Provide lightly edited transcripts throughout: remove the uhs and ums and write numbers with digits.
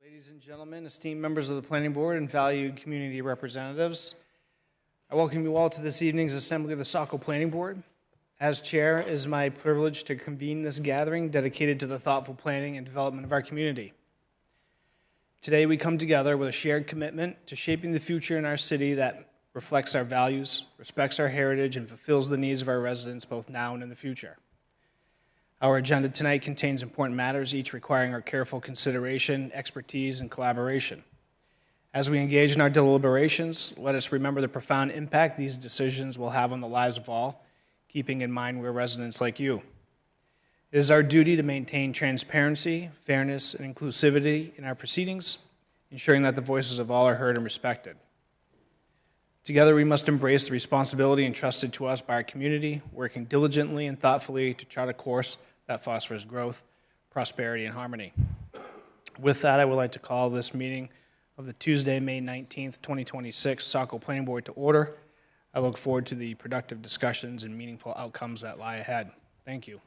Ladies and gentlemen, esteemed members of the Planning Board and valued community representatives, I welcome you all to this evening's assembly of the Saco Planning Board. As chair, it is my privilege to convene this gathering dedicated to the thoughtful planning and development of our community. Today we come together with a shared commitment to shaping the future in our city that reflects our values, respects our heritage, and fulfills the needs of our residents both now and in the future. Our agenda tonight contains important matters, each requiring our careful consideration, expertise, and collaboration. As we engage in our deliberations, let us remember the profound impact these decisions will have on the lives of all, keeping in mind we're residents like you. It is our duty to maintain transparency, fairness, and inclusivity in our proceedings, ensuring that the voices of all are heard and respected. Together, we must embrace the responsibility entrusted to us by our community, working diligently and thoughtfully to chart a course that fosters growth, prosperity, and harmony. With that, I would like to call this meeting of the Tuesday, May 19th, 2026 Saco Planning Board to order. I look forward to the productive discussions and meaningful outcomes that lie ahead. Thank you.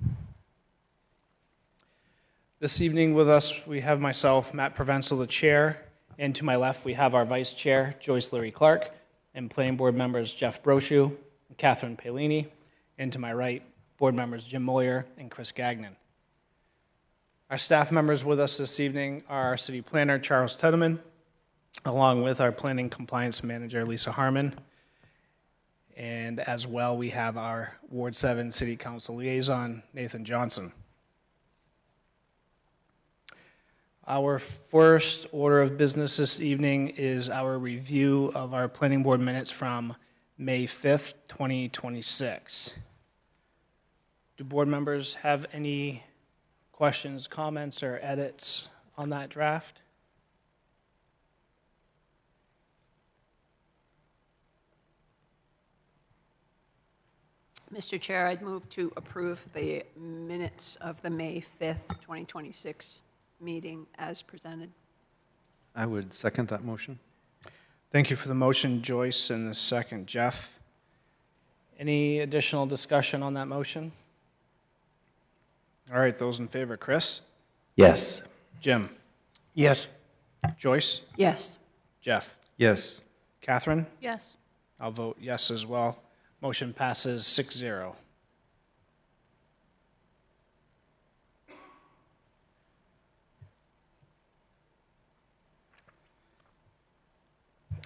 This evening with us, we have myself, Matt Provenzel, the chair, and to my left, we have our vice chair, Joyce Leary Clark, and planning board members Jeff Brochu and Catherine Palini, and to my right, board members Jim Moyer and Chris Gagnon. Our staff members with us this evening are our city planner, Charles Tedeman, along with our planning compliance manager, Lisa Harmon, and as well, we have our Ward 7 City Council liaison, Nathan Johnson. Our first order of business this evening is our review of our planning board minutes from May 5th, 2026. Do board members have any questions, comments, or edits on that draft? Mr. Chair, I'd move to approve the minutes of the May 5th, 2026 meeting as presented. I would second that motion. Thank you for the motion, Joyce, and the second, Jeff. Any additional discussion on that motion? All right, those in favor, Chris? Yes. Jim? Yes. Joyce? Yes. Jeff? Yes. Catherine? Yes. I'll vote yes as well. Motion passes 6-0.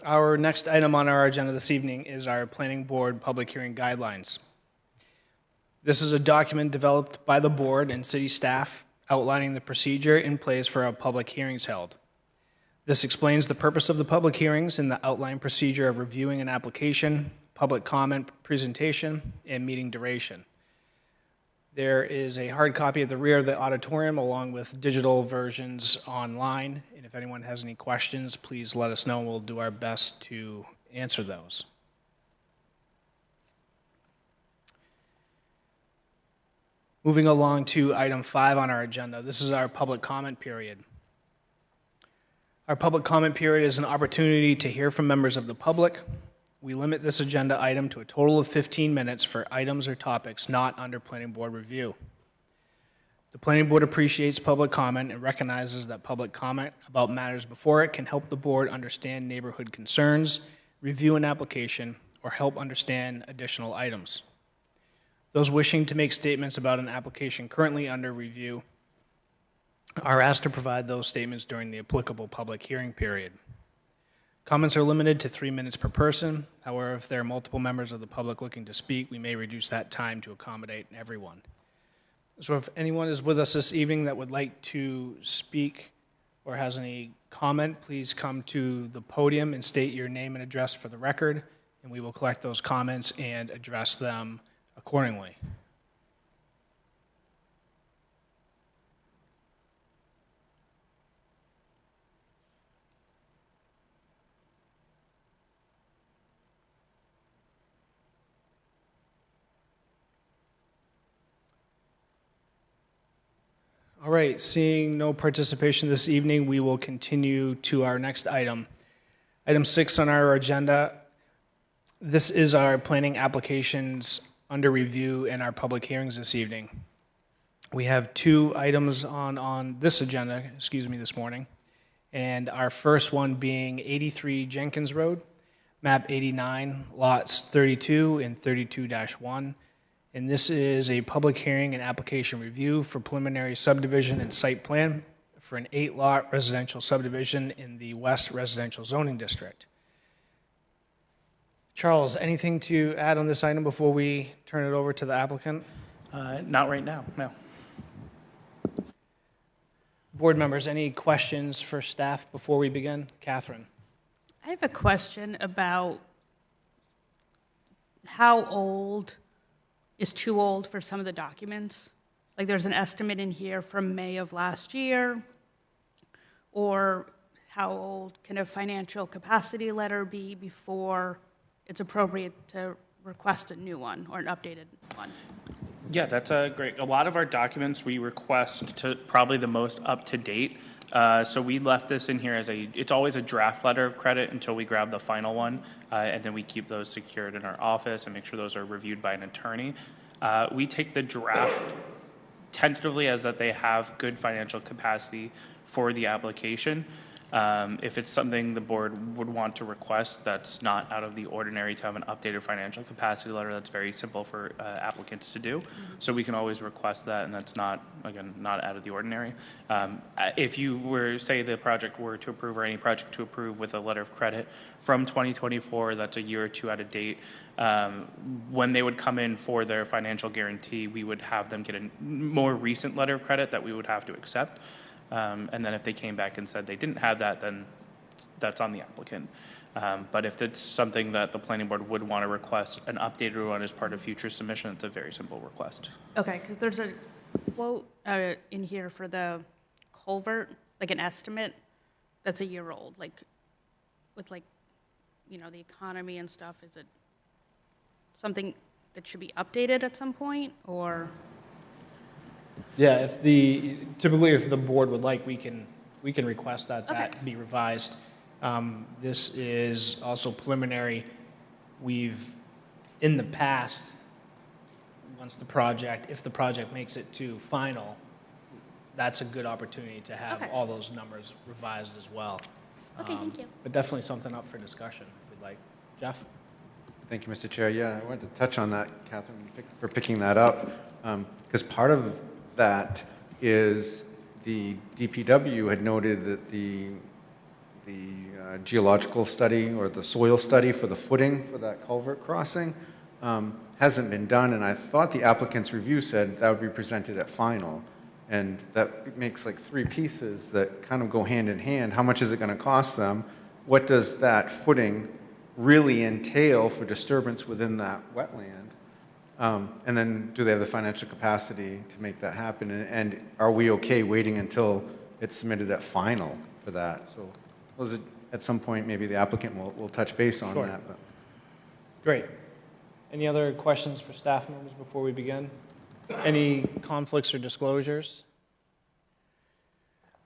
Our next item on our agenda this evening is our Planning Board Public Hearing Guidelines. This is a document developed by the board and city staff outlining the procedure in place for our public hearings held. This explains the purpose of the public hearings and the outline procedure of reviewing an application, public comment, presentation, and meeting duration. There is a hard copy at the rear of the auditorium along with digital versions online. And if anyone has any questions, please let us know. We'll do our best to answer those. Moving along to item 5 on our agenda. This is our public comment period. Our public comment period is an opportunity to hear from members of the public. We limit this agenda item to a total of 15 minutes for items or topics not under planning board review. The planning board appreciates public comment and recognizes that public comment about matters before it can help the board understand neighborhood concerns, review an application, or help understand additional items. Those wishing to make statements about an application currently under review are asked to provide those statements during the applicable public hearing period. Comments are limited to 3 minutes per person. However, if there are multiple members of the public looking to speak, we may reduce that time to accommodate everyone. So if anyone is with us this evening that would like to speak or has any comment, please come to the podium and state your name and address for the record, and we will collect those comments and address them accordingly. All right, seeing no participation this evening, we will continue to our next item. Item 6 on our agenda. This is our planning applications under review and our public hearings this evening. We have 2 items on this agenda, this morning, And our first one being 83 Jenkins Road, map 89, lots 32 and 32-1. And this is a public hearing and application review for preliminary subdivision and site plan for an 8-lot residential subdivision in the West Residential Zoning District. Charles, anything to add on this item before we turn it over to the applicant? Not right now, no. Board members, any questions for staff before we begin? Catherine? I have a question about how old is too old for some of the documents. Like there's an estimate in here from May of last year, or how old can a financial capacity letter be before it's appropriate to request a new one or an updated one? Yeah, that's great. A lot of our documents we request to probably the most up-to-date. So we left this in here as it's always a draft letter of credit until we grab the final one, and then we keep those secured in our office and make sure those are reviewed by an attorney. We take the draft tentatively as that they have good financial capacity for the application. If it's something the board would want to request that's not out of the ordinary to have an updated financial capacity letter, that's very simple for applicants to do. So we can always request that, and that's not, again, not out of the ordinary. If you were, say the project were to approve, or any project to approve with a letter of credit from 2024, that's a year or two out of date, when they would come in for their financial guarantee, we would have them get a more recent letter of credit that we would have to accept. And then if they came back and said they didn't have that, then that's on the applicant. But if it's something that the planning board would want to request an updated one as part of future submission, it's a very simple request. Okay, because there's a quote in here for the culvert, like an estimate that's a year old, like with like, you know, the economy and stuff. Is it something that should be updated at some point, or? Yeah, typically if the board would like, we can request that that be revised. This is also preliminary. We've, in the past, if the project makes it to final, that's a good opportunity to have all those numbers revised as well. Okay, thank you. But definitely something up for discussion if we'd like. Jeff? Thank you, Mr. Chair. Yeah, I wanted to touch on that, Catherine, for picking that up, because part of that is the DPW had noted that the geological study or the soil study for the footing for that culvert crossing hasn't been done, and I thought the applicant's review said that would be presented at final, and that makes like three pieces that kind of go hand in hand. How much is it going to cost them? What does that footing really entail for disturbance within that wetland? And then do they have the financial capacity to make that happen? And are we okay waiting until it's submitted at final for that? So those are, at some point, maybe the applicant will touch base on Sure. that. But. Great. Any other questions for staff members before we begin? Any conflicts or disclosures?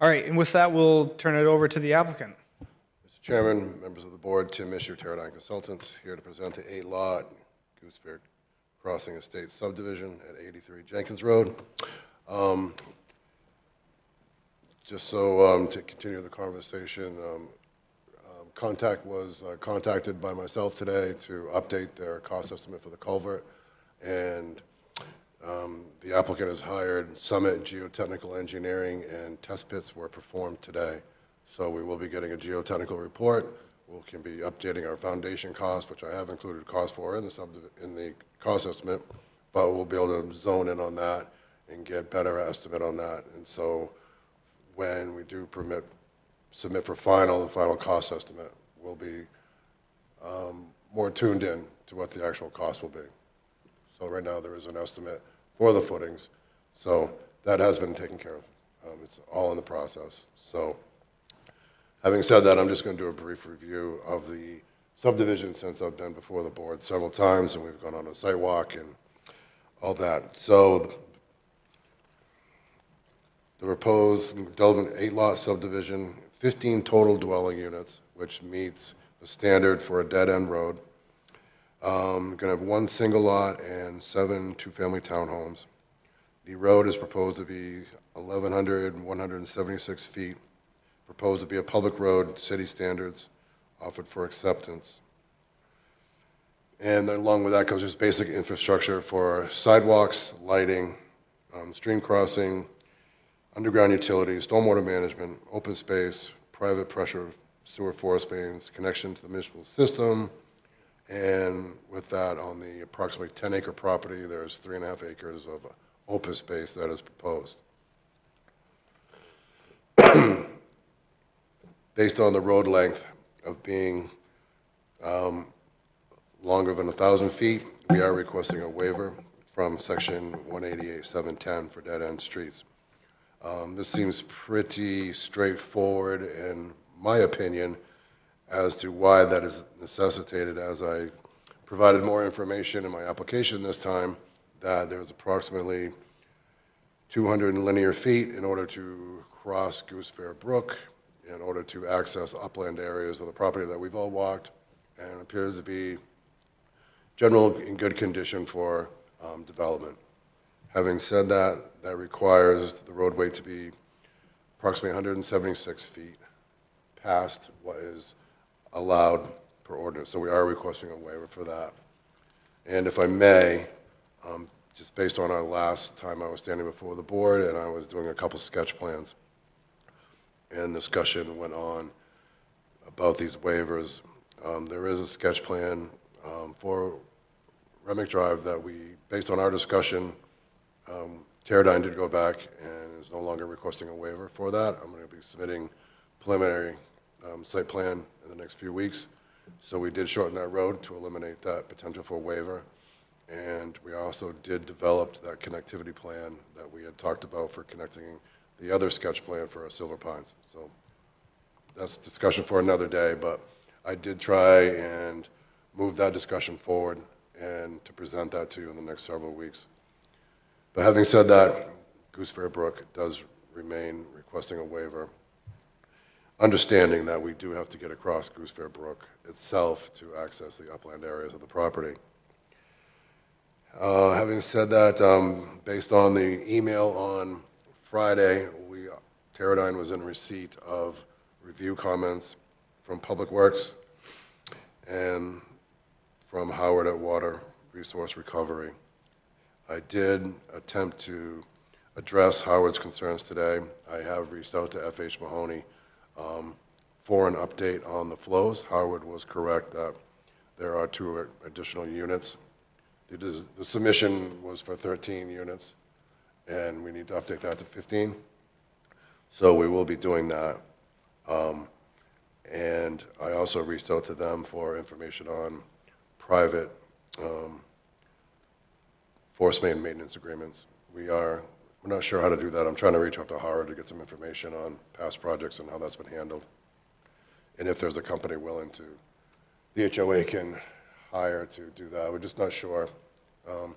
All right, and with that, we'll turn it over to the applicant. Mr. Chairman, members of the board, Tim Misher, Teradyne Consultants, here to present the 8-lot Goosefair Crossing Estate subdivision at 83 Jenkins Road. Just so to continue the conversation, Contact was contacted by myself today to update their cost estimate for the culvert, and the applicant has hired Summit Geotechnical Engineering, and test pits were performed today. So we will be getting a geotechnical report. We can be updating our foundation cost, which I have included cost for in the cost estimate, but we'll be able to zone in on that and get better estimate on that. And so when we do submit for final, the final cost estimate will be more tuned in to what the actual cost will be. So right now there is an estimate for the footings, so that has been taken care of. It's all in the process. So having said that, I'm just going to do a brief review of the subdivision, since I've been before the board several times and we've gone on a site walk and all that. So the proposed 8-lot subdivision, 15 total dwelling units, which meets the standard for a dead-end road. Going to have 1 single lot and 7 two-family townhomes. The road is proposed to be 1,176 feet proposed to be a public road, city standards, offered for acceptance. And along with that comes just basic infrastructure for sidewalks, lighting, stream crossing, underground utilities, stormwater management, open space, private pressure sewer forest mains, connection to the municipal system. And with that, on the approximately 10-acre property, there's 3.5 acres of open space that is proposed. Based on the road length of being longer than 1,000 feet, we are requesting a waiver from section 188.710 for dead-end streets. This seems pretty straightforward in my opinion as to why that is necessitated, as I provided more information in my application this time, that there's approximately 200 linear feet in order to cross Goose Fair Brook, in order to access upland areas of the property that we've all walked, and appears to be general in good condition for development. Having said that, that requires the roadway to be approximately 176 feet past what is allowed per ordinance. So we are requesting a waiver for that. And if I may, just based on our last time I was standing before the board and I was doing a couple sketch plans, and discussion went on about these waivers, there is a sketch plan for Remick Drive that we, based on our discussion, Teradyne did go back and is no longer requesting a waiver for that. I'm going to be submitting preliminary site plan in the next few weeks. So we did shorten that road to eliminate that potential for waiver. And we also did develop that connectivity plan that we had talked about for connecting the other sketch plan for our Silver Pines. So that's discussion for another day, but I did try and move that discussion forward and to present that to you in the next several weeks. But having said that, Goose Fair Brook does remain requesting a waiver, understanding that we do have to get across Goose Fair Brook itself to access the upland areas of the property. Having said that, based on the email on Friday, Teradyne was in receipt of review comments from Public Works and from Howard at Water Resource Recovery. I did attempt to address Howard's concerns today. I have reached out to FH Mahoney for an update on the flows. Howard was correct that there are 2 additional units. The submission was for 13 units, and we need to update that to 15. So we will be doing that. And I also reached out to them for information on private force main maintenance agreements. We're not sure how to do that. I'm trying to reach out to Howard to get some information on past projects and how that's been handled. And if there's a company willing to, the HOA can hire to do that. We're just not sure. And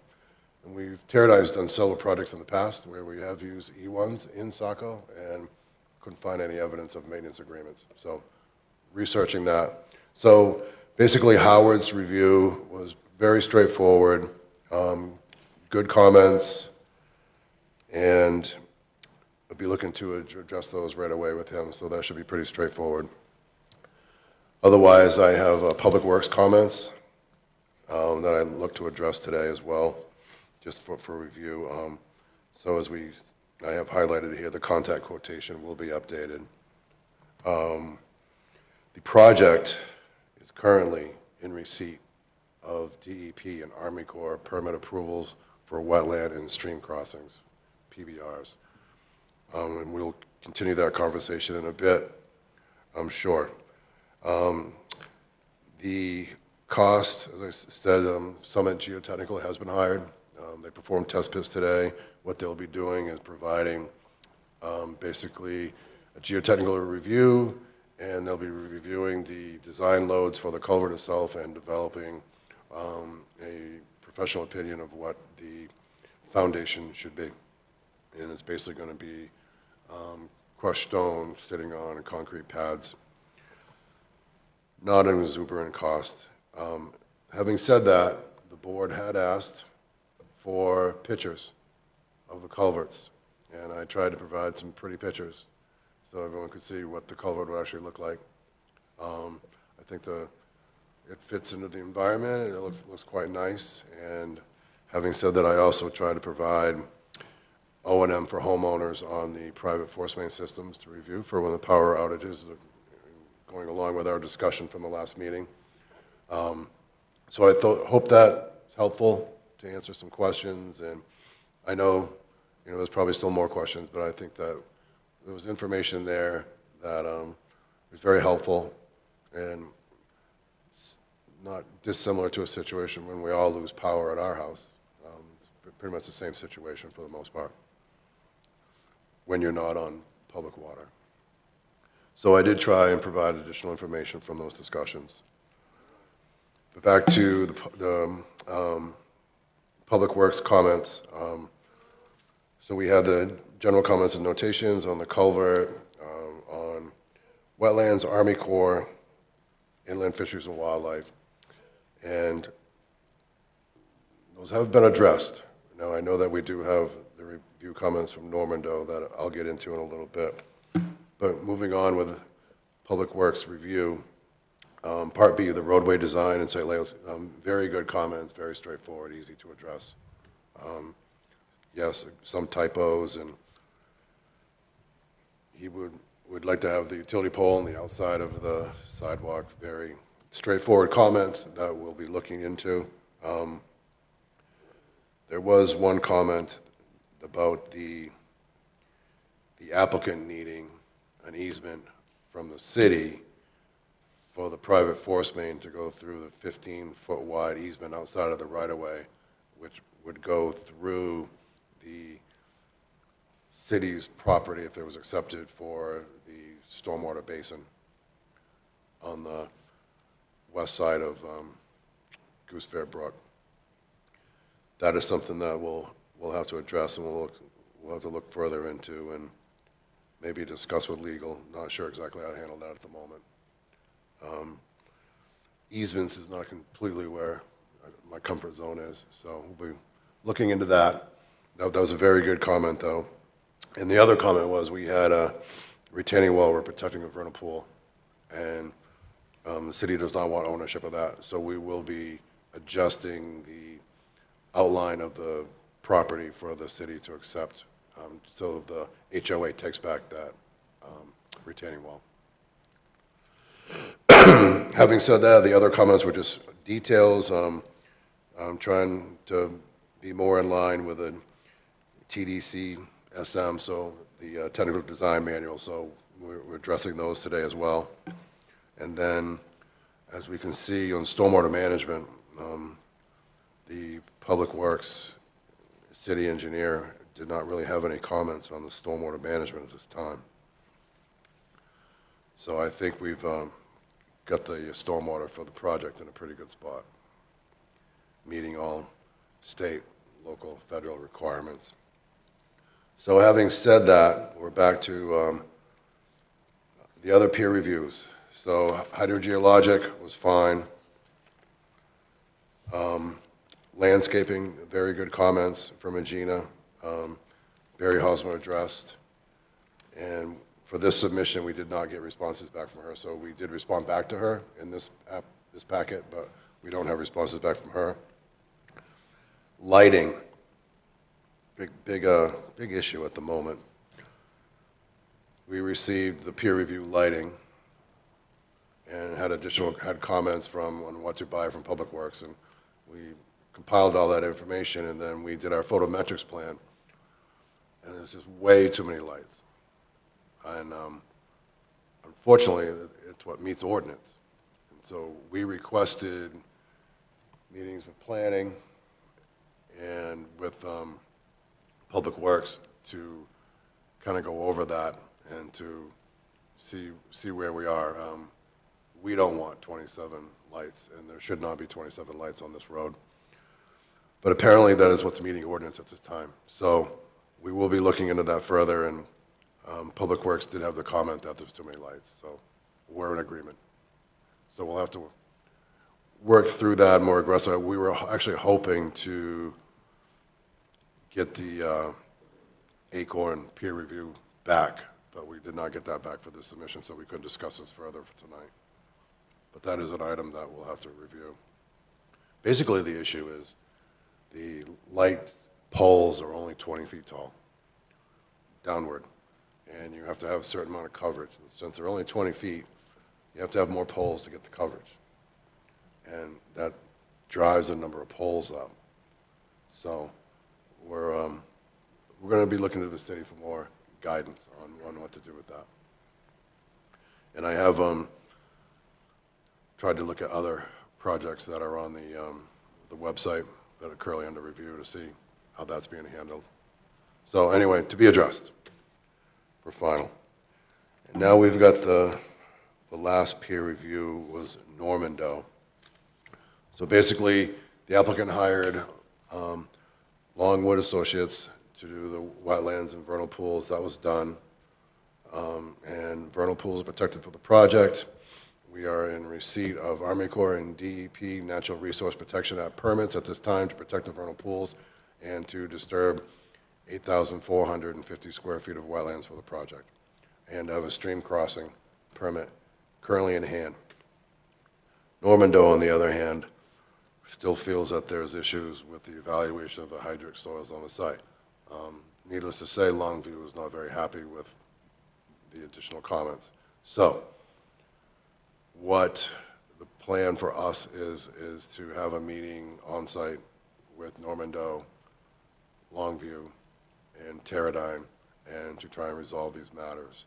Teradyne's done several projects in the past where we have used E1s in Saco and couldn't find any evidence of maintenance agreements. So researching that. So basically Howard's review was very straightforward, good comments, and I'll be looking to address those right away with him, so that should be pretty straightforward. Otherwise, I have Public Works comments that I look to address today as well, just for review. So as I have highlighted here, the contact quotation will be updated. The project is currently in receipt of DEP and Army Corps permit approvals for wetland and stream crossings, PBRs. And we'll continue that conversation in a bit, I'm sure. The cost, as I said, Summit Geotechnical has been hired. They performed test pits today. What they'll be doing is providing basically a geotechnical review, and they'll be reviewing the design loads for the culvert itself and developing a professional opinion of what the foundation should be. And it's basically going to be crushed stone sitting on concrete pads. Not an exuberant cost. Having said that, the board had asked for pictures of the culverts, and I tried to provide some pretty pictures. so everyone could see what the culvert would actually look like. I think it fits into the environment, and it looks quite nice. And having said that, I also try to provide O&M for homeowners on the private force main systems to review for when the power outages are going along with our discussion from the last meeting. So I hope that's helpful to answer some questions. And I know, there's probably still more questions, but I think that there was information there that was very helpful and not dissimilar to a situation when we all lose power at our house. It's pretty much the same situation for the most part when you're not on public water. So I did try and provide additional information from those discussions. But back to the Public Works comments. So we had the general comments and notations on the culvert, on wetlands, Army Corps, inland fisheries and wildlife. And those have been addressed. Now, I know that we do have the review comments from Normando that I'll get into in a little bit. But moving on with Public Works review, Part B, the roadway design and site layouts, very good comments, very straightforward, easy to address. Yes, some typos, and he would like to have the utility pole on the outside of the sidewalk. Very straightforward comments that we'll be looking into. There was one comment about the applicant needing an easement from the city for the private force main to go through the 15-foot wide easement outside of the right-of-way, which would go through the city's property if it was accepted for the stormwater basin on the west side of Goose Fair Brook. That is something that we'll have to address, and we'll have to look further into and maybe discuss with legal. Not sure exactly how to handle that at the moment. Easements is not completely where my comfort zone is, so we'll be looking into that. That was a very good comment, though. And the other comment was we had a retaining wall we're protecting a vernal pool, and the city does not want ownership of that, so we will be adjusting the outline of the property for the city to accept, so the HOA takes back that retaining wall. Having said that, the other comments were just details. I'm trying to be more in line with the TDC SM, so the technical design manual, so we're addressing those today as well. And then, as we can see on stormwater management, the Public Works city engineer did not really have any comments on the stormwater management at this time. So I think we've got the stormwater for the project in a pretty good spot, meeting all state, local, federal requirements. So having said that, we're back to the other peer reviews. So hydrogeologic was fine. Landscaping, very good comments from Regina. Barry Hausman addressed. And for this submission, we did not get responses back from her. So we did respond back to her in this packet, but we don't have responses back from her. Lighting, big issue at the moment. We received the peer review lighting and had comments on what to buy from Public Works, and we compiled all that information, and then we did our photometrics plan, and there's just way too many lights. And unfortunately, it's what meets ordinance. And so we requested meetings with planning and with Public Works to kind of go over that and to see where we are. We don't want 27 lights, and there should not be 27 lights on this road. But apparently that is what's meeting ordinance at this time. So we will be looking into that further, and Public Works did have the comment that there's too many lights, so we're in agreement. So we'll have to work through that more aggressively. We were actually hoping to get the Acorn peer review back but we did not get that back for this submission, so we couldn't discuss this further for tonight. But that is an item that we'll have to review. Basically, the issue is the light poles are only 20 feet tall, downward, and you have to have a certain amount of coverage. And since they're only 20 feet, you have to have more poles to get the coverage. And that drives the number of poles up. So we're going to be looking to the city for more guidance on what to do with that. And I have tried to look at other projects that are on the website that are currently under review to see how that's being handled. So anyway, to be addressed for final. And now we've got the last peer review was Norman Doe. So basically, the applicant hired Longwood Associates to do the wetlands and vernal pools. That was done. And vernal pools are protected for the project. We are in receipt of Army Corps and DEP Natural Resource Protection Act permits at this time to protect the vernal pools and to disturb 8,450 square feet of wetlands for the project, and have a stream crossing permit currently in hand. Norman Doe, on the other hand, still feels that there's issues with the evaluation of the hydric soils on the site. Needless to say, Longview is not very happy with the additional comments. So what the plan for us is to have a meeting on site with Norman Doe, Longview, and Teradyne, and to try and resolve these matters.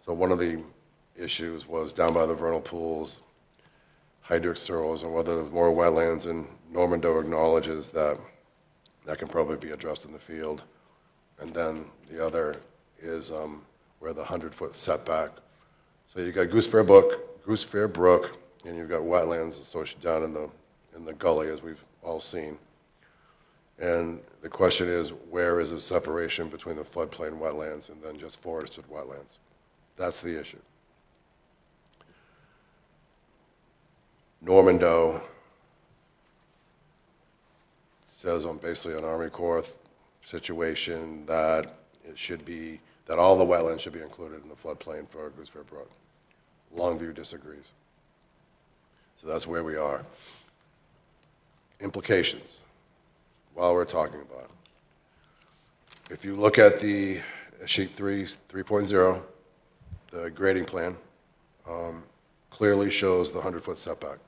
So one of the issues was down by the vernal pools, hydric soils, and whether there's more wetlands, and Norman Doe acknowledges that that can probably be addressed in the field. And then the other is where the 100-foot setback. So you've got Goose Fair Brook, and you've got wetlands associated down in the gully, as we've all seen. And the question is, where is the separation between the floodplain wetlands and then just forested wetlands? That's the issue. Norman Doe says on basically an Army Corps situation that it should be, that all the wetlands should be included in the floodplain for Goose Fair Brook. Longview disagrees. So that's where we are. Implications, while we're talking about it. If you look at the sheet 3.0, the grading plan clearly shows the 100-foot setback.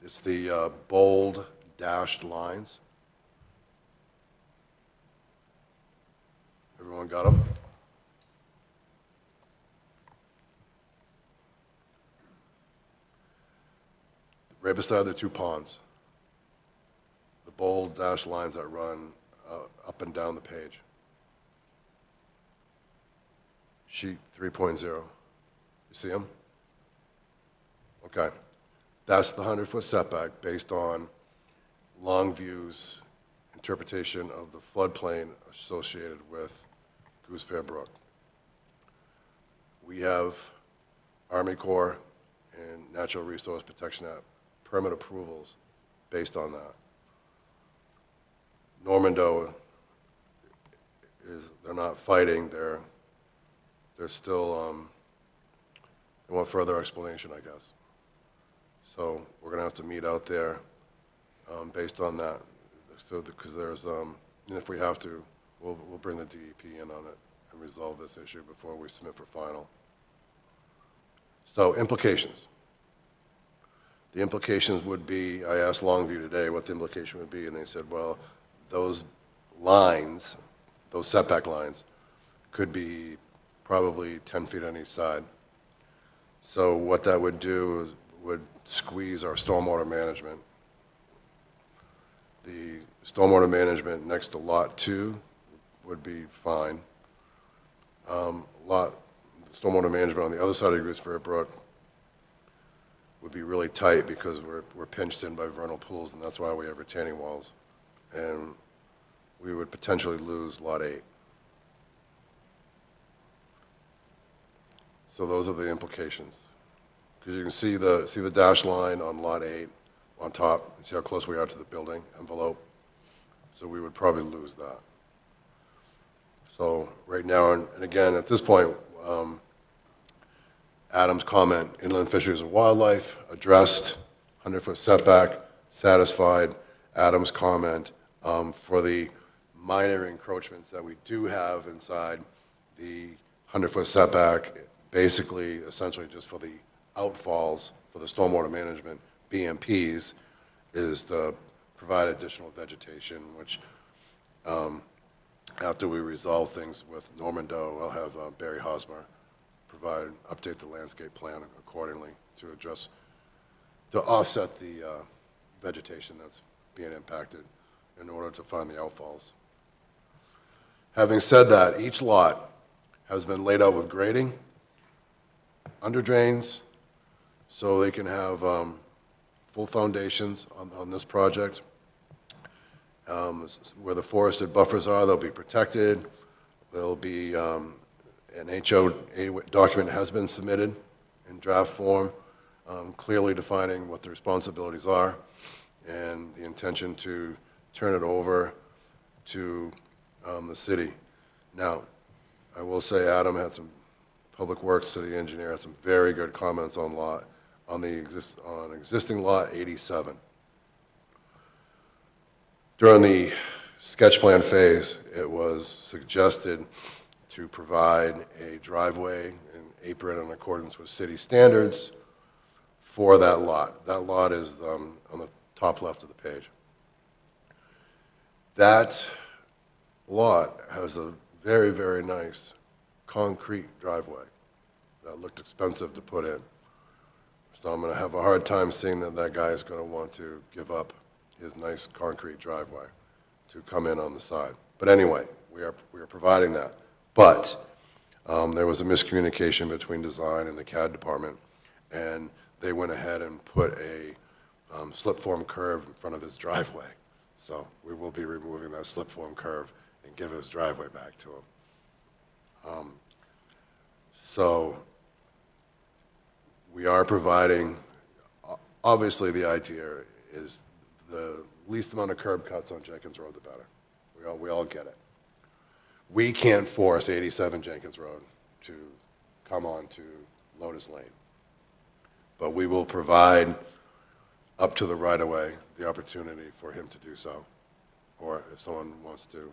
It's the bold dashed lines. Everyone got them? Right beside the two ponds. The bold dashed lines that run up and down the page. Sheet 3.0. You see them? Okay. That's the 100-foot setback based on Longview's interpretation of the floodplain associated with Goose Fair Brook. We have Army Corps and Natural Resource Protection Act permit approvals based on that. Norman Doe they're not fighting, they're still, they want further explanation, I guess. So we're gonna have to meet out there based on that. So, because there's, and if we have to, we'll bring the DEP in on it and resolve this issue before we submit for final. So implications. The implications would be, I asked Longview today what the implication would be, and they said, well, those lines, those setback lines, could be probably 10 feet on each side. So what that would do is would squeeze our stormwater management. The stormwater management next to Lot 2 would be fine. Stormwater management on the other side of Goose Fair Brook would be really tight because we're pinched in by vernal pools, and that's why we have retaining walls. And we would potentially lose Lot 8. So those are the implications. Because you can see the dash line on Lot 8 on top, and see how close we are to the building envelope. So we would probably lose that. So right now, and again, at this point, Adam's comment, inland fisheries and wildlife, addressed, 100-foot setback, satisfied. Adam's comment, for the minor encroachments that we do have inside the 100-foot setback, basically, essentially just for the outfalls, for the stormwater management, BMPs, is to provide additional vegetation, which, after we resolve things with Norman Doe, I'll have Barry Hosmer update the landscape plan accordingly to offset the vegetation that's being impacted in order to find the outfalls. Having said that, each lot has been laid out with grading, under drains, so they can have full foundations on this project. Where the forested buffers are, they'll be protected. There'll be an HOA document has been submitted in draft form, clearly defining what the responsibilities are and the intention to turn it over to the city. Now, I will say Adam had some Public Works City Engineer had some very good comments on existing lot 87. During the sketch plan phase, it was suggested to provide a driveway and apron in accordance with city standards for that lot. That lot is on the top left of the page. That lot has a very, very nice concrete driveway that looked expensive to put in. So I'm going to have a hard time seeing that guy is going to want to give up his nice concrete driveway to come in on the side. But anyway, we are providing that. But there was a miscommunication between design and the CAD department, and they went ahead and put a slip form curve in front of his driveway. So we will be removing that slip form curve and give his driveway back to him. So we are providing, obviously the idea is the least amount of curb cuts on Jenkins Road, the better. We all get it. We can't force 87 Jenkins Road to come on to Lotus Lane. But we will provide up to the right-of-way the opportunity for him to do so. Or if someone wants to,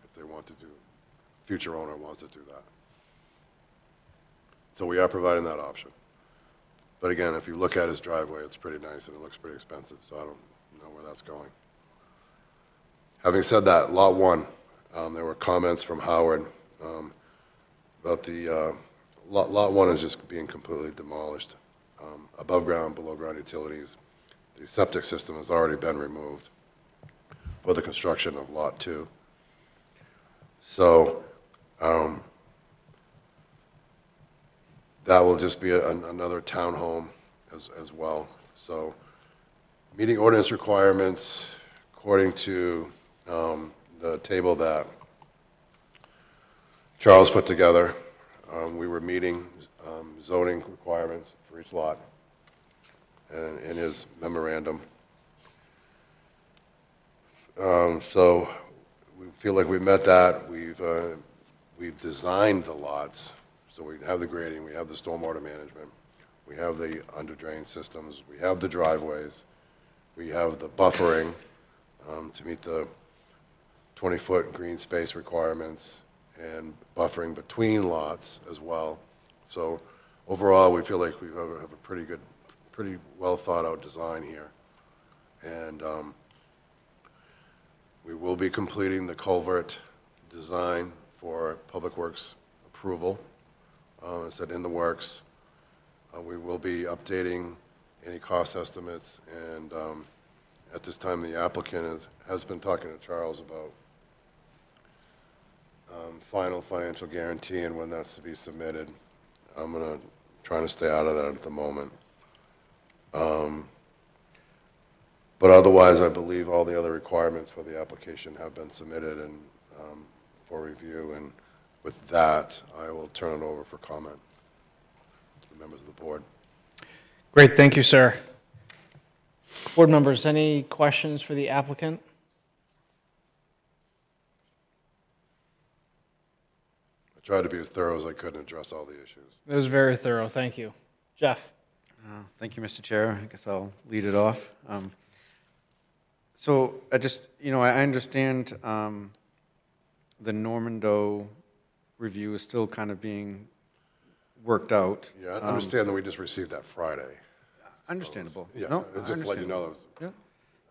if they want to do, future owner wants to do that. So we are providing that option. But again, if you look at his driveway, it's pretty nice and it looks pretty expensive, so I don't know where that's going. Having said that, Lot 1, there were comments from Howard about the, Lot 1 is just being completely demolished. Above ground, below ground utilities. The septic system has already been removed for the construction of Lot 2. So that will just be another townhome as well. So meeting ordinance requirements according to the table that Charles put together. We were meeting zoning requirements for each lot in his memorandum. So we feel like we met that. We've designed the lots. So we have the grading, we have the stormwater management, we have the under drain systems, we have the driveways, we have the buffering to meet the 20-foot green space requirements and buffering between lots as well. So overall, we feel like we have a pretty well thought out design here. And we will be completing the culvert design for Public Works approval. It's in the works. We will be updating any cost estimates, and at this time, the applicant has been talking to Charles about final financial guarantee and when that's to be submitted. I'm trying to stay out of that at the moment. But otherwise, I believe all the other requirements for the application have been submitted and for review. And with that, I will turn it over for comment to the members of the board. Great, thank you, sir. Board members, any questions for the applicant? tried to be as thorough as I could and address all the issues. It was very thorough, thank you. Jeff? Thank you, Mr. Chair. I guess I'll lead it off. So I just, I understand the Normando review is still kind of being worked out. Yeah, I understand that we just received that Friday. Understandable. Yeah, No, just to let you know. Yeah.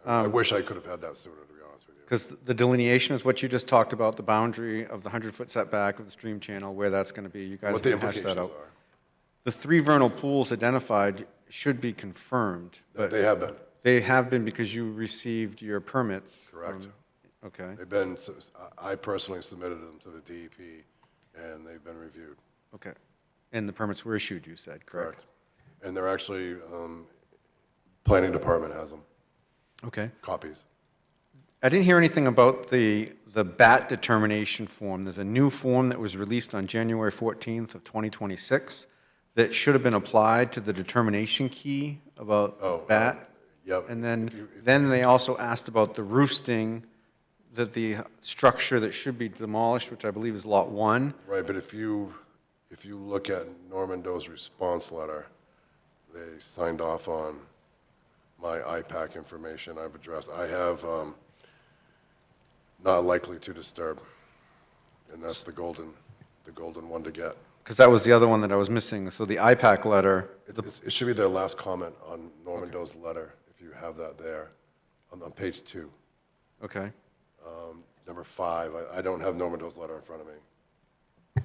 I wish I could have had that sooner, to be honest with you. Because the delineation is what you just talked about, the boundary of the 100-foot setback of the stream channel, where that's going to be. You guys What the can hash that implications out. are. The 3 vernal pools identified should be confirmed, but They have been, they have been because you received your permits. correct. Okay, They've been, I personally submitted them to the DEP, and they've been reviewed. okay. And the permits were issued, you said, correct? Correct. And they're actually, planning department has them, Okay. copies. I didn't hear anything about the BAT determination form. There's a new form that was released on January 14th of 2026 that should have been applied to the determination key about BAT. Yep. And then, If you- then they also asked about the roosting, that the structure that should be demolished, which I believe is Lot 1. Right, but if you look at Norman Doe's response letter, they signed off on my IPAC information I've addressed. I have not likely to disturb, and that's the golden one to get. Because that was the other one that I was missing. So the IPAC letter, It should be their last comment on Norman Doe's letter, if you have that there, on page 2. okay. Number 5, I don't have Norman Doe's letter in front of me.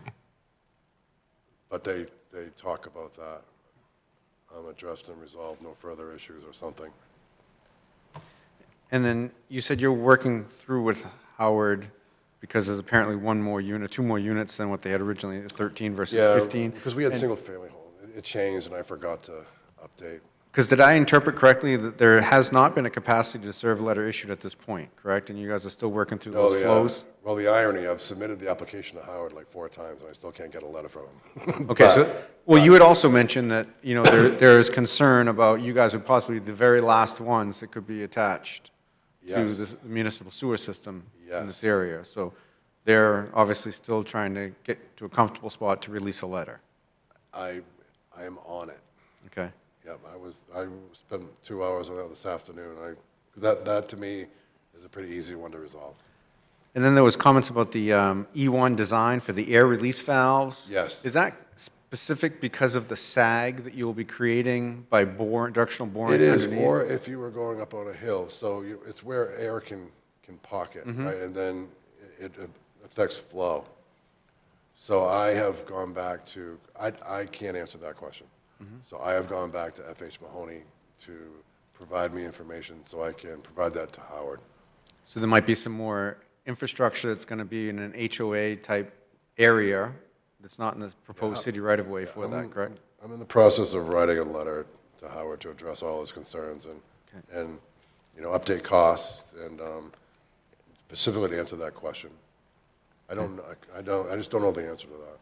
But they talk about that, addressed and resolved, no further issues or something. And then you said you're working through with Howard because there's apparently 2 more units than what they had originally, 13 versus 15. Because we had single-family home. It changed, and I forgot to update. Because did I interpret correctly that there has not been a capacity to serve letter issued at this point, correct? And you guys are still working through those flows? Well, the irony, I've submitted the application to Howard like 4 times, and I still can't get a letter from him. Okay, well, you had also mentioned that, there is concern about you guys would possibly be the very last ones that could be attached to Yes. the municipal sewer system in this Yes. area. So they're obviously still trying to get to a comfortable spot to release a letter. I am on it. Okay? Yep, I spent 2 hours on that this afternoon. Because that to me is a pretty easy one to resolve. And then there was comments about the E1 design for the air release valves. Yes. Is that specific because of the sag that you'll be creating by directional boring It is, underneath? or if you were going up on a hill, so it's where air can pocket, Mm-hmm. right? And then it affects flow. So I have gone back to, I can't answer that question. Mm-hmm. So I have gone back to FH Mahoney to provide me information so I can provide that to Howard. So there might be some more infrastructure that's going to be in an HOA-type area that's not in the proposed city right-of-way for that, correct? I'm in the process of writing a letter to Howard to address all his concerns and update costs and specifically to answer that question. I just don't know the answer to that.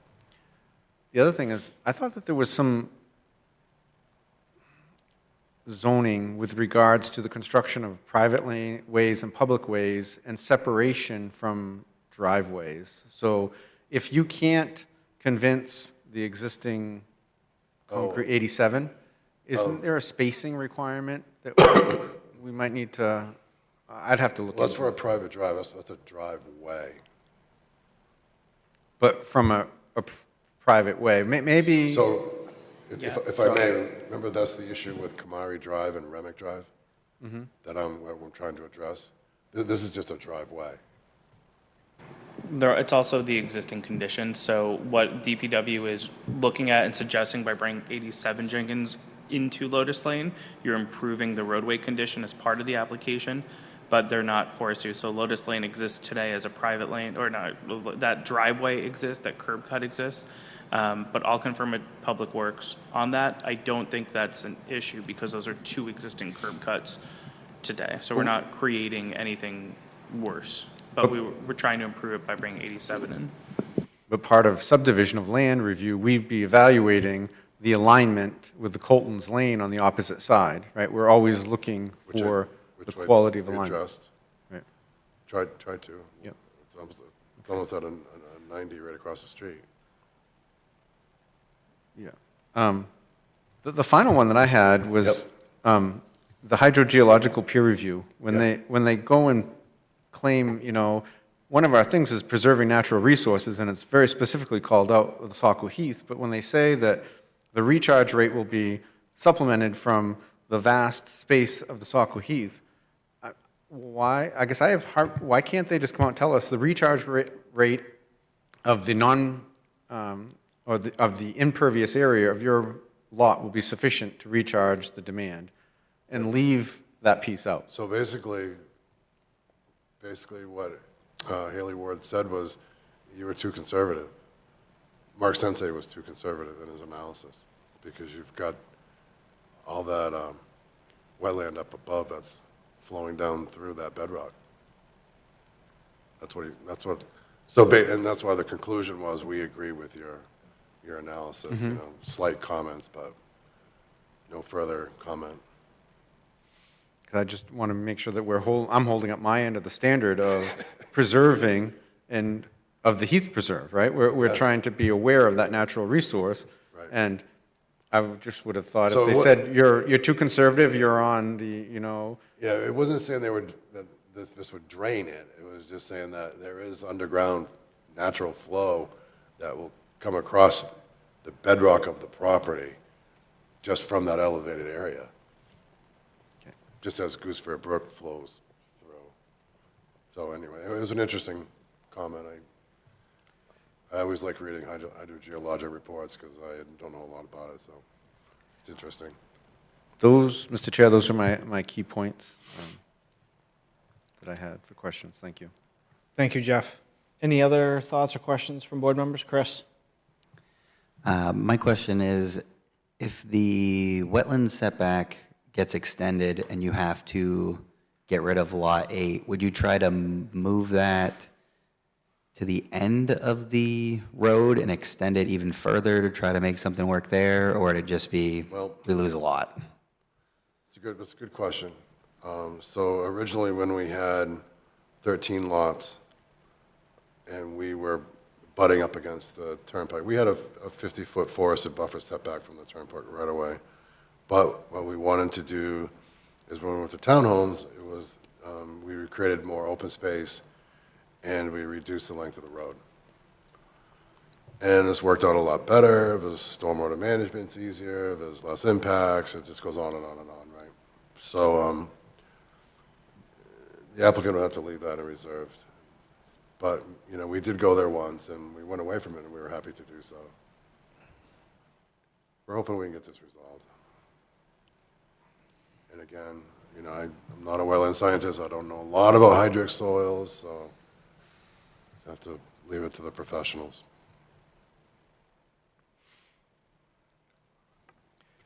The other thing is, I thought that there was some zoning with regards to the construction of private ways and public ways and separation from driveways. So if you can't convince the existing concrete 87, isn't there a spacing requirement that we might need to, I'd have to look Well, that's into for a it. private drive, that's a driveway. But from a private way, maybe, So, if I may, remember that's the issue with Kamari Drive and Remick Drive that I'm trying to address. This is just a driveway. It's also the existing condition, so what DPW is looking at and suggesting by bringing 87 Jenkins into Lotus Lane, you're improving the roadway condition as part of the application, but they're not forced to. So Lotus Lane exists today as a private lane, or not, that driveway exists, that curb cut exists, but I'll confirm with Public Works on that. I don't think that's an issue because those are 2 existing curb cuts today, so we're not creating anything worse. But we're trying to improve it by bringing 87 in. but part of subdivision of land review, we'd be evaluating the alignment with the Colton's Lane on the opposite side, right? We're always looking for the quality of we alignment. addressed. Right. Tried to. Yep. It's almost at a 90 right across the street. Yeah. The final one that I had was the hydrogeological peer review. When they go and claim, one of our things is preserving natural resources, and it's very specifically called out with Saco Heath, but when they say that the recharge rate will be supplemented from the vast space of the Saco Heath, why, I guess I have why can't they just come out and tell us the recharge rate of the of the impervious area of your lot will be sufficient to recharge the demand, and leave that piece out? So basically what Haley Ward said was, you were too conservative. Mark Sensei was too conservative in his analysis, because you've got all that wetland up above that's flowing down through that bedrock. And that's why the conclusion was, we agree with your analysis, slight comments, but no further comment. Because I just want to make sure that I'm holding up my end of the standard of preserving and of the Heath Preserve, right? We're trying to be aware of that natural resource. Right. And I just would have thought So if they said, you're too conservative, you're on the, Yeah, it wasn't saying that this would drain it. It was just saying that there is underground natural flow that will come across the bedrock of the property just from that elevated area. Okay. Just as Goosefair Brook flows through. So anyway, it was an interesting comment. I always like reading hydrogeologic reports because I don't know a lot about it, so it's interesting. Mr. Chair, those are my key points that I had for questions. Thank you. Thank you, Jeff. Any other thoughts or questions from board members? Chris? My question is, if the wetland setback gets extended and you have to get rid of Lot 8, would you try to move that to the end of the road and extend it even further to try to make something work there, or would it just be, we lose a lot? That's a good question. So originally, when we had 13 lots and we were butting up against the turnpike, we had a 50-foot forested buffer setback from the turnpike right away. But what we wanted to do is, when we went to townhomes, it was we created more open space and we reduced the length of the road. And this worked out a lot better. It was stormwater management's easier. There's less impacts. It just goes on and on and on, right? So the applicant would have to leave that in reserved. But, we did go there once, and we went away from it, and we were happy to do so. We're hoping we can get this resolved. And again, I'm not a wetland scientist. I don't know a lot about hydric soils, so I have to leave it to the professionals.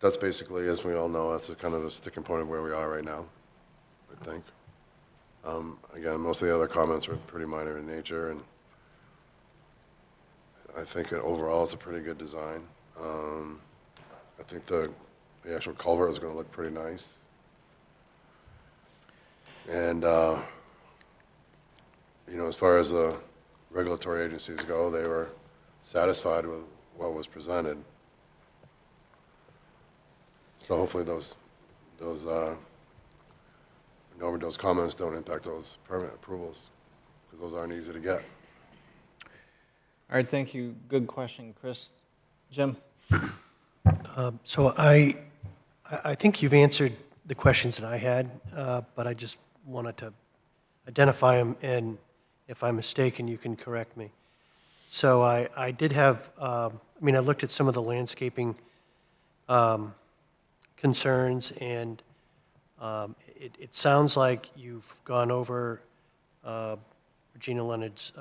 That's basically, as we all know, that's a kind of a sticking point of where we are right now, I think. Again, most of the other comments were pretty minor in nature, and I think overall it's a pretty good design. I think the actual culvert is going to look pretty nice. And, as far as the regulatory agencies go, they were satisfied with what was presented. So hopefully those comments don't impact those permit approvals, because those aren't easy to get. All right, thank you. Good question, Chris. Jim? So I think you've answered the questions that I had, but I just wanted to identify them, and if I'm mistaken, you can correct me. So I did have, I looked at some of the landscaping concerns, and it sounds like you've gone over Regina Leonard's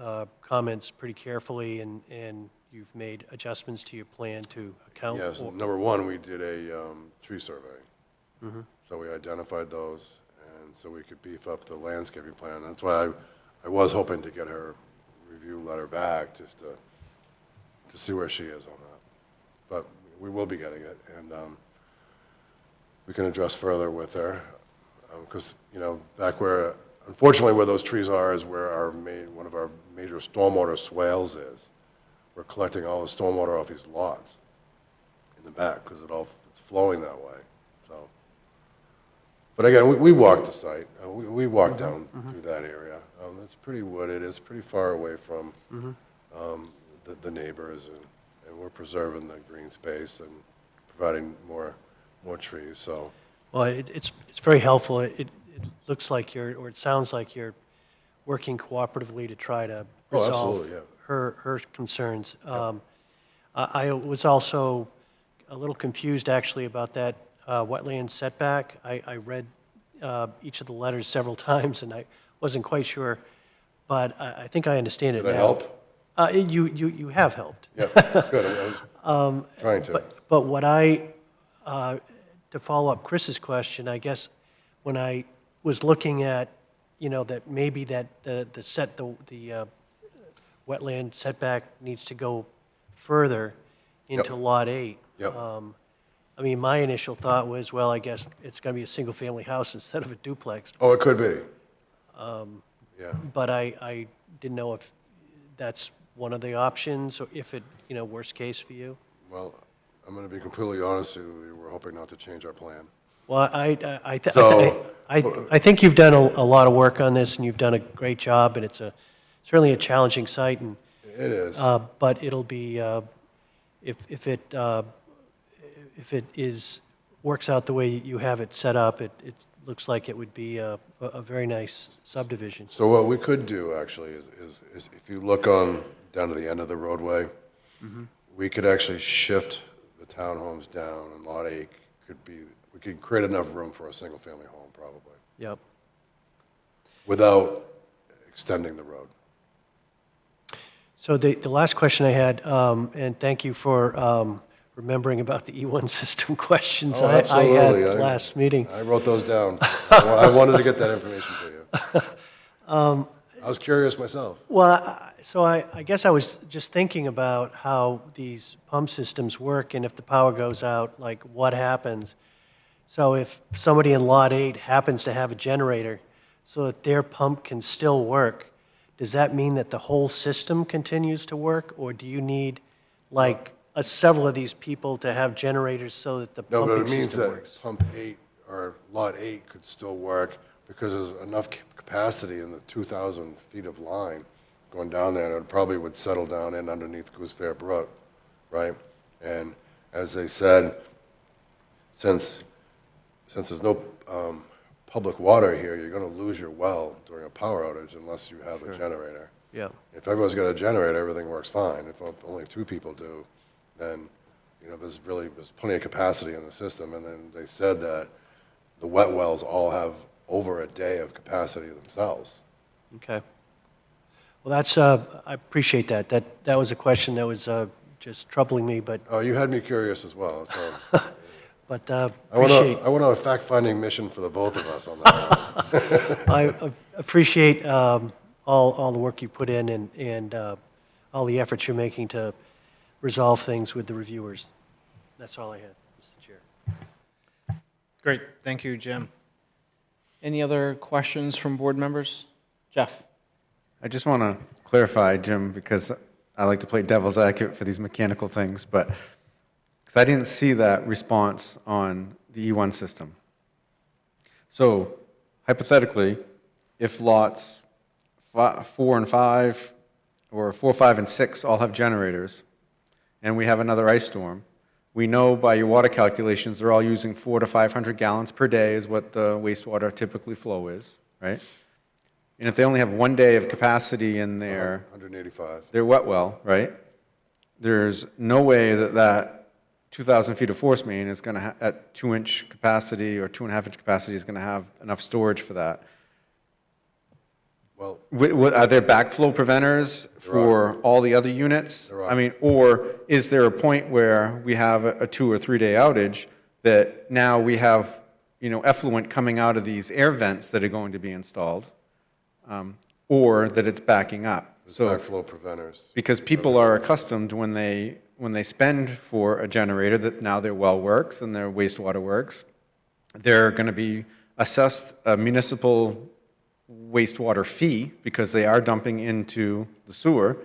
comments pretty carefully, and you've made adjustments to your plan to account for. Yes, number one, we did a tree survey. So we identified those, and so we could beef up the landscaping plan. That's why I was hoping to get her review letter back, just to see where she is on that. But we will be getting it, and we can address further with her. Because, back where, unfortunately, where those trees are is where one of our major stormwater swales is. We're collecting all the stormwater off these lots. in the back, because it's flowing that way, so. But again, we walked the site, we walked down through that area. It's pretty wooded, it's pretty far away from the neighbors, and we're preserving the green space and providing more trees, so. Well, it's very helpful. It looks like or it sounds like you're working cooperatively to try to Oh, resolve absolutely, yeah. her concerns. I was also a little confused, actually, about that wetland setback. I read each of the letters several times, and I wasn't quite sure, but I think I understand it now. Did I help? You have helped. Yeah, good, I was trying to. But what to follow up Chris's question, I guess, when I was looking at, that maybe that the wetland setback needs to go further into Yep. Lot 8. Yep. I mean, my initial thought was, well, I guess it's going to be a single-family house instead of a duplex. Oh, it could be. Yeah. But I didn't know if that's one of the options, or if it, worst case for you. Well, I'm going to be completely honest with you, we're hoping not to change our plan. Well, So- I think you've done a lot of work on this, and you've done a great job, and it's certainly a challenging site, and, It is. but it'll be, if it works out the way you have it set up, it looks like it would be a very nice subdivision. So what we could do, actually, is if you look down to the end of the roadway, we could actually shift the townhomes down, and Lot 8 we could create enough room for a single-family home, probably, Yep. without extending the road. So the last question I had, and thank you for remembering about the E1 system questions Oh, I absolutely. had last meeting. I wrote those down. I wanted to get that information to you. I was curious myself. Well, so I guess I was just thinking about how these pump systems work, and if the power goes out, like, what happens? So if somebody in Lot 8 happens to have a generator so that their pump can still work, does that mean that the whole system continues to work, or do you need, like, several of these people to have generators so that the No, but pumping it means system that works? pump 8 or Lot 8 could still work because there's enough capacity in the 2,000 feet of line going down there, and it probably would settle down in underneath Goose Fair Brook, right? And as they said, since there's no public water here, you're going to lose your well during a power outage unless you have a generator. Yeah. If everyone's got a generator, everything works fine. If only 2 people do, then, there's plenty of capacity in the system. And then they said that the wet wells all have over a day of capacity themselves. Okay. Well, I appreciate that. That was a question that was just troubling me, but Oh, you had me curious as well. So I appreciate. went on a fact-finding mission for the both of us on that one. I appreciate all the work you put in and all the efforts you're making to resolve things with the reviewers. That's all I had, Mr. Chair. Great, thank you, Jim. Any other questions from board members? Jeff? I just want to clarify, Jim, because I like to play devil's advocate for these mechanical things, but because I didn't see that response on the E1 system. So hypothetically, if lots 4 and 5, or 4, 5, and 6 all have generators, and we have another ice storm, we know by your water calculations they're all using 400 to 500 gallons per day is what the wastewater typically flow is, right? And if they only have 1 day of capacity in their 185. wet well, right? There's no way that 2,000 feet of force main is going to, at 2-inch capacity or 2.5-inch capacity, is going to have enough storage for that. Well, Are there backflow preventers for all the other units? There are. I mean, or is there a point where we have a 2 or 3 day outage that now we have, effluent coming out of these air vents that are going to be installed, or that it's backing up? there's So, backflow preventers. because people are accustomed when they spend for a generator that now their well works and their wastewater works, they're going to be assessed a municipal wastewater fee because they are dumping into the sewer.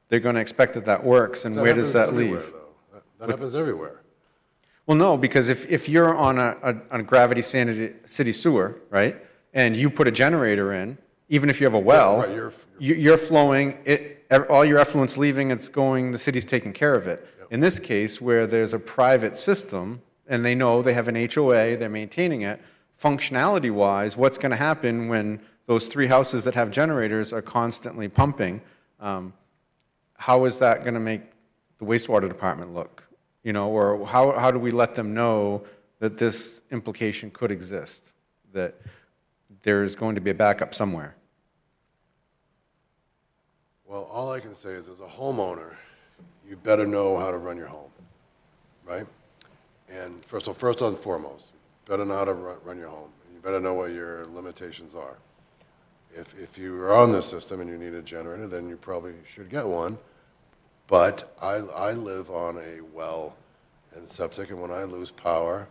They're going to expect that works, and That where does happens that everywhere, leave? though. That happens everywhere. Well, no, because if you're on a gravity city sewer, right, and you put a generator in, even if you have a well, right, you're flowing, all your effluent's leaving, it's going, the city's taking care of it. Yep. In this case, where there's a private system, and they know they have an HOA, they're maintaining it, functionality-wise, what's going to happen when those 3 houses that have generators are constantly pumping? How is that going to make the wastewater department look? You know, or how do we let them know that this implication could exist, that there's going to be a backup somewhere? Well, all I can say is, as a homeowner, you better know how to run your home, right? And first and foremost, you better know how to run your home. You better know what your limitations are. If you are on this system and you need a generator, then you probably should get one. But I live on a well and septic, and when I lose power,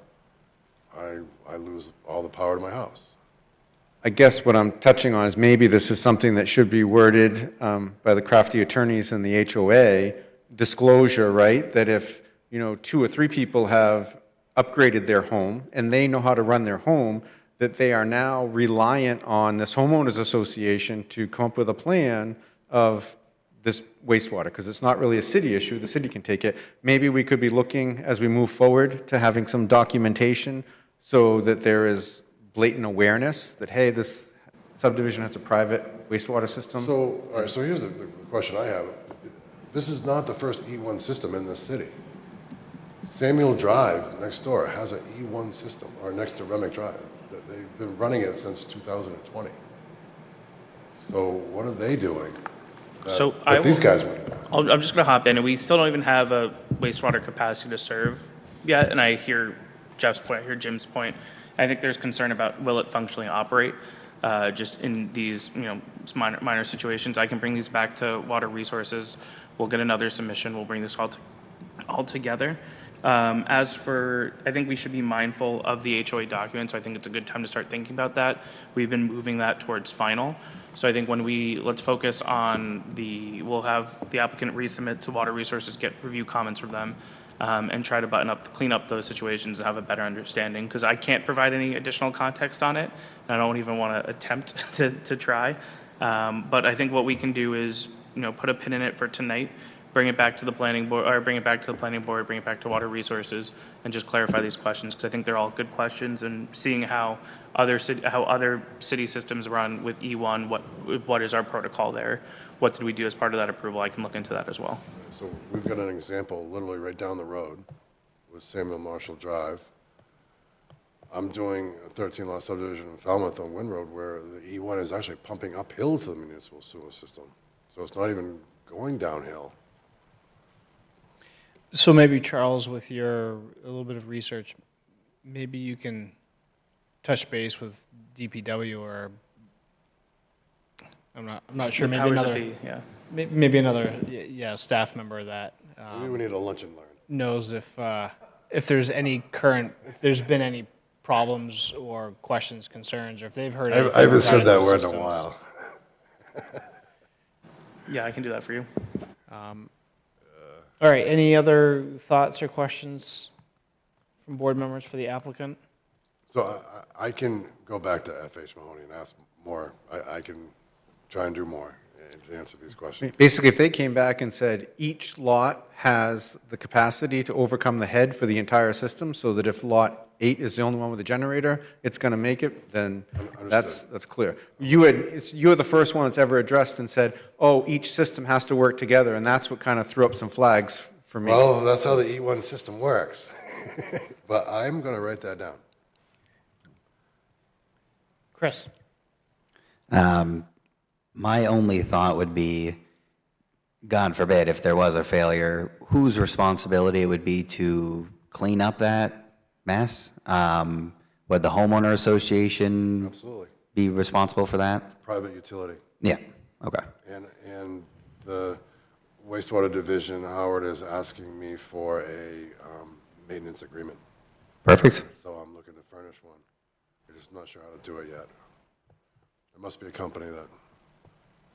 I lose all the power to my house. I guess what I'm touching on is maybe this is something that should be worded by the crafty attorneys in the HOA, disclosure, right? That if, 2 or 3 people have upgraded their home and they know how to run their home, that they are now reliant on this homeowners association to come up with a plan of this wastewater, because it's not really a city issue, the city can take it. Maybe we could be looking, as we move forward, to having some documentation so that there is blatant awareness that, hey, this subdivision has a private wastewater system. So, all right, so here's the question I have. This is not the first E1 system in this city. Samuel Drive next door has an E1 system, or next to Remick Drive. They've been running it since 2020. So what are they doing? So These guys were. I'm just going to hop in, and we still don't even have a wastewater capacity to serve yet. And I hear Jeff's point, I hear Jim's point. I think there's concern about will it functionally operate just in these minor situations. I can bring these back to Water Resources. We'll get another submission. We'll bring this all together. As for, I think we should be mindful of the HOA document, so I think it's a good time to start thinking about that. We've been moving that towards final. So I think let's focus on we'll have the applicant resubmit to Water Resources, get review comments from them, and try to clean up those situations and have a better understanding, because I can't provide any additional context on it, and I don't even want to attempt to try. But I think what we can do is, put a pin in it for tonight, bring it back to the planning board, bring it back to Water Resources, and just clarify these questions, because I think they're all good questions, and seeing how other city systems run with E1, what is our protocol there? What did we do as part of that approval? I can look into that as well. So we've got an example literally right down the road with Samuel Marshall Drive. I'm doing a 13-lot subdivision in Falmouth on Wynn Road where the E1 is actually pumping uphill to the municipal sewer system. So it's not even going downhill. So maybe, Charles, with a little bit of research, maybe you can touch base with DPW, or I'm not sure, maybe Powers that another, be, yeah. maybe another, staff member that Maybe we need a lunch and learn. knows if there's been any problems or questions, concerns, or if they've heard anything I haven't said regarding that those word in a systems. while. Yeah, I can do that for you. All right, any other thoughts or questions from board members for the applicant? So I can go back to FH Mahoney and ask more. I can try and do more to answer these questions. Basically, if they came back and said each lot has the capacity to overcome the head for the entire system, so that if lot 8 is the only one with a generator, it's going to make it, then that's clear. You're the first one that's ever addressed and said, oh, each system has to work together, and that's what kind of threw up some flags for me. Well, that's how the E1 system works. But I'm going to write that down. Chris? My only thought would be, God forbid, if there was a failure, whose responsibility it would be to clean up that mess? Would the homeowner association Absolutely. be responsible for that? Private utility. Yeah, okay. And the wastewater division, Howard, is asking me for a maintenance agreement. Perfect. So I'm looking to furnish one. I'm just not sure how to do it yet. There must be a company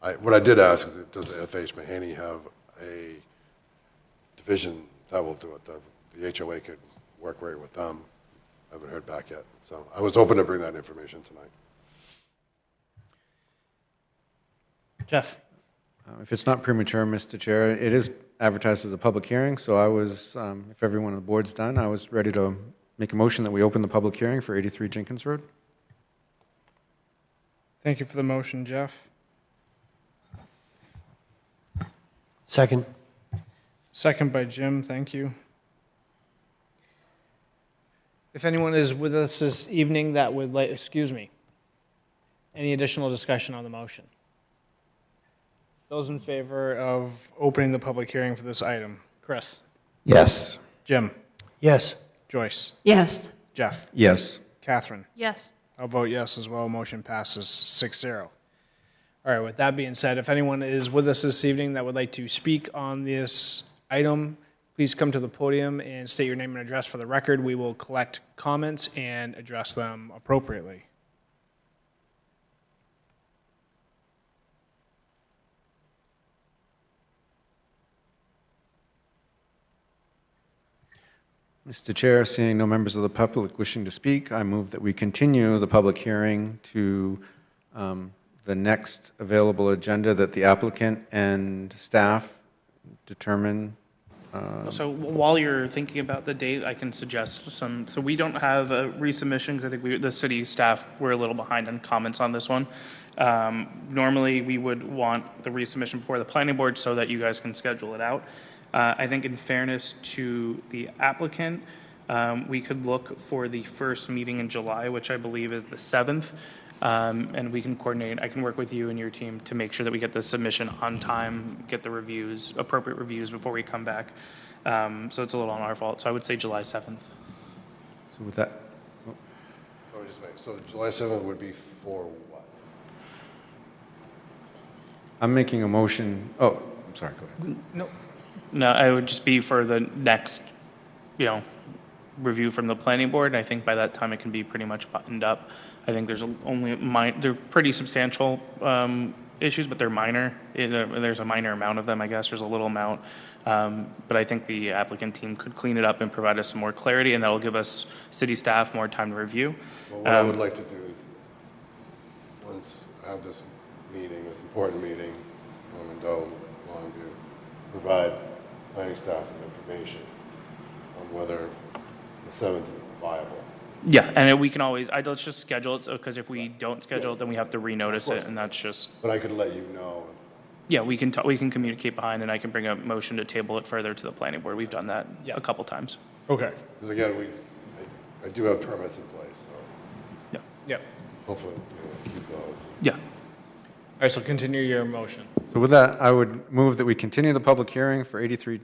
that... what I did ask is, does FH Mahoney have a division that will do it. The HOA could work right with them. I haven't heard back yet. So I was hoping to bring that information tonight. Jeff? If it's not premature, Mr. Chair, it is advertised as a public hearing, so I was, if everyone on the board's done, I was ready to make a motion that we open the public hearing for 83 Jenkins Road. Thank you for the motion, Jeff. Second. Second by Jim, thank you. If anyone is with us this evening that would like, excuse me, any additional discussion on the motion? Those in favor of opening the public hearing for this item? Chris? Yes. Jim? Yes. Joyce? Yes. Jeff? Yes. Catherine? Yes. I'll vote yes as well. Motion passes 6-0. All right, with that being said, if anyone is with us this evening that would like to speak on this item, please come to the podium and state your name and address for the record. We will collect comments and address them appropriately. Mr. Chair, seeing no members of the public wishing to speak, I move that we continue the public hearing to the next available agenda that the applicant and staff determine. So while you're thinking about the date, I can suggest some, so we don't have a resubmission, because I think the city staff, we're a little behind on comments on this one. Normally, we would want the resubmission before the planning board so that you guys can schedule it out. I think in fairness to the applicant, we could look for the first meeting in July, which I believe is the 7th. And we can coordinate, I can work with you and your team to make sure that we get the submission on time, get the reviews, appropriate reviews before we come back. So it's a little on our fault. So I would say July 7th. So with that, So July 7th would be for what? I'm making a motion, oh, I'm sorry, go ahead. No, it would just be for the next, review from the planning board. I think by that time it can be pretty much buttoned up. I think there's they're pretty substantial issues, but they're minor. There's a minor amount of them, I guess. There's a little amount. But I think the applicant team could clean it up and provide us some more clarity, and that'll give us city staff more time to review. Well, what I would like to do is, once I have this meeting, this important meeting, Longview, provide planning staff with information on whether the 7th is viable. Yeah, and we can always, let's just schedule it, because if we don't schedule it, then we have to renotice it, and that's just, But I could let you know. yeah, we can communicate behind, and I can bring a motion to table it further to the planning board. We've done that a couple times. Okay. Because again, I do have permits in place, so Yeah. Yep. hopefully keep those. Yeah. All right, so continue your motion. So with that, I would move that we continue the public hearing for 83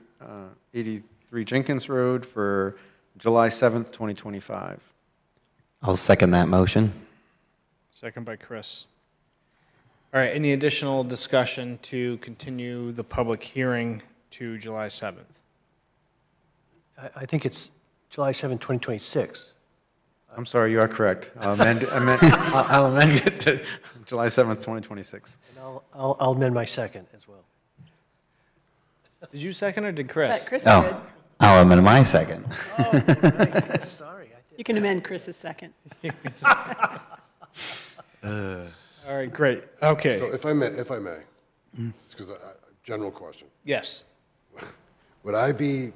Jenkins Road for July 7th, 2025. I'll second that motion. Second by Chris. All right, any additional discussion to continue the public hearing to July 7th? I think it's July 7, 2026. I'm sorry, you are correct. I'll amend it to July 7th, 2026. And I'll amend my second as well. Did you second or did Chris? Chris did. Oh, I'll amend my second. Sorry. You can amend Chris's second. All right, great. Okay. So if I may, just because general question, Yes. would I be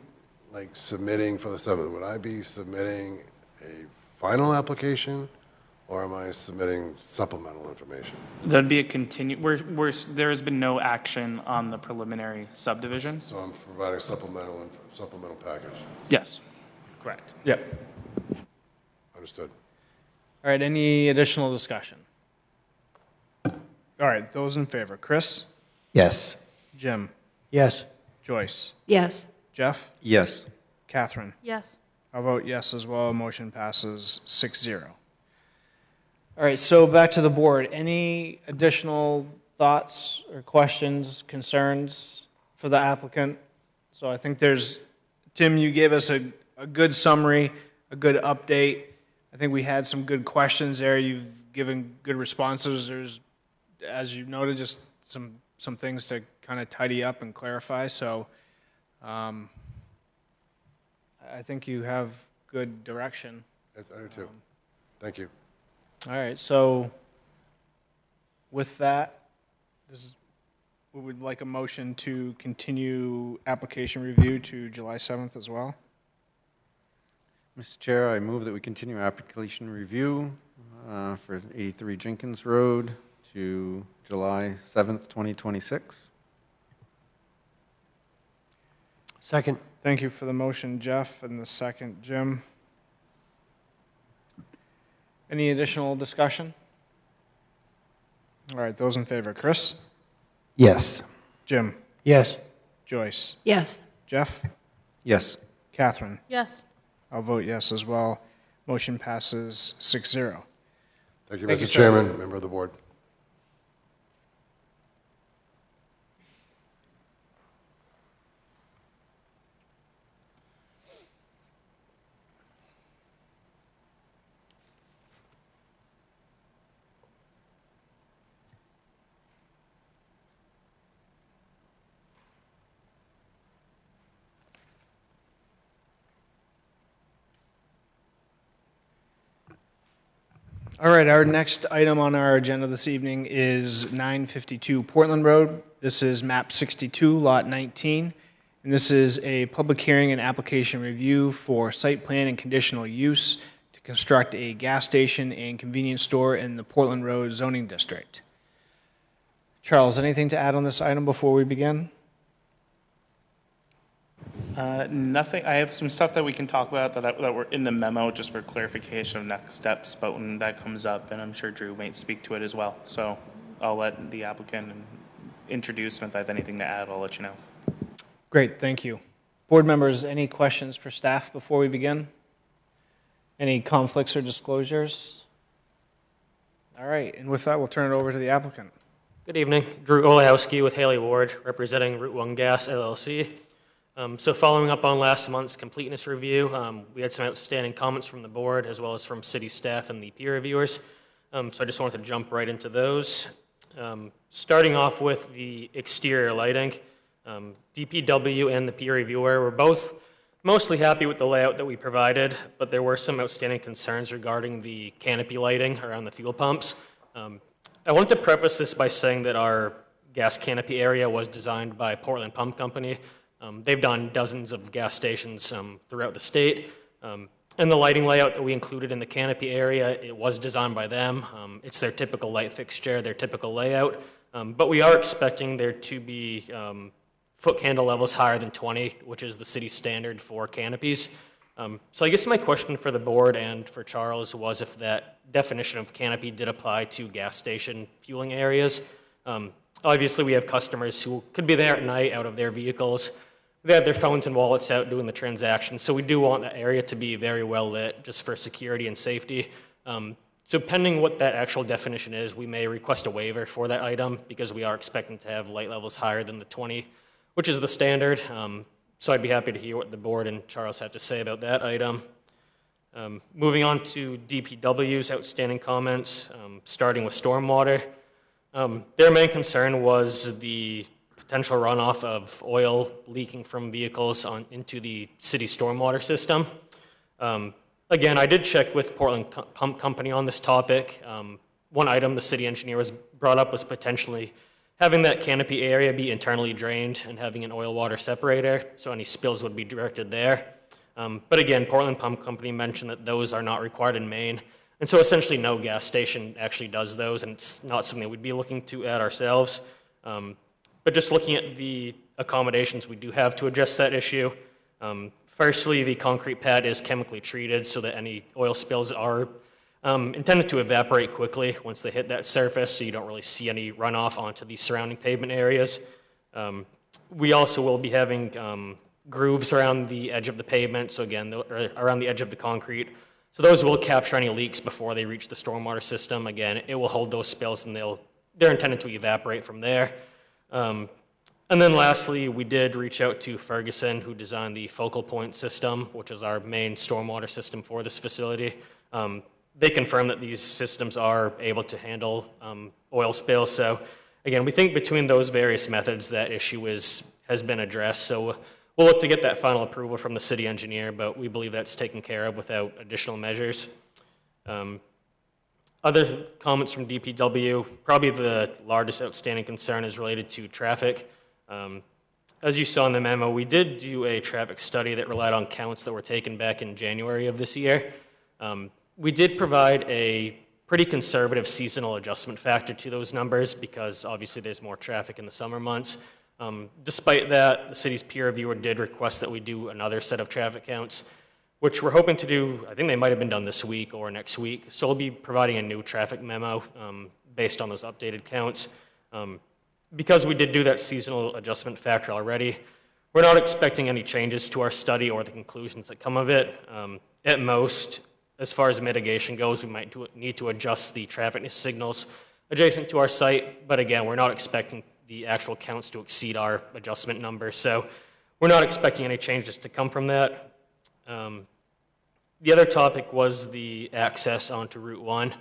submitting for the 7th? Would I be submitting a final application, or am I submitting supplemental information? That'd be a there has been no action on the preliminary subdivision. So I'm providing supplemental package. Yes. Correct. Yep. Understood. All right, any additional discussion? All right, those in favor. Chris? Yes. Jim? Yes. Joyce? Yes. Jeff? Yes. Catherine? Yes. I'll vote yes as well. Motion passes 6-0. All right, so back to the board. Any additional thoughts or questions, concerns for the applicant? So I think Tim, you gave us a good summary, a good update. I think we had some good questions there. You've given good responses. There's, as you noted, just some things to kind of tidy up and clarify. So I think you have good direction. I do too. Thank you. All right, so with that, we would like a motion to continue application review to July 7th as well. Mr. Chair, I move that we continue application review for 83 Jenkins Road to July 7th, 2026. Second. Thank you for the motion, Jeff, and the second, Jim. Any additional discussion? All right, those in favor, Chris? Yes. Jim? Yes. Joyce? Yes. Jeff? Yes. Catherine? Yes. I'll vote yes as well. Motion passes 6-0. Thank you, Thank you, Mr. sir. Chairman, member of the board. All right, our next item on our agenda this evening is 952 Portland Road. This is map 62, lot 19. And this is a public hearing and application review for site plan and conditional use to construct a gas station and convenience store in the Portland Road zoning district. Charles, anything to add on this item before we begin? Nothing, I have some stuff that we can talk about that were in the memo, just for clarification of next steps, but when that comes up, and I'm sure Drew might speak to it as well. So I'll let the applicant introduce, and if I have anything to add, I'll let you know. Great, thank you. Board members, any questions for staff before we begin? Any conflicts or disclosures? All right, and with that, we'll turn it over to the applicant. Good evening. Drew Olejowski with Haley Ward, representing Route 1 Gas LLC. So following up on last month's completeness review, we had some outstanding comments from the board as well as from city staff and the peer reviewers. So I just wanted to jump right into those. Starting off with the exterior lighting, DPW and the peer reviewer were both mostly happy with the layout that we provided, but there were some outstanding concerns regarding the canopy lighting around the fuel pumps. I wanted to preface this by saying that our gas canopy area was designed by Portland Pump Company. They've done dozens of gas stations throughout the state. And the lighting layout that we included in the canopy area, it was designed by them. It's their typical light fixture, their typical layout. But we are expecting there to be foot candle levels higher than 20, which is the city standard for canopies. So I guess my question for the board and for Charles was if that definition of canopy did apply to gas station fueling areas. Obviously, we have customers who could be there at night out of their vehicles. They have their phones and wallets out doing the transaction, so we do want that area to be very well lit just for security and safety. So pending what that actual definition is, we may request a waiver for that item because we are expecting to have light levels higher than the 20, which is the standard. So I'd be happy to hear what the board and Charles have to say about that item. Moving on to DPW's outstanding comments, starting with stormwater. Their main concern was the potential runoff of oil leaking from vehicles into the city stormwater system. Again, I did check with Portland Pump Company on this topic. One item the city engineer was brought up was potentially having that canopy area be internally drained and having an oil water separator, so any spills would be directed there. But again, Portland Pump Company mentioned that those are not required in Maine. And so essentially no gas station actually does those, and it's not something that we'd be looking to add ourselves. But just looking at the accommodations we do have to address that issue, firstly, the concrete pad is chemically treated so that any oil spills are intended to evaporate quickly once they hit that surface, so you don't really see any runoff onto the surrounding pavement areas. We also will be having grooves around the edge of the pavement, so again, around the edge of the concrete. So those will capture any leaks before they reach the stormwater system. Again, it will hold those spills and they're intended to evaporate from there. And then lastly, we did reach out to Ferguson, who designed the focal point system, which is our main stormwater system for this facility. They confirmed that these systems are able to handle oil spills. So again, we think between those various methods, that issue has been addressed. So We'll look to get that final approval from the city engineer, but we believe that's taken care of without additional measures. Other comments from DPW, probably the largest outstanding concern is related to traffic. As you saw in the memo, we did do a traffic study that relied on counts that were taken back in January of this year. We did provide a pretty conservative seasonal adjustment factor to those numbers because obviously there's more traffic in the summer months. Despite that, the city's peer reviewer did request that we do another set of traffic counts, which we're hoping to do. I think they might have been done this week or next week. So we'll be providing a new traffic memo based on those updated counts. Because we did do that seasonal adjustment factor already, we're not expecting any changes to our study or the conclusions that come of it. At most, as far as mitigation goes, we might need to adjust the traffic signals adjacent to our site. But again, we're not expecting the actual counts to exceed our adjustment number. So we're not expecting any changes to come from that. The other topic was the access onto Route 1.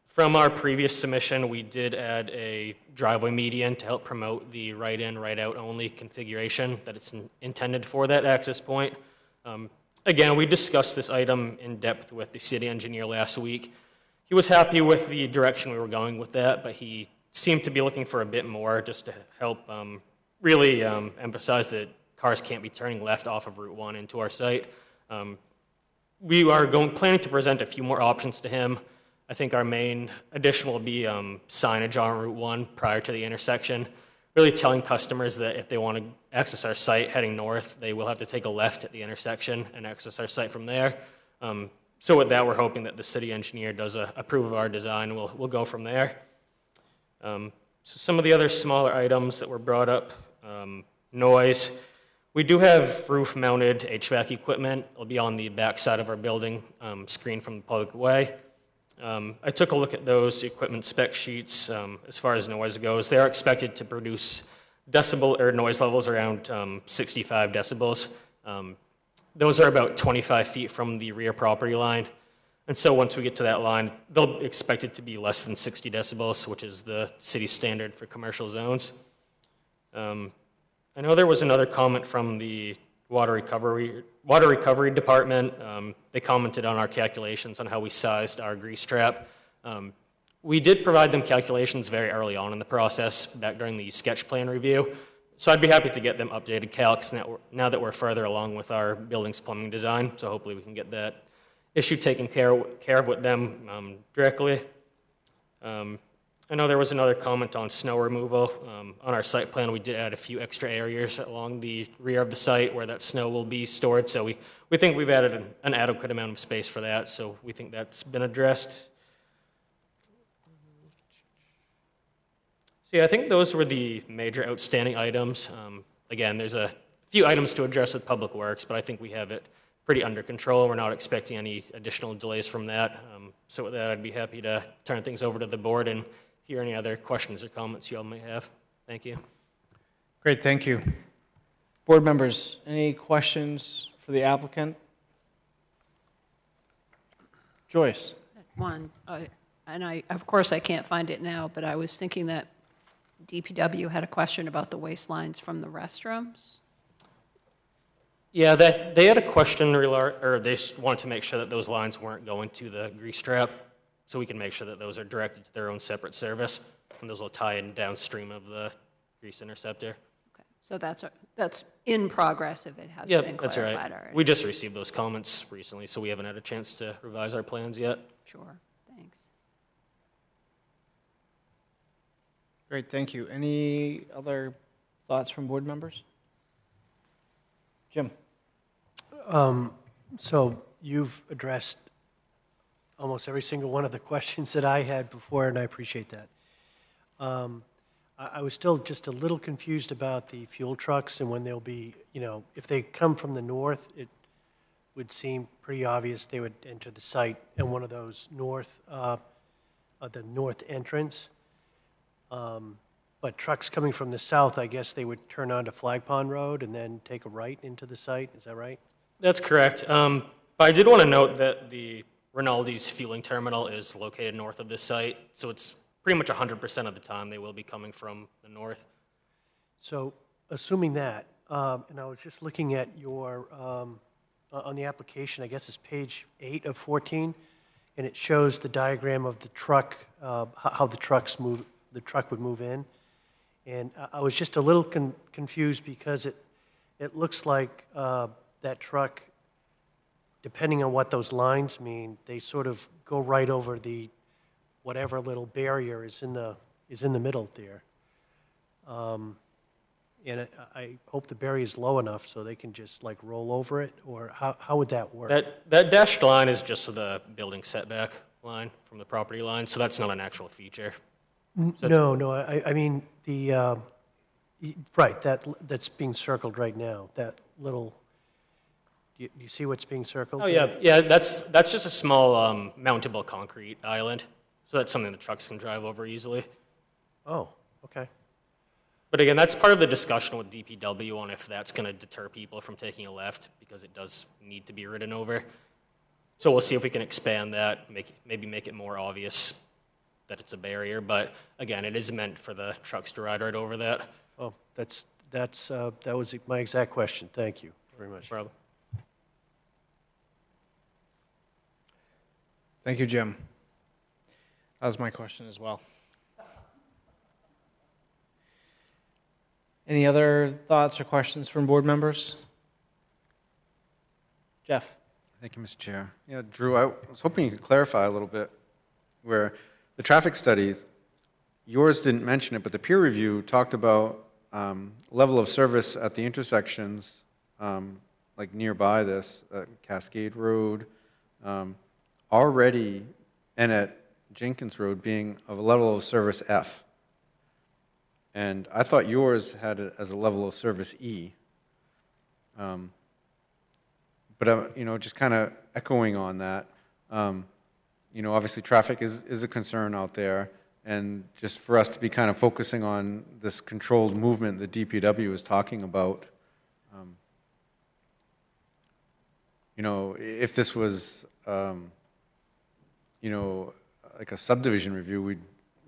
From our previous submission, we did add a driveway median to help promote the right-in, right-out only configuration that it's intended for that access point. Again, we discussed this item in depth with the city engineer last week. He was happy with the direction we were going with that, but he seemed to be looking for a bit more just to help really emphasize that cars can't be turning left off of Route 1 into our site. We are planning to present a few more options to him. I think our main addition will be signage on Route 1 prior to the intersection, really telling customers that if they want to access our site heading north, they will have to take a left at the intersection and access our site from there. So with that, we're hoping that the city engineer does approve of our design. We'll go from there. So some of the other smaller items that were brought up, noise. We do have roof-mounted HVAC equipment. It'll be on the back side of our building, screened from the public way. I took a look at those equipment spec sheets as far as noise goes. They are expected to produce decibel or noise levels around 65 decibels. Those are about 25 feet from the rear property line. And so once we get to that line, they'll expect it to be less than 60 decibels, which is the city standard for commercial zones. I know there was another comment from the water recovery department. They commented on our calculations on how we sized our grease trap. We did provide them calculations very early on in the process, back during the sketch plan review. So I'd be happy to get them updated calcs now that we're further along with our building's plumbing design. So hopefully we can get that issue taken care of with them directly. I know there was another comment on snow removal. On our site plan, we did add a few extra areas along the rear of the site where that snow will be stored. So we think we've added an adequate amount of space for that. So we think that's been addressed. So yeah, I think those were the major outstanding items. Again, there's a few items to address with Public Works, but I think we have it pretty under control. We're not expecting any additional delays from that. So with that, I'd be happy to turn things over to the board and hear any other questions or comments you all may have. Thank you. Great, thank you. Board members, any questions for the applicant? Joyce? One, of course, I can't find it now, but I was thinking that DPW had a question about the waste lines from the restrooms. Yeah, they had a question, or they just wanted to make sure that those lines weren't going to the grease trap, so we can make sure that those are directed to their own separate service, and those will tie in downstream of the grease interceptor. Okay, so that's in progress if it hasn't been that's clarified right. already. We just received those comments recently, so we haven't had a chance to revise our plans yet. Sure, thanks. Great, thank you. Any other thoughts from board members? Jim? So you've addressed almost every single one of the questions that I had before, and I appreciate that. I was still just a little confused about the fuel trucks and when they'll be, if they come from the north, it would seem pretty obvious they would enter the site in one of those the north entrance. But trucks coming from the south, I guess they would turn onto Flag Pond Road and then take a right into the site. Is that right? That's correct. But I did want to note that the Rinaldi's fueling terminal is located north of this site, so it's pretty much 100% of the time they will be coming from the north. So assuming that, and I was just looking at your, on the application, I guess it's page 8 of 14, and it shows the diagram of the truck, how the trucks move, the truck would move in. And I was just a little confused because it looks like that truck, depending on what those lines mean, they sort of go right over the, whatever little barrier is in the middle there. And I hope the barrier is low enough so they can just like roll over it, or how would that work? That dashed line is just the building setback line from the property line, so that's not an actual feature. No, I mean, right, that's being circled right now, that little, you see what's being circled? Oh, there? yeah, that's just a small mountable concrete island, so that's something the trucks can drive over easily. Oh, okay. But again, that's part of the discussion with DPW on if that's going to deter people from taking a left, because it does need to be ridden over. So we'll see if we can expand that, maybe make it more obvious that it's a barrier. But again, it is meant for the trucks to ride right over that. Oh, that was my exact question. Thank you very much. Problem. Thank you, Jim. That was my question as well. Any other thoughts or questions from board members? Jeff? Thank you, Mr. Chair. Yeah, Drew, I was hoping you could clarify a little bit where the traffic studies, yours didn't mention it, but the peer review talked about level of service at the intersections, like nearby this, Cascade Road, already, and at Jenkins Road being of a level of service F. And I thought yours had it as a level of service E. But, just kind of echoing on that, obviously traffic is a concern out there. And just for us to be kind of focusing on this controlled movement that DPW is talking about, if this was, like a subdivision review,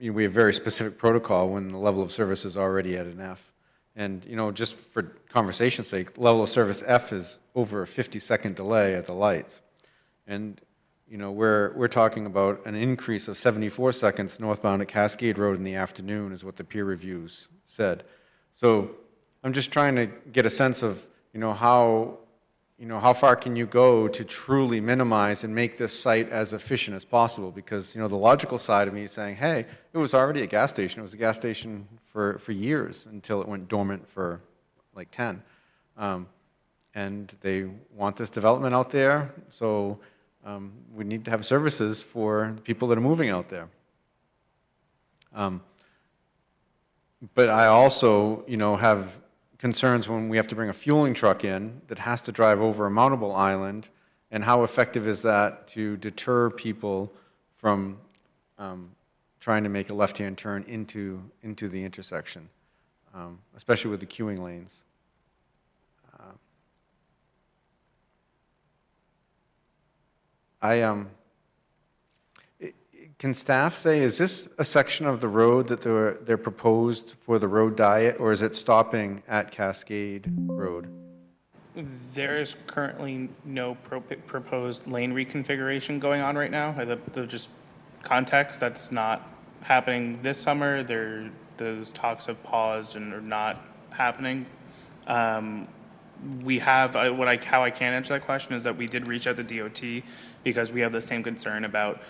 we have very specific protocol when the level of service is already at an F. And, just for conversation's sake, level of service F is over a 50-second delay at the lights. And, we're talking about an increase of 74 seconds northbound at Cascade Road in the afternoon is what the peer reviews said. So I'm just trying to get a sense of, how far can you go to truly minimize and make this site as efficient as possible? Because, the logical side of me is saying, hey, it was already a gas station. It was a gas station for years until it went dormant for like 10. And they want this development out there, so we need to have services for the people that are moving out there. But I also, have concerns when we have to bring a fueling truck in that has to drive over a mountable island, and how effective is that to deter people from trying to make a left-hand turn into the intersection, especially with the queuing lanes. Can staff say, is this a section of the road that they're proposed for the road diet, or is it stopping at Cascade Road? There is currently no proposed lane reconfiguration going on right now. The just context, that's not happening this summer. Those talks have paused and are not happening. We have, how I can answer that question is that we did reach out to DOT because we have the same concern about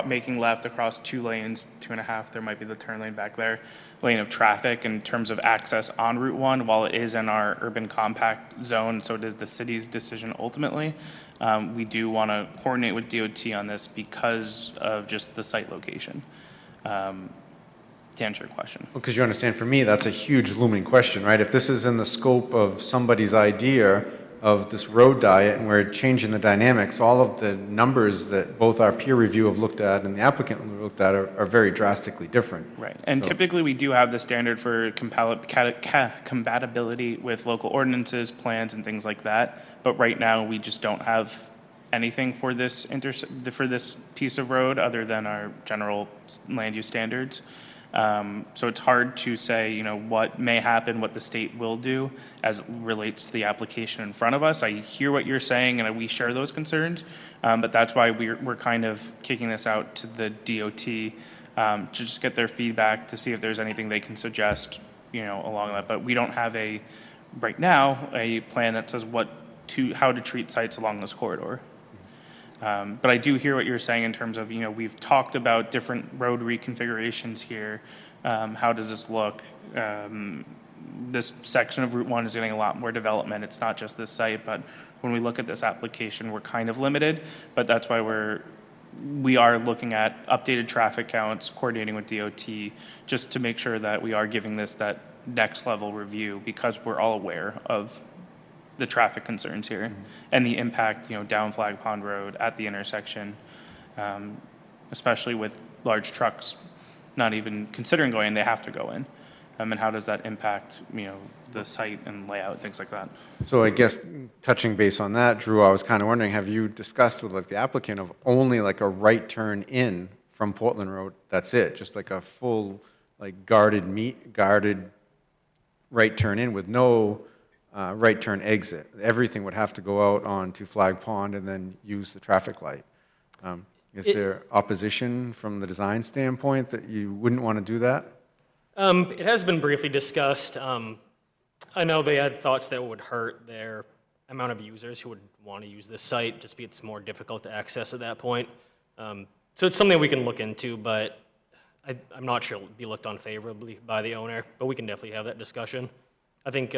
making left across 2 lanes, 2.5, there might be the turn lane back there, lane of traffic in terms of access on Route 1 while it is in our urban compact zone, so it is the city's decision ultimately. We do want to coordinate with DOT on this because of just the site location. To answer your question. Because you understand, for me, that's a huge looming question, right? If this is in the scope of somebody's idea of this road diet and we're changing the dynamics, all of the numbers that both our peer review have looked at and the applicant looked at are very drastically different. Right, and typically we do have the standard for compatibility with local ordinances, plans, and things like that. But right now, we just don't have anything for this piece of road other than our general land use standards. So it's hard to say, what may happen, what the state will do as it relates to the application in front of us. I hear what you're saying, and we share those concerns, but that's why we're kind of kicking this out to the DOT to just get their feedback to see if there's anything they can suggest, along that. But we don't have right now, a plan that says how to treat sites along this corridor. But I do hear what you're saying in terms of, we've talked about different road reconfigurations here. How does this look? This section of Route 1 is getting a lot more development. It's not just this site, but when we look at this application, we're kind of limited. But that's why we are looking at updated traffic counts, coordinating with DOT, just to make sure that we are giving this that next level review, because we're all aware of the traffic concerns here and the impact, down Flag Pond Road at the intersection, especially with large trucks not even considering going in, they have to go in. And how does that impact, the site and layout, things like that? So I guess touching base on that, Drew, I was kind of wondering, have you discussed with the applicant of only a right turn in from Portland Road? That's it, just a full guarded right turn in with no right turn exit. Everything would have to go out onto Flag Pond and then use the traffic light. Is there opposition from the design standpoint that you wouldn't want to do that? It has been briefly discussed. I know they had thoughts that it would hurt their amount of users who would want to use this site, just because it's more difficult to access at that point. So it's something we can look into, but I'm not sure it would be looked on favorably by the owner, but we can definitely have that discussion. I think,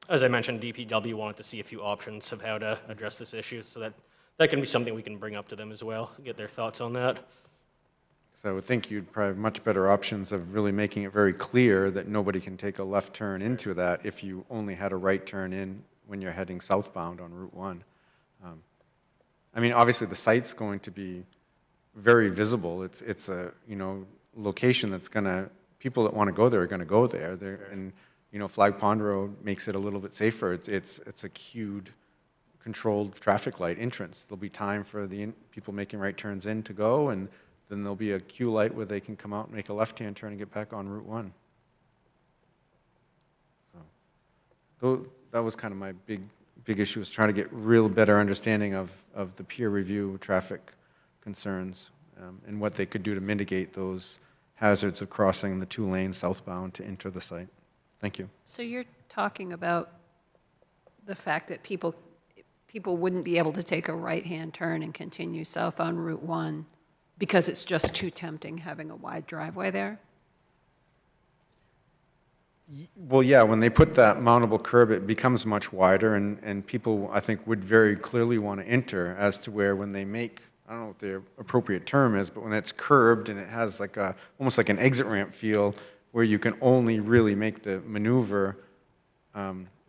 as I mentioned, DPW wanted to see a few options of how to address this issue, so that can be something we can bring up to them as well, get their thoughts on that. So I would think you'd probably have much better options of really making it very clear that nobody can take a left turn into that if you only had a right turn in when you're heading southbound on Route 1. I mean, obviously the site's going to be very visible. It's a location that's people that want to go there are going to go there. And Flag Pond Road makes it a little bit safer. It's a queued, controlled traffic light entrance. There'll be time for the people making right turns in to go, and then there'll be a queue light where they can come out and make a left-hand turn and get back on Route 1. So that was kind of my big issue, was trying to get real better understanding of the peer review traffic concerns and what they could do to mitigate those hazards of crossing the 2 lanes southbound to enter the site. Thank you. So you're talking about the fact that people wouldn't be able to take a right-hand turn and continue south on Route 1 because it's just too tempting having a wide driveway there? Well, yeah, when they put that mountable curb, it becomes much wider, and people, I think, would very clearly want to enter as to where when they make, I don't know what the appropriate term is, but when it's curbed and it has almost like an exit ramp feel where you can only really make the maneuver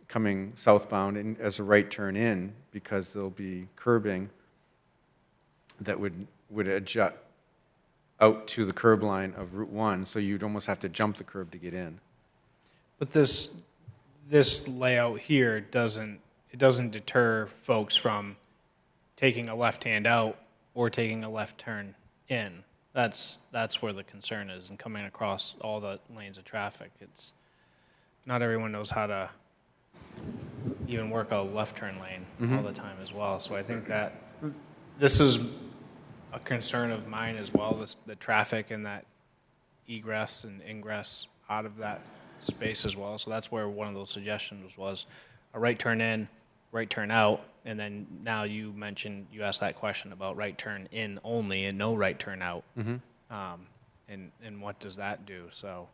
coming southbound as a right turn in, because there'll be curbing that would adjust out to the curb line of Route 1, so you'd almost have to jump the curb to get in. But this layout here doesn't deter folks from taking a left hand out or taking a left turn in. That's where the concern is, and coming across all the lanes of traffic. It's not everyone knows how to even work a left turn lane all the time as well. So I think that this is a concern of mine as well, the traffic and that egress and ingress out of that space as well. So that's where one of those suggestions was a right turn in, right turn out, and then now you asked that question about right turn in only and no right turn out. And what does that do? So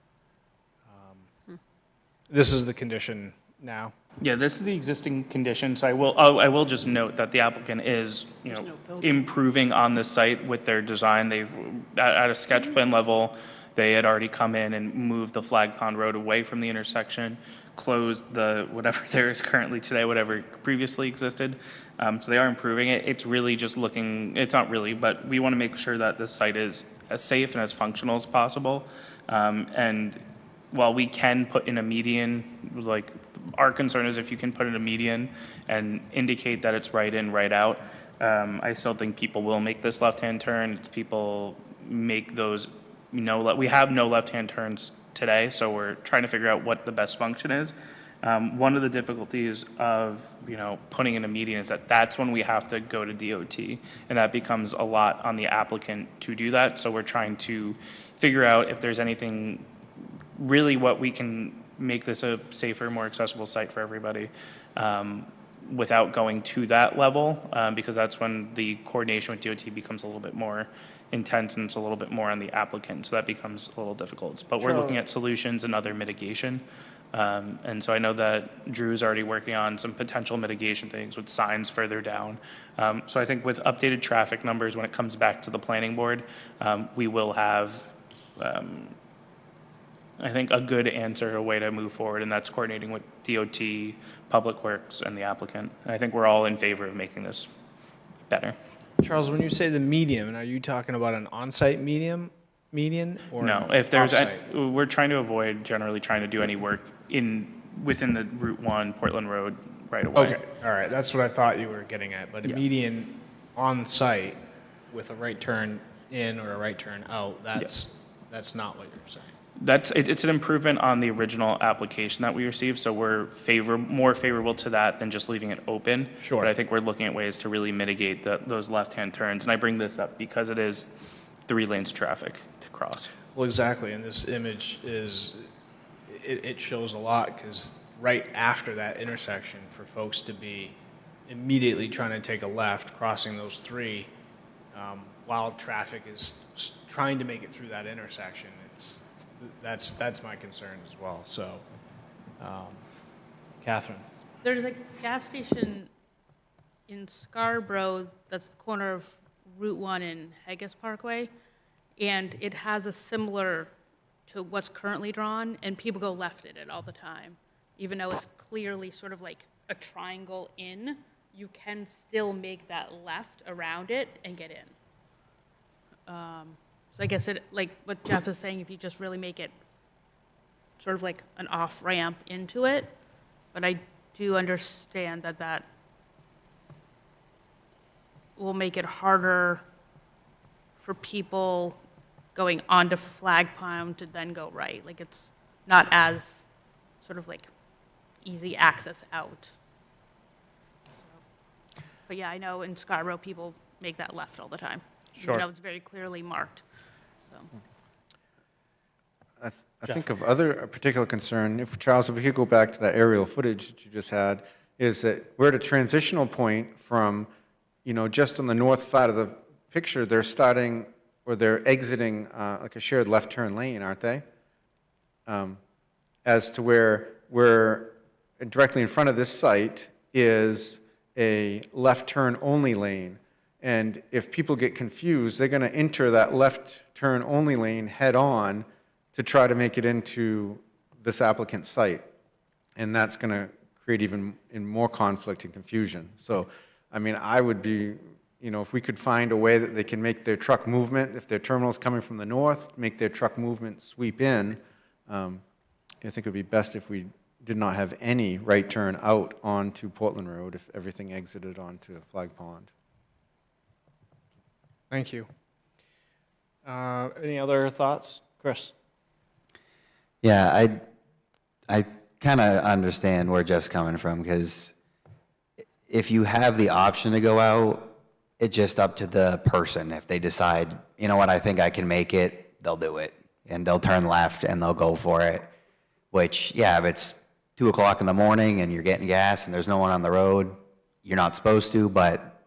this is the condition now. Yeah, this is the existing condition, so I will just note that the applicant is, improving on the site with their design. They've, at a sketch plan level, they had already come in and moved the Flag Pond Road away from the intersection, closed whatever there is currently today, whatever previously existed. So they are improving it. It's really just it's not really, but we want to make sure that this site is as safe and as functional as possible. And while we can put in a median, our concern is if you can put in a median and indicate that it's right in, right out, I still think people will make this left-hand turn. People make those we have no left-hand turns today, so we're trying to figure out what the best function is. One of the difficulties of, putting in a median is that that's when we have to go to DOT, and that becomes a lot on the applicant to do that. So we're trying to figure out if there's anything, really what we can make this a safer, more accessible site for everybody, without going to that level, because that's when the coordination with DOT becomes a little bit more intense and it's a little bit more on the applicant. So that becomes a little difficult. But we're looking at solutions and other mitigation. And so I know that Drew's already working on some potential mitigation things with signs further down. So I think with updated traffic numbers, when it comes back to the planning board, we will have, I think, a good answer, a way to move forward, and that's coordinating with DOT, Public Works, and the applicant. And I think we're all in favor of making this better. Charles, when you say the median, are you talking about an on-site median or No, if there's, off-site? we're trying to avoid generally trying to do any work within the Route 1 Portland Road right away. Okay, all right, that's what I thought you were getting at, but a Yeah. median on-site with a right turn in or a right turn out, that's not what you're saying. It's an improvement on the original application that we received, so we're more favorable to that than just leaving it open. Sure. But I think we're looking at ways to really mitigate those left-hand turns. And I bring this up because it is 3 lanes of traffic to cross. Well, exactly, and this image it shows a lot, because right after that intersection, for folks to be immediately trying to take a left, crossing those 3, while traffic is trying to make it through that intersection, that's my concern as well, so, Catherine? There's a gas station in Scarborough that's the corner of Route 1 and Haggis Parkway, and it has a similar to what's currently drawn, and people go left at it all the time. Even though it's clearly sort of like a triangle in, you can still make that left around it and get in. So I guess like what Jeff is saying, if you just really make it sort of like an off-ramp into it, but I do understand that will make it harder for people going onto Flag Pond to then go right. Like, it's not as sort of like easy access out. But yeah, I know in Scarborough, people make that left all the time. Sure. Even though it's very clearly marked, so. I think of other particular concern, Charles, if we could go back to that aerial footage that you just had, is that we're at a transitional point from, just on the north side of the picture, they're starting, or they're exiting like a shared left turn lane, aren't they? As to where we're directly in front of this site is a left turn only lane. And if people get confused, they're going to enter that left turn only lane head on to try to make it into this applicant's site. And that's going to create even more conflict and confusion. So, I mean, I would be, if we could find a way that they can make their truck movement, if their terminal is coming from the north, make their truck movement sweep in, I think it would be best if we did not have any right turn out onto Portland Road if everything exited onto Flag Pond. Thank you. Any other thoughts? Chris? Yeah, I kind of understand where Jeff's coming from, because if you have the option to go out, it's just up to the person. If they decide, you know what, I think I can make it, they'll do it. And they'll turn left and they'll go for it. Which, yeah, if it's 2 o'clock in the morning and you're getting gas and there's no one on the road, you're not supposed to, but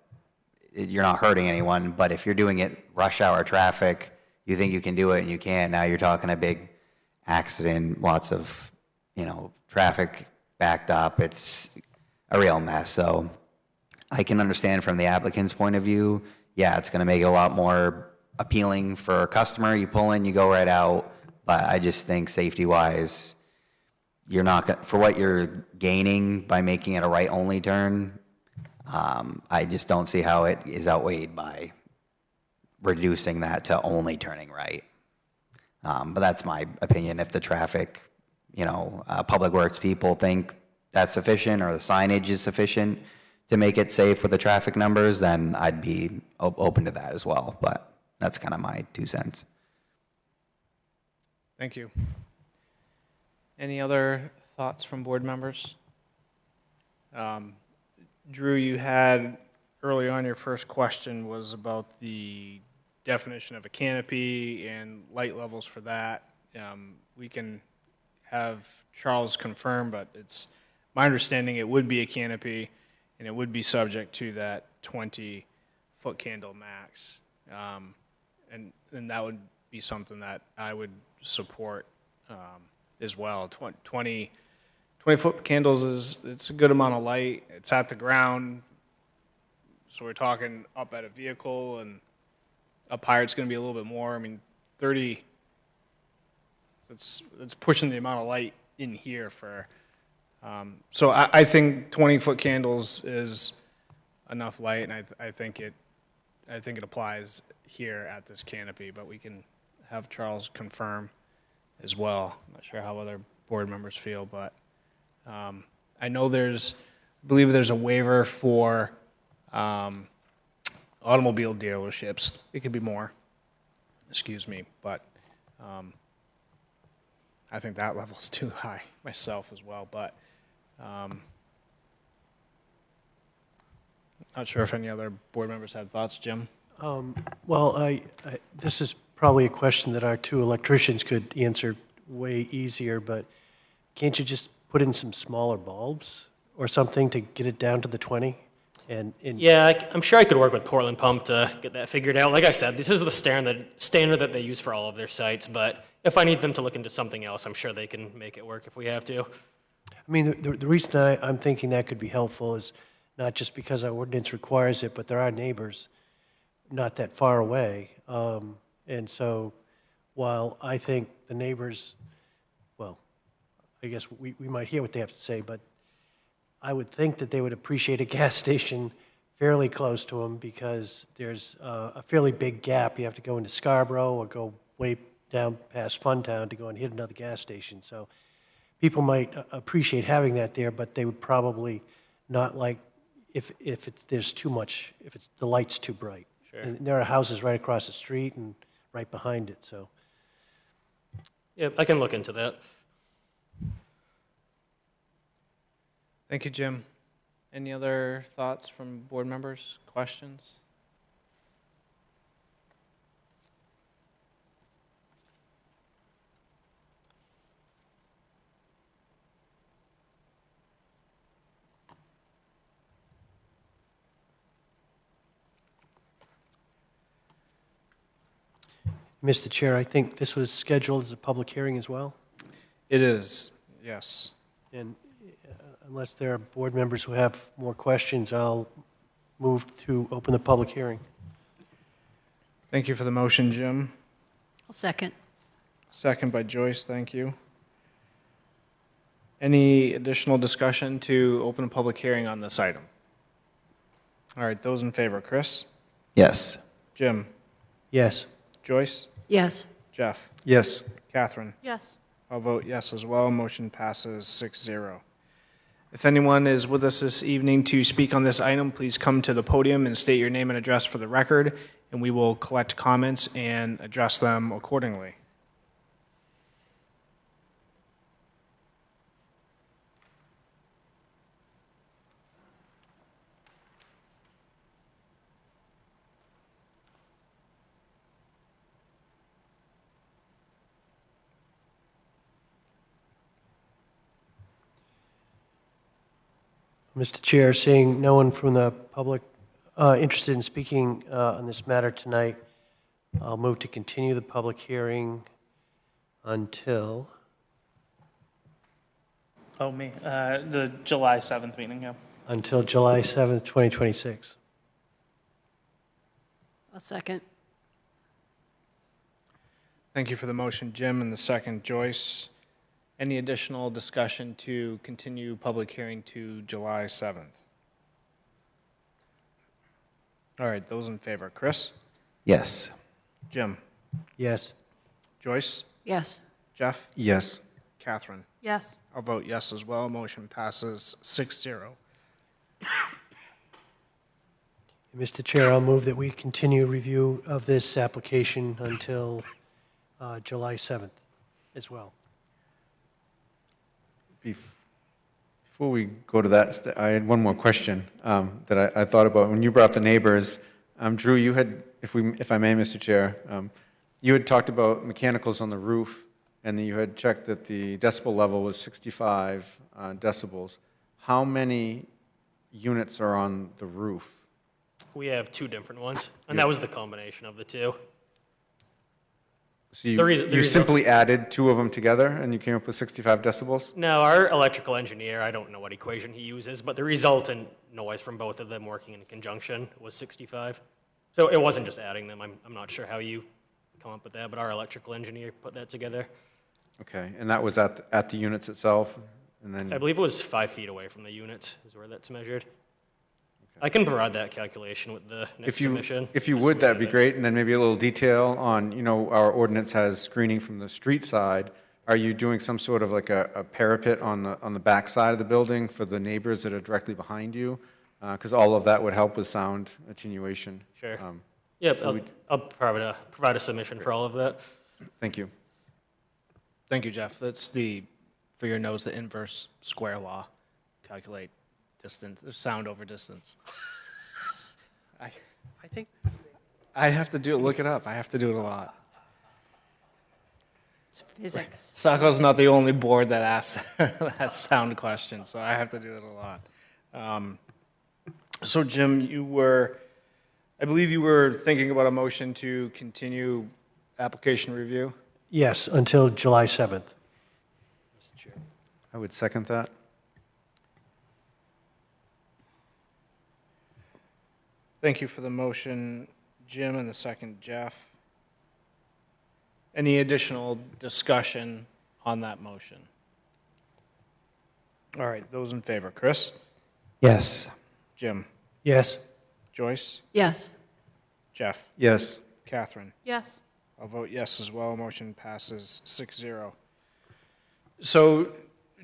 you're not hurting anyone. But if you're doing it rush hour traffic, you think you can do it and you can't, now you're talking a big accident, lots of, traffic backed up. It's a real mess. So I can understand from the applicant's point of view, yeah, it's going to make it a lot more appealing for a customer. You pull in, you go right out. But I just think safety-wise, you're not going for what you're gaining by making it a right-only turn. I just don't see how it is outweighed by reducing that to only turning right. But that's my opinion. If the traffic, Public Works people think that's sufficient, or the signage is sufficient to make it safe with the traffic numbers, then I'd be open to that as well. But that's kind of my 2 cents. Thank you. Any other thoughts from board members? Drew, you had, early on, your first question was about the definition of a canopy and light levels for that. We can have Charles confirm, but it's my understanding it would be a canopy, and it would be subject to that 20-foot candle max. And that would be something that I would support as well. 20-foot candles it's a good amount of light. It's at the ground, so we're talking up at a vehicle, and up higher it's going to be a little bit more. I mean, 30. It's pushing the amount of light in here for. So I think 20-foot candles is enough light, and I think it applies here at this canopy. But we can have Charles confirm as well. I'm not sure how other board members feel, but I know I believe there's a waiver for automobile dealerships. It could be more. Excuse me, but. I think that level's too high myself as well, but not sure if any other board members had thoughts. Jim? Well, this is probably a question that our two electricians could answer way easier, but can't you just put in some smaller bulbs or something to get it down to the 20? Yeah, I'm sure I could work with Portland Pump to get that figured out. Like I said, this is the standard that they use for all of their sites, but if I need them to look into something else, I'm sure they can make it work if we have to. I mean, the reason I'm thinking that could be helpful is not just because our ordinance requires it, but there are neighbors not that far away. And so while I think the neighbors, well, I guess we might hear what they have to say, but I would think that they would appreciate a gas station fairly close to them because there's a fairly big gap. You have to go into Scarborough or go way down past Funtown to go and hit another gas station. So people might appreciate having that there, but they would probably not like if there's too much, if the light's too bright. Sure. And there are houses right across the street and right behind it, so. Yeah, I can look into that. Thank you, Jim. Any other thoughts from board members, questions? Mr. Chair, I think this was scheduled as a public hearing as well, It is, yes. and unless there are board members who have more questions, I'll move to open the public hearing. Thank you for the motion, Jim. I'll second. Second by Joyce, thank you. Any additional discussion to open a public hearing on this item? All right, those in favor, Chris? Yes. Jim? Yes. Joyce? Yes. Jeff? Yes. Catherine? Yes. I'll vote yes as well. Motion passes 6-0. If anyone is with us this evening to speak on this item, please come to the podium and state your name and address for the record, and we will collect comments and address them accordingly. Mr. Chair, seeing no one from the public interested in speaking on this matter tonight, I'll move to continue the public hearing until, Oh, me. The July 7th meeting, yeah. until July 7th, 2026. I'll second. Thank you for the motion, Jim, and the second, Joyce. Any additional discussion to continue public hearing to July 7th? All right, those in favor, Chris? Yes. Jim? Yes. Joyce? Yes. Jeff? Yes. Catherine? Yes. I'll vote yes as well. Motion passes 6-0. Mr. Chair, I'll move that we continue review of this application until July 7th. as well. Before we go to that, I had one more question that I thought about. When you brought up the neighbors, Drew, you had, if I may, Mr. Chair, you had talked about mechanicals on the roof, and then you had checked that the decibel level was 65 decibels. How many units are on the roof? We have two different ones, and that was the combination of the two. So you, The reason- you simply added two of them together, and you came up with 65 decibels? Now, our electrical engineer, I don't know what equation he uses, but the resultant noise from both of them working in conjunction was 65. So it wasn't just adding them. I'm not sure how you come up with that, but our electrical engineer put that together. Okay, and that was at the units itself? And then I believe it was 5 feet away from the units is where that's measured. I can provide that calculation with the next submission. If you just would, so we that'd be have it. great, and then maybe a little detail on, our ordinance has screening from the street side. Are you doing some sort of like a parapet on the back side of the building for the neighbors that are directly behind you? Because all of that would help with sound attenuation. Sure. Um, Yep, so I'll provide a submission for all of that. Thank you. Thank you, Jeff. That's for your nose, the inverse square law. Calculate distance, sound over distance. I think I have to do it, look it up. I have to do it a lot. It's physics. Saco's not the only board that asks that sound question, so I have to do it a lot. So Jim, I believe you were thinking about a motion to continue application review? Yes, until July 7th. I would second that. Thank you for the motion, Jim, and the second, Jeff. Any additional discussion on that motion? All right, those in favor. Chris? Yes. Jim? Yes? Joyce? Yes. Jeff? Yes. Catherine? Yes. I'll vote yes as well. Motion passes 6-0. So,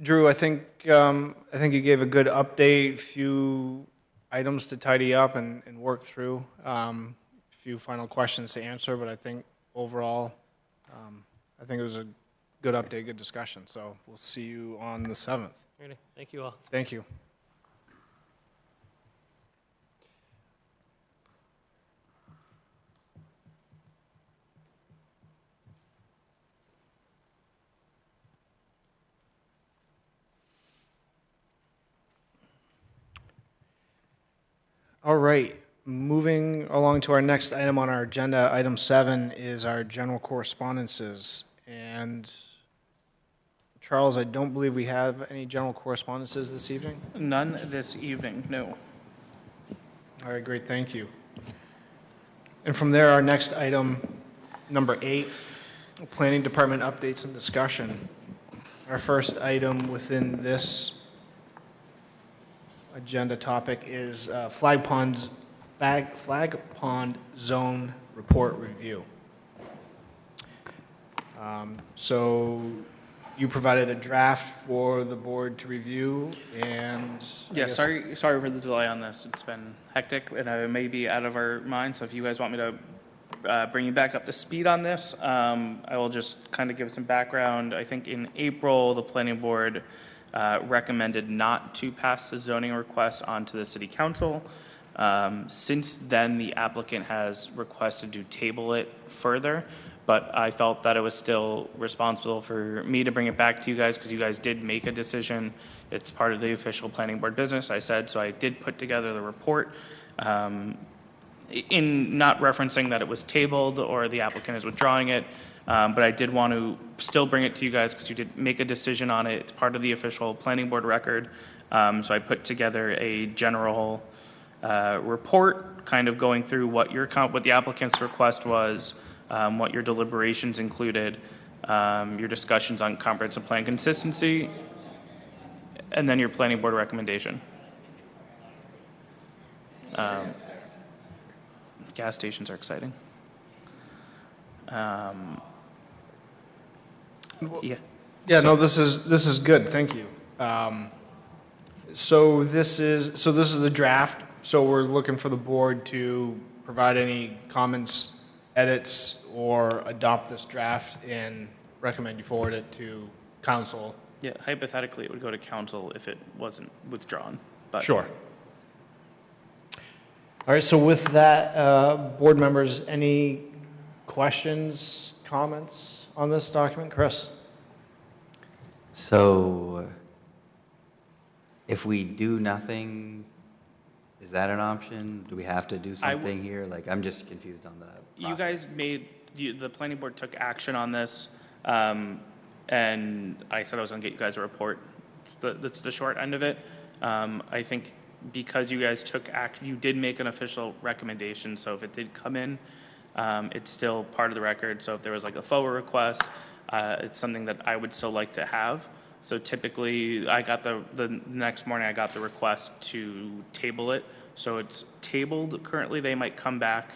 Drew, I think you gave a good update, few items to tidy up and work through, few final questions to answer, but I think overall, I think it was a good update, good discussion. So we'll see you on the 7th. Alrighty, thank you all. Thank you. All right, moving along to our next item on our agenda, item 7 is our general correspondences. And Charles, I don't believe we have any general correspondences this evening. None this evening, no. All right, great, thank you. And from there, our next item, number 8, Planning Department updates and discussion. Our first item within this agenda topic is Flag Pond Zone Report Review. So you provided a draft for the board to review, and I Yeah, guess- sorry for the delay on this. It's been hectic, and it may be out of our minds, so if you guys want me to bring you back up to speed on this, I will just kind of give some background. I think in April, the planning board recommended not to pass the zoning request on to the city council. Since then, the applicant has requested to table it further, but I felt that it was still responsible for me to bring it back to you guys because you guys did make a decision. It's part of the official planning board business, I said, so I did put together the report. In not referencing that it was tabled or the applicant is withdrawing it, but I did want to still bring it to you guys because you did make a decision on it. It's part of the official planning board record. So I put together a general report, kind of going through what the applicant's request was, what your deliberations included, your discussions on comprehensive plan consistency, and then your planning board recommendation. Gas stations are exciting. Yeah. Yeah, no, this is good, thank you. So this is the draft, so we're looking for the board to provide any comments, edits, or adopt this draft in recommend you forward it to council. Yeah, hypothetically, it would go to council if it wasn't withdrawn, but. Sure. All right, so with that, board members, any questions, comments on this document? Chris? So if we do nothing, is that an option? Do we have to do something here? Like, I'm just confused on the You process. guys the planning board took action on this, and I said I was gonna get you guys a report. That's the short end of it. I think because you guys took action, you did make an official recommendation, so if it did come in, it's still part of the record. So if there was like a forward request, it's something that I would still like to have. So typically, I got the next morning, I got the request to table it. So it's tabled currently. They might come back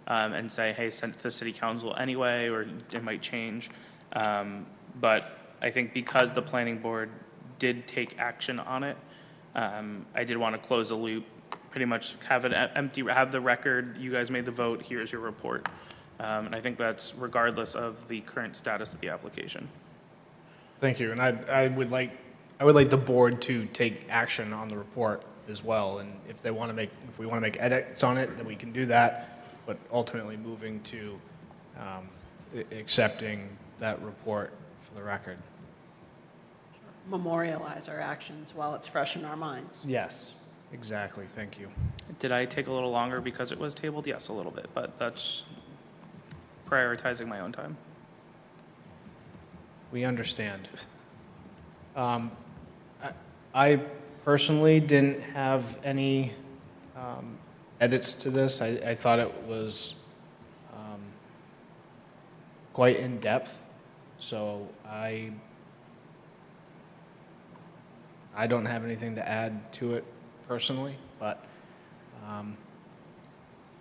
and say, hey, send it to city council anyway, or it might change. But I think because the planning board did take action on it, I did want to close the loop, pretty much have it empty, have the record, you guys made the vote, here's your report. And I think that's regardless of the current status of the application. Thank you, and I would like the board to take action on the report as well, and if we want to make edits on it, then we can do that, but ultimately moving to accepting that report for the record. Memorialize our actions while it's fresh in our minds. Yes, exactly, thank you. Did I take a little longer because it was tabled? Yes, a little bit, but that's prioritizing my own time. We understand. I personally didn't have any edits to this. I thought it was quite in-depth, so I don't have anything to add to it personally, but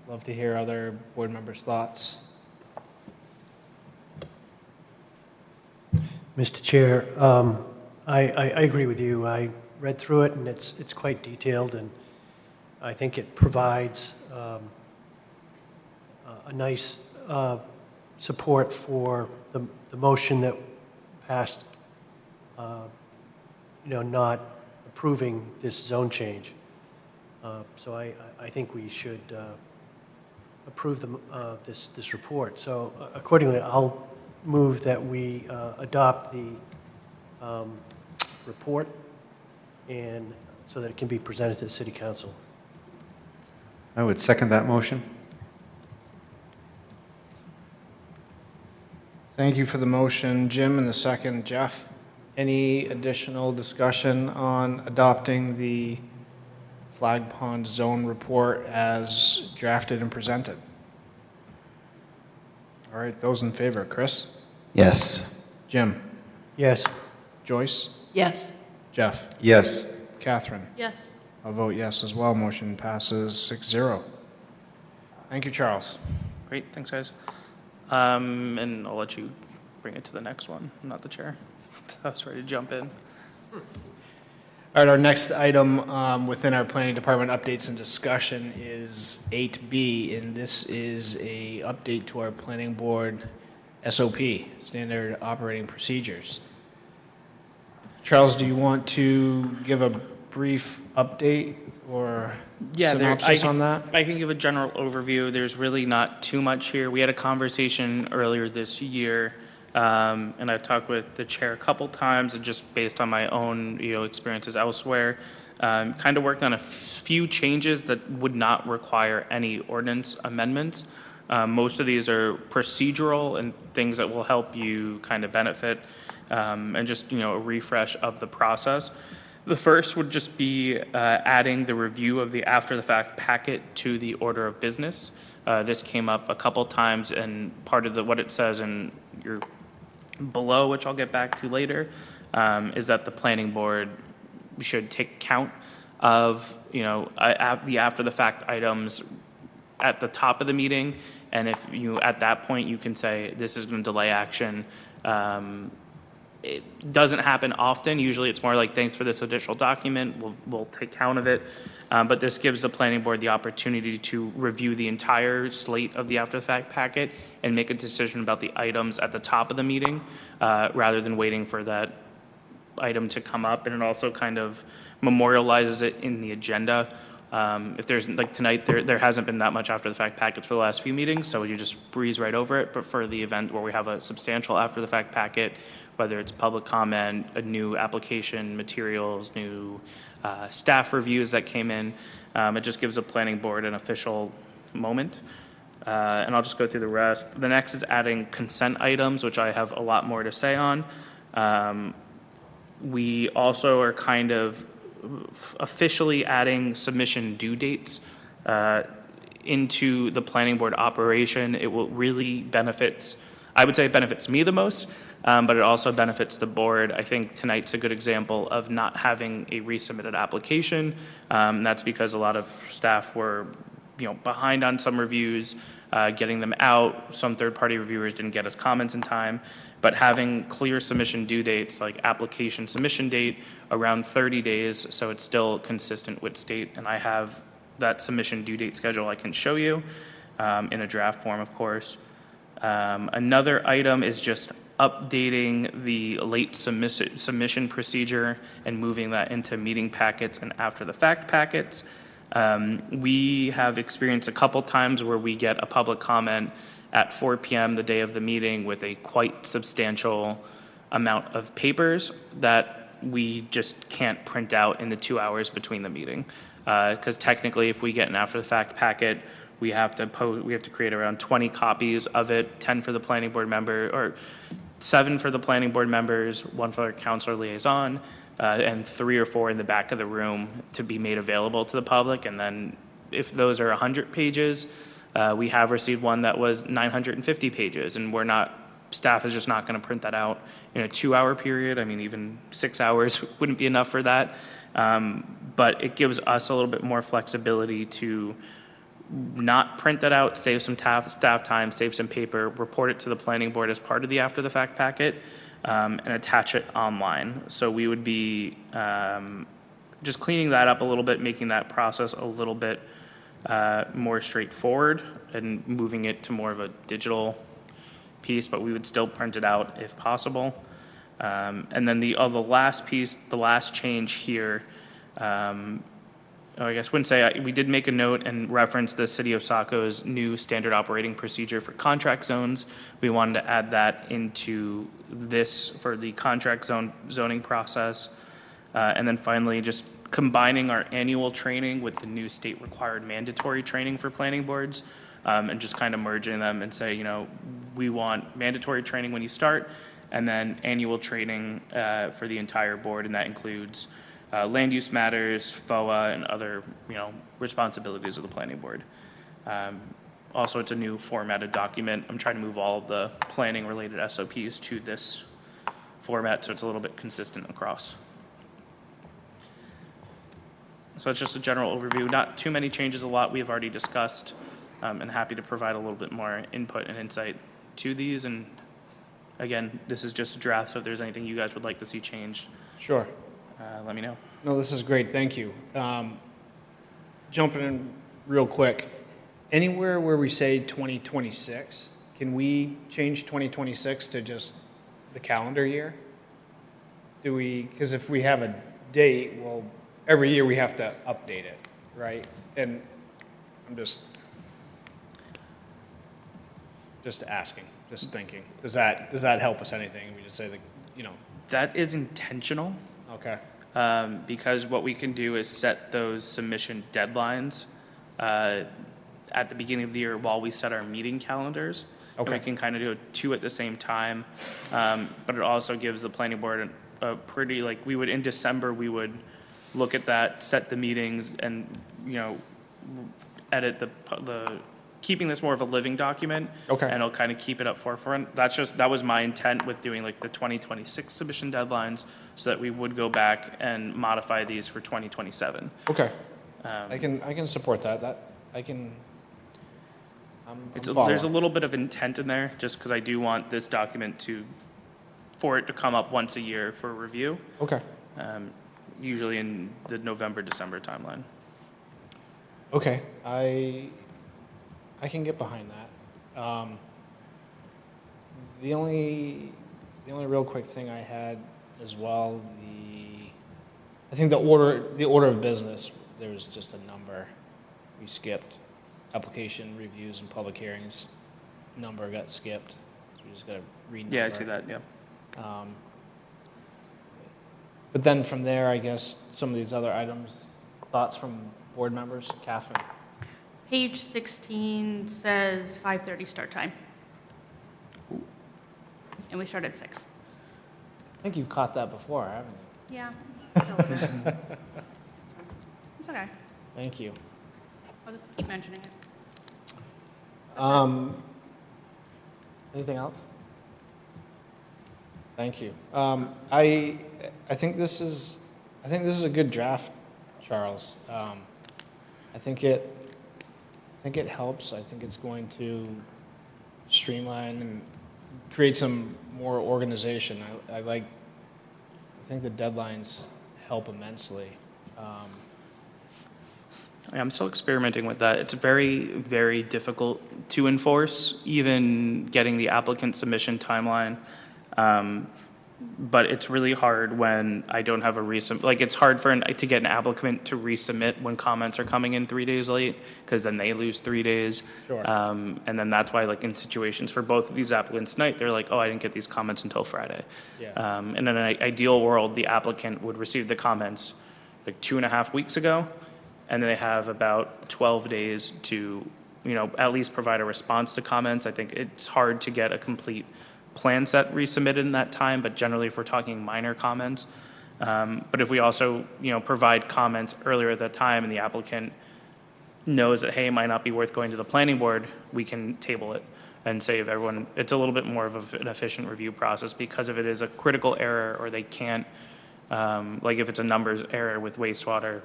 love to hear other board members' thoughts. Mr. Chair, I agree with you. I read through it, and it's quite detailed, and I think it provides a nice support for the motion that passed, not approving this zone change. So I think we should approve this report. So accordingly, I'll move that we adopt the report, and so that it can be presented to the city council. I would second that motion. Thank you for the motion, Jim, and the second, Jeff. Any additional discussion on adopting the Flag Pond Zone Report as drafted and presented? All right, those in favor, Chris? Yes. Jim? Yes. Joyce? Yes. Jeff? Yes. Catherine? Yes. I'll vote yes as well. Motion passes 6-0. Thank you, Charles. Great, thanks, guys. And I'll let you bring it to the next one. I'm not the chair. I was ready to jump in. All right, our next item within our planning department updates and discussion is 8B, and this is a update to our planning board SOP, Standard Operating Procedures. Charles, do you want to give a brief update or synopsis on that? I can give a general overview. There's really not too much here. We had a conversation earlier this year, and I've talked with the chair a couple times, and just based on my own experiences elsewhere, kind of worked on a few changes that would not require any ordinance amendments. Most of these are procedural and things that will help you kind of benefit, and just a refresh of the process. The first would just be adding the review of the after-the-fact packet to the order of business. This came up a couple times, and part of what it says in your below, which I'll get back to later, is that the planning board should take count of the after-the-fact items at the top of the meeting, and if at that point you can say this is going to delay action. it doesn't happen often. Usually it's more like, thanks for this additional document, we'll take count of it. But this gives the planning board the opportunity to review the entire slate of the after-the-fact packet and make a decision about the items at the top of the meeting, rather than waiting for that item to come up. And it also kind of memorializes it in the agenda. If there's, like tonight, there hasn't been that much after-the-fact packets for the last few meetings, so you just breeze right over it. But for the event where we have a substantial after-the-fact packet, whether it's public comment, a new application, materials, new staff reviews that came in, it just gives the planning board an official moment. And I'll just go through the rest. The next is adding consent items, which I have a lot more to say on. We also are kind of officially adding submission due dates into the planning board operation. It will really I would say it benefits me the most, but it also benefits the board. I think tonight's a good example of not having a resubmitted application. That's because a lot of staff were, behind on some reviews, getting them out. Some third-party reviewers didn't get us comments in time. But having clear submission due dates, like application submission date, around 30 days, so it's still consistent with state. And I have that submission due date schedule I can show you in a draft form, of course. Another item is just updating the late submission procedure and moving that into meeting packets and after-the-fact packets. We have experienced a couple times where we get a public comment at 4 p.m. the day of the meeting with a quite substantial amount of papers that we just can't print out in the 2 hours between the meeting. Because technically, if we get an after-the-fact packet, we have to create around 20 copies of it, 10 for the planning board member, or 7 for the planning board members, 1 for our counselor liaison, and 3 or 4 in the back of the room to be made available to the public. And then if those are 100 pages, we have received one that was 950 pages, and staff is just not going to print that out in a 2-hour period. I mean, even 6 hours wouldn't be enough for that. But it gives us a little bit more flexibility to not print that out, save some staff time, save some paper, report it to the planning board as part of the after-the-fact packet, and attach it online. So we would be just cleaning that up a little bit, making that process a little bit more straightforward and moving it to more of a digital piece, but we would still print it out if possible. And then the last piece, the last change here, I guess wouldn't say, we did make a note and reference the City of Saco's new standard operating procedure for contract zones. We wanted to add that into this for the contract zoning process. And then finally, just combining our annual training with the new state required mandatory training for planning boards, and just kind of merging them and say, we want mandatory training when you start, and then annual training for the entire board, and that includes land use matters, FOA, and other, responsibilities of the planning board. Also, it's a new formatted document. I'm trying to move all of the planning-related SOPs to this format, so it's a little bit consistent across. So it's just a general overview. Not too many changes, a lot we have already discussed, and happy to provide a little bit more input and insight to these. And again, this is just a draft, so if there's anything you guys would like to see changed, Sure. let me know. No, this is great, thank you. Jumping in real quick, anywhere where we say 2026, can we change 2026 to just the calendar year? Because if we have a date, well, every year we have to update it, right? And I'm just asking, just thinking, does that help us anything? We just say That is intentional. Okay. Because what we can do is set those submission deadlines at the beginning of the year while we set our meeting calendars. Okay. And we can kind of do 2 at the same time. But it also gives the planning board a pretty, we would, in December, we would look at that, set the meetings, and, edit the keeping this more of a living document. Okay. And it'll kind of keep it up forefront. That was my intent with doing the 2026 submission deadlines, so that we would go back and modify these for 2027. Okay. I can support that. I'm There's following. a little bit of intent in there, just because I do want this document to for it to come up once a year for review, Okay. usually in the November, December timeline. Okay, I can get behind that. The only real quick thing I had as well, I think the order of business, there was just a number we skipped. Application reviews and public hearings, number got skipped, so we just gotta renumber. Yeah, I see that, yeah. But then from there, I guess, some of these other items, thoughts from board members? Catherine? Page 16 says 5:30 start time. And we start at 6. I think you've caught that before, haven't you? Yeah. It's It's okay. Thank you. I'll just keep mentioning it. Anything else? Thank you. I think this is a good draft, Charles. I think it helps. I think it's going to streamline and create some more organization. I think the deadlines help immensely. I'm still experimenting with that. It's very, very difficult to enforce, even getting the applicant submission timeline. But it's really hard when I don't have a it's hard to get an applicant to resubmit when comments are coming in 3 days late, because then they lose 3 days. Sure. And then that's why, like, in situations for both of these applicants tonight, they're like, oh, I didn't get these comments until Friday. Yeah. And in an ideal world, the applicant would receive the comments like 2.5 weeks ago, and then they have about 12 days to, at least provide a response to comments. I think it's hard to get a complete plan set resubmitted in that time, but generally if we're talking minor comments. But if we also, provide comments earlier at that time and the applicant knows that, hey, it might not be worth going to the planning board, we can table it and save everyone. It's a little bit more of an efficient review process, because if it is a critical error or they can't, like if it's a numbers error with wastewater,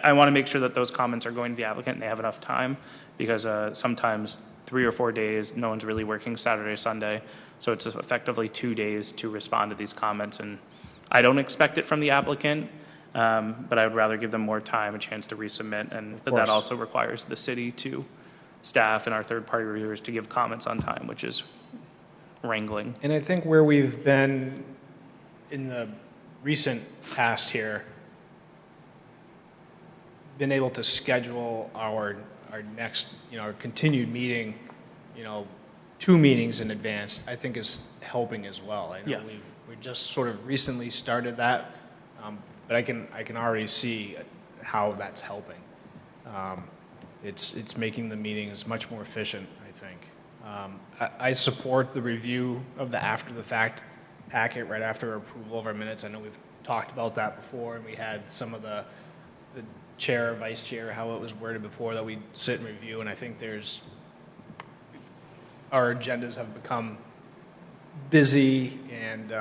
I want to make sure that those comments are going to the applicant and they have enough time, because sometimes 3 or 4 days, no one's really working Saturday, Sunday. So it's effectively 2 days to respond to these comments. And I don't expect it from the applicant, but I would rather give them more time, a chance to resubmit. But that also requires the city to staff and our third-party reviewers to give comments on time, which is wrangling. And I think where we've been in the recent past here, been able to schedule our next, our continued meeting, 2 meetings in advance, I think is helping as well. I know Yeah. we just sort of recently started that, but I can already see how that's helping. It's making the meetings much more efficient, I think. I support the review of the after-the-fact packet right after approval of our minutes. I know we've talked about that before, and we had some of the chair, vice chair, how it was worded before, that we sit and review, and I think our agendas have become busy and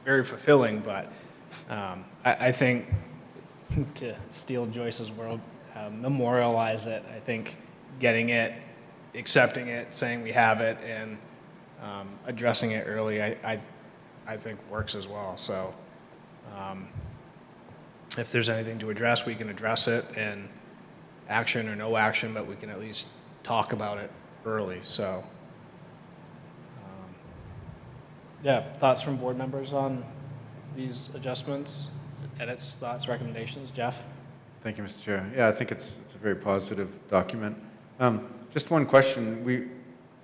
very fulfilling, but I think, to steal Joyce's word, memorialize it. I think getting it, accepting it, saying we have it, and addressing it early, I think works as well. So if there's anything to address, we can address it, and action or no action, but we can at least talk about it early. So yeah, thoughts from board members on these adjustments, edits, thoughts, recommendations? Jeff? Thank you, Mr. Chair. Yeah, I think it's a very positive document. Just one question.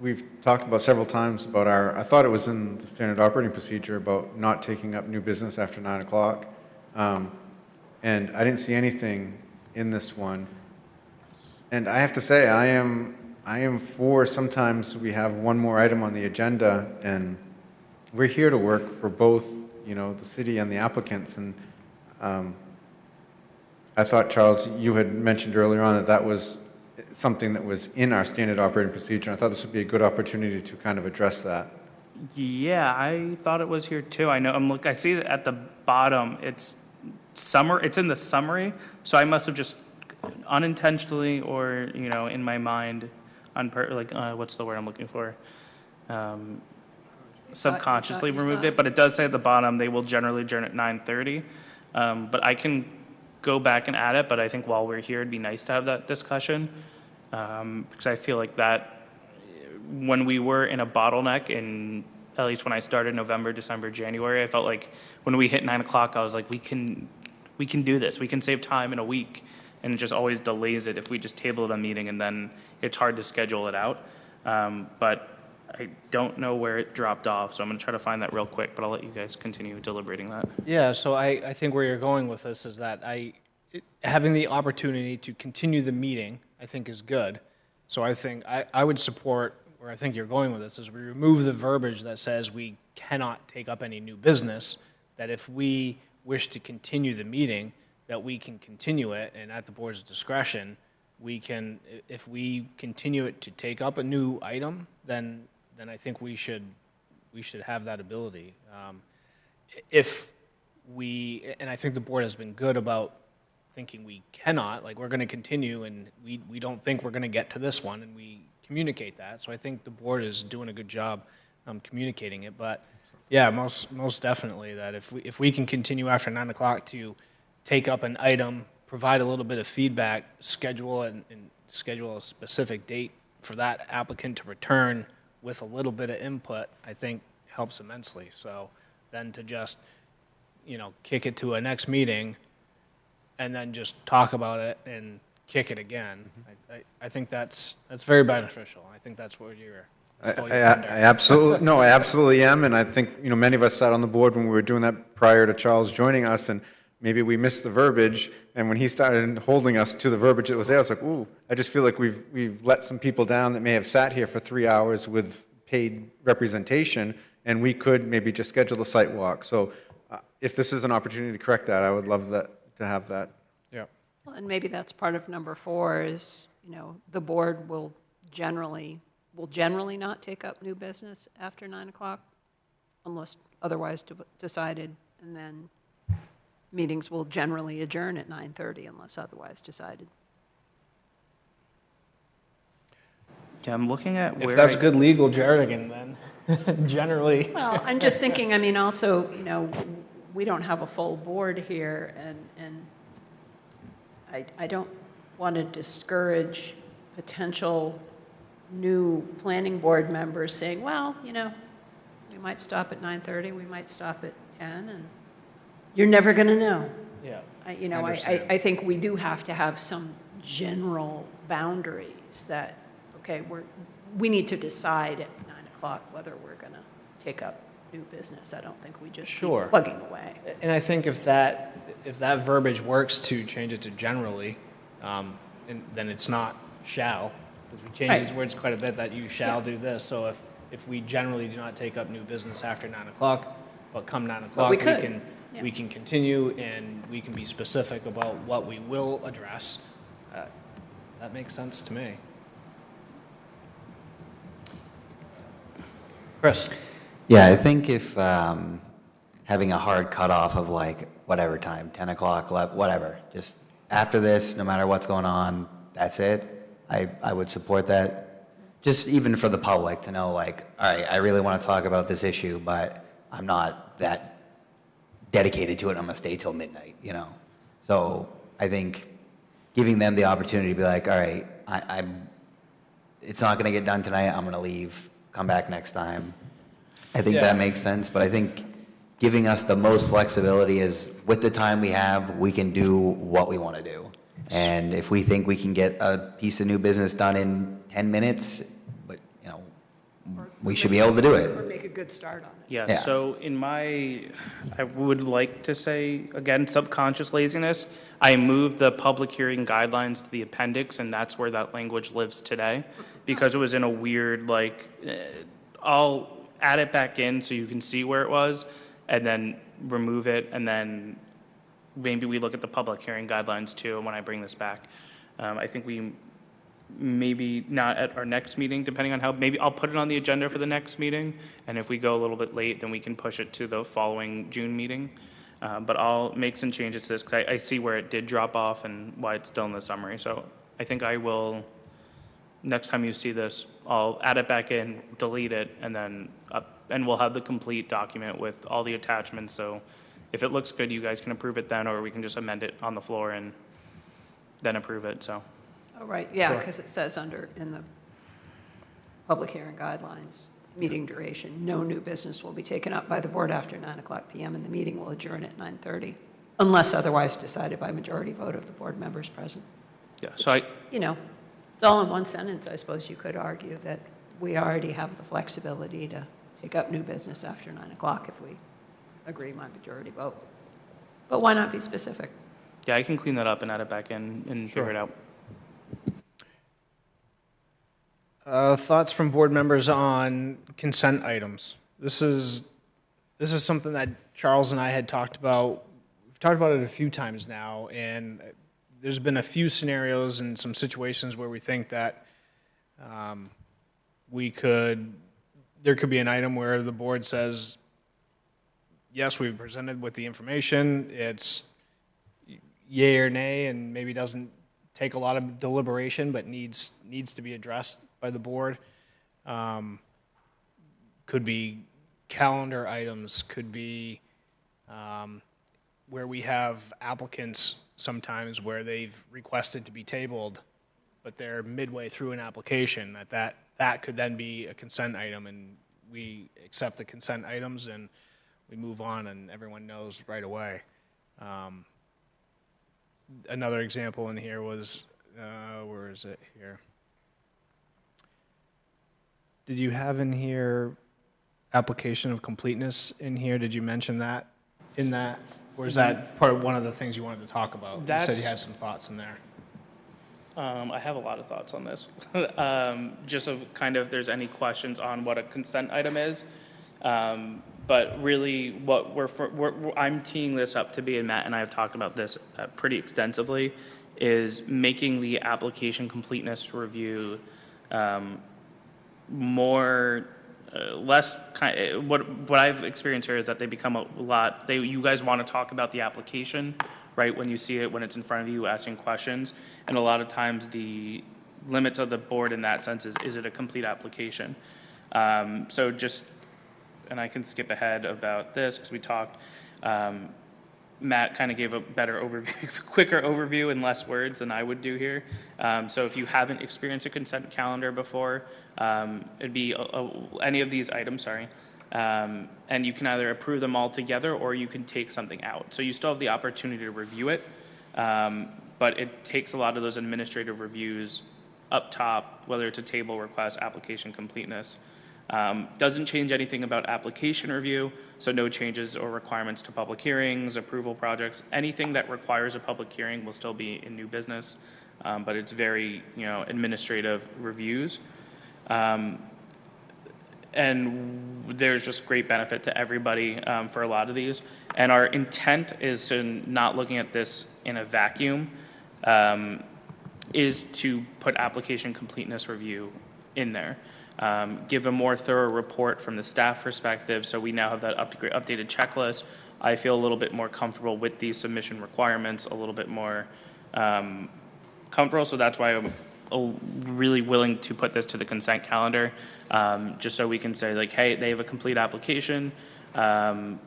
We've talked about several times about I thought it was in the standard operating procedure about not taking up new business after 9 o'clock. And I didn't see anything in this one. And I have to say, I am for, sometimes we have one more item on the agenda, and we're here to work for both, the city and the applicants. And I thought, Charles, you had mentioned earlier on that was something that was in our standard operating procedure. I thought this would be a good opportunity to kind of address that. Yeah, I thought it was here too. I see that at the bottom, it's in the summary, so I must have just unintentionally or, in my mind, what's the word I'm looking for? subconsciously you removed saw. it, but it does say at the bottom, they will generally adjourn at 9:30. But I can go back and add it, but I think while we're here, it'd be nice to have that discussion. Because I feel like that, when we were in a bottleneck in, at least when I started November, December, January, I felt like when we hit 9 o'clock, I was like, we can do this. We can save time in a week. And it just always delays it if we just table a meeting, and then it's hard to schedule it out. But I don't know where it dropped off, so I'm going to try to find that real quick, but I'll let you guys continue deliberating that. Yeah, so I think where you're going with this is that having the opportunity to continue the meeting, I think is good. So I think I would support, where I think you're going with this, is we remove the verbiage that says we cannot take up any new business, that if we wish to continue the meeting, that we can continue it, and at the board's discretion, we can, if we continue it to take up a new item, then I think we should have that ability. If we, and I think the board has been good about thinking we cannot, like, we're going to continue, and we don't think we're going to get to this one, and we communicate that. So I think the board is doing a good job communicating it. But yeah, most definitely that if we can continue after 9 o'clock to take up an item, provide a little bit of feedback, schedule and schedule a specific date for that applicant to return with a little bit of input, I think helps immensely. So then to just, kick it to a next meeting and then just talk about it and kick it again, I think that's very beneficial. I think that's what you're. I absolutely am, and I think, many of us sat on the board when we were doing that prior to Charles joining us, and maybe we missed the verbiage, and when he started holding us to the verbiage that was there, I was like, ooh, I just feel like we've let some people down that may have sat here for 3 hours with paid representation, and we could maybe just schedule a site walk. So if this is an opportunity to correct that, I would love that, to have that. Yeah. Well, and maybe that's part of number 4 is, the board will generally not take up new business after 9 o'clock unless otherwise decided, and then meetings will generally adjourn at 9:30 unless otherwise decided. Yeah, I'm looking at where. If that's good legal jargon, then generally. Well, I'm just thinking, also, we don't have a full board here, and I don't want to discourage potential new planning board members saying, well, we might stop at 9:30, we might stop at 10, and you're never going to know. Yeah. I think we do have to have some general boundaries that, okay, we need to decide at 9 o'clock whether we're going to take up new business. I don't think we just keep Sure. plugging away. And I think if that verbiage works to change it to generally, and then it's not shall, because we changed these words quite a bit, that you shall do this. So if we generally do not take up new business after 9 o'clock, but come 9 o'clock, we can continue, and we can be specific about what we will address. That makes sense to me. Chris? Yeah, I think if having a hard cutoff of like whatever time, 10 o'clock, whatever, just after this, no matter what's going on, that's it, I would support that. Just even for the public to know, like, all right, I really want to talk about this issue, but I'm not that dedicated to it. I'm going to stay till midnight, So I think giving them the opportunity to be like, all right, it's not going to get done tonight. I'm going to leave, come back next time. I think that makes sense. But I think giving us the most flexibility is with the time we have, we can do what we want to do. And if we think we can get a piece of new business done in 10 minutes, but, we should be able to do it. Or make a good start on it. Yeah, so I would like to say, again, subconscious laziness, I moved the public hearing guidelines to the appendix, and that's where that language lives today, because it was in a weird, I'll add it back in so you can see where it was, and then remove it, and then maybe we look at the public hearing guidelines too when I bring this back. I think we maybe not at our next meeting, depending on how, maybe I'll put it on the agenda for the next meeting, and if we go a little bit late, then we can push it to the following June meeting. But I'll make some changes to this, because I see where it did drop off and why it's still in the summary. So I think I will, next time you see this, I'll add it back in, delete it, and then and we'll have the complete document with all the attachments, so if it looks good, you guys can approve it then, or we can just amend it on the floor and then approve it, so. Oh, right, yeah, because it says in the public hearing guidelines, meeting duration, no new business will be taken up by the board after 9:00 PM, and the meeting will adjourn at 9:30, unless otherwise decided by majority vote of the board members present. Yeah, so You know, it's all in one sentence. I suppose you could argue that we already have the flexibility to take up new business after 9:00 if we agree by majority vote. But why not be specific? yeah, I can clean that up and add it back in and figure it out. Thoughts from board members on consent items? This is something that Charles and I had talked about. We've talked about it a few times now, and there's been a few scenarios and some situations where we think that there could be an item where the board says, yes, we've presented with the information, it's yay or nay, and maybe doesn't take a lot of deliberation, but needs to be addressed by the board. Could be calendar items, could be where we have applicants sometimes where they've requested to be tabled, but they're midway through an application, that could then be a consent item, and we accept the consent items and we move on and everyone knows right away. Another example in here was, where is it here? Did you have in here application of completeness in here? Did you mention that in that? Or is that part of one of the things you wanted to talk about? You said you had some thoughts in there. I have a lot of thoughts on this. Just of kind of if there's any questions on what a consent item is. But really what I'm teeing this up to be, and Matt and I have talked about this pretty extensively, is making the application completeness review less what I've experienced here is that they become a lot, you guys want to talk about the application, right, when you see it, when it's in front of you, asking questions, and a lot of times the limits of the board in that sense is it a complete application? So just, and I can skip ahead about this because we talked, Matt kind of gave a better overview, quicker overview in less words than I would do here. So if you haven't experienced a consent calendar before, it'd be any of these items, and you can either approve them all together or you can take something out. So you still have the opportunity to review it, but it takes a lot of those administrative reviews up top, whether it's a table request, application completeness. Doesn't change anything about application review, so no changes or requirements to public hearings, approval projects. Anything that requires a public hearing will still be in new business, but it's very, administrative reviews. And there's just great benefit to everybody for a lot of these. And our intent is to not looking at this in a vacuum, is to put application completeness review in there. Give a more thorough report from the staff perspective, so we now have that updated checklist. I feel a little bit more comfortable with these submission requirements, a little bit more comfortable, so that's why I'm really willing to put this to the consent calendar, just so we can say like, hey, they have a complete application, and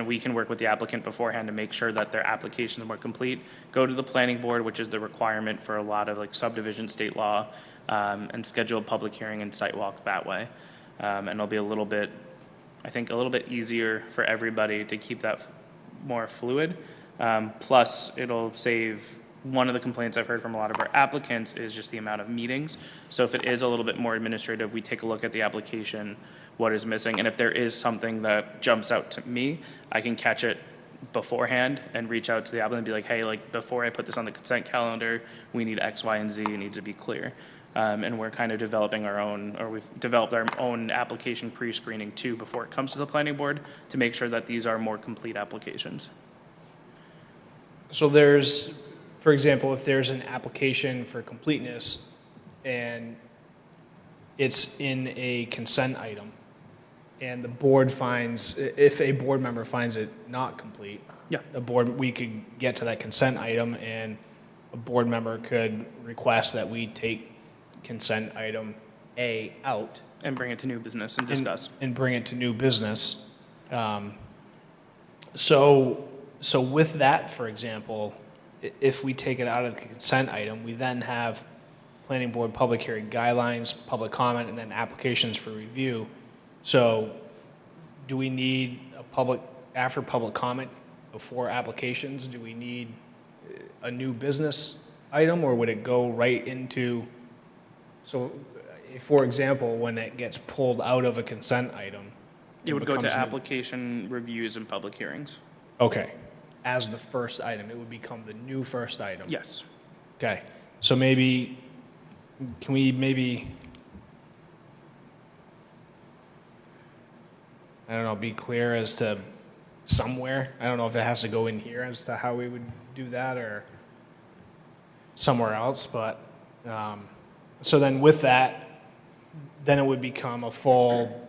we can work with the applicant beforehand to make sure that their application is more complete. Go to the planning board, which is the requirement for a lot of like subdivision state law, and schedule a public hearing and site walk that way. And it'll be a little bit easier for everybody to keep that more fluid. Plus, it'll save, one of the complaints I've heard from a lot of our applicants is just the amount of meetings. So if it is a little bit more administrative, we take a look at the application, what is missing, and if there is something that jumps out to me, I can catch it beforehand and reach out to the applicant and be like, hey, like before I put this on the consent calendar, we need X, Y, and Z, it needs to be clear. And we're kind of developing our own, or we've developed our own application pre-screening too before it comes to the planning board to make sure that these are more complete applications. So there's, for example, if there's an application for completeness and it's in a consent item and the board finds, if a board member finds it not complete, yeah, we could get to that consent item and a board member could request that we take consent item A out And bring it to new business and discuss. And bring it to new business. So with that, for example, if we take it out of the consent item, we then have planning board public hearing guidelines, public comment, and then applications for review. So do we need after public comment, before applications, do we need a new business item, or would it go right into, so for example, when it gets pulled out of a consent item? It would go to becomes new- application reviews and public hearings. Okay, as the first item, it would become the new first item? Yes. Okay, so maybe, can we maybe, I don't know, be clear as to somewhere? I don't know if it has to go in here as to how we would do that or somewhere else, but, so then with that, then it would become a full,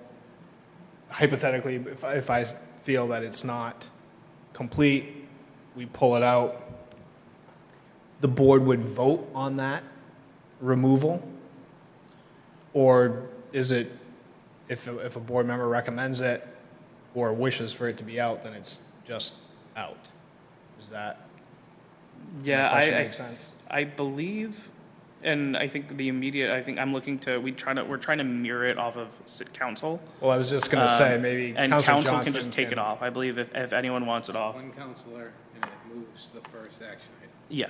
hypothetically, if I feel that it's not complete, we pull it out, the board would vote on that removal? Or is it, if a board member recommends it or wishes for it to be out, then it's just out? Is that, Yeah, question make sense? I believe, and I think I think I'm looking to, we're trying to mirror it off of council. well, I was just gonna say, maybe And Counselor council Johnson can just take it off. I believe if anyone wants it off. One counselor, and it moves the first action item. Yeah,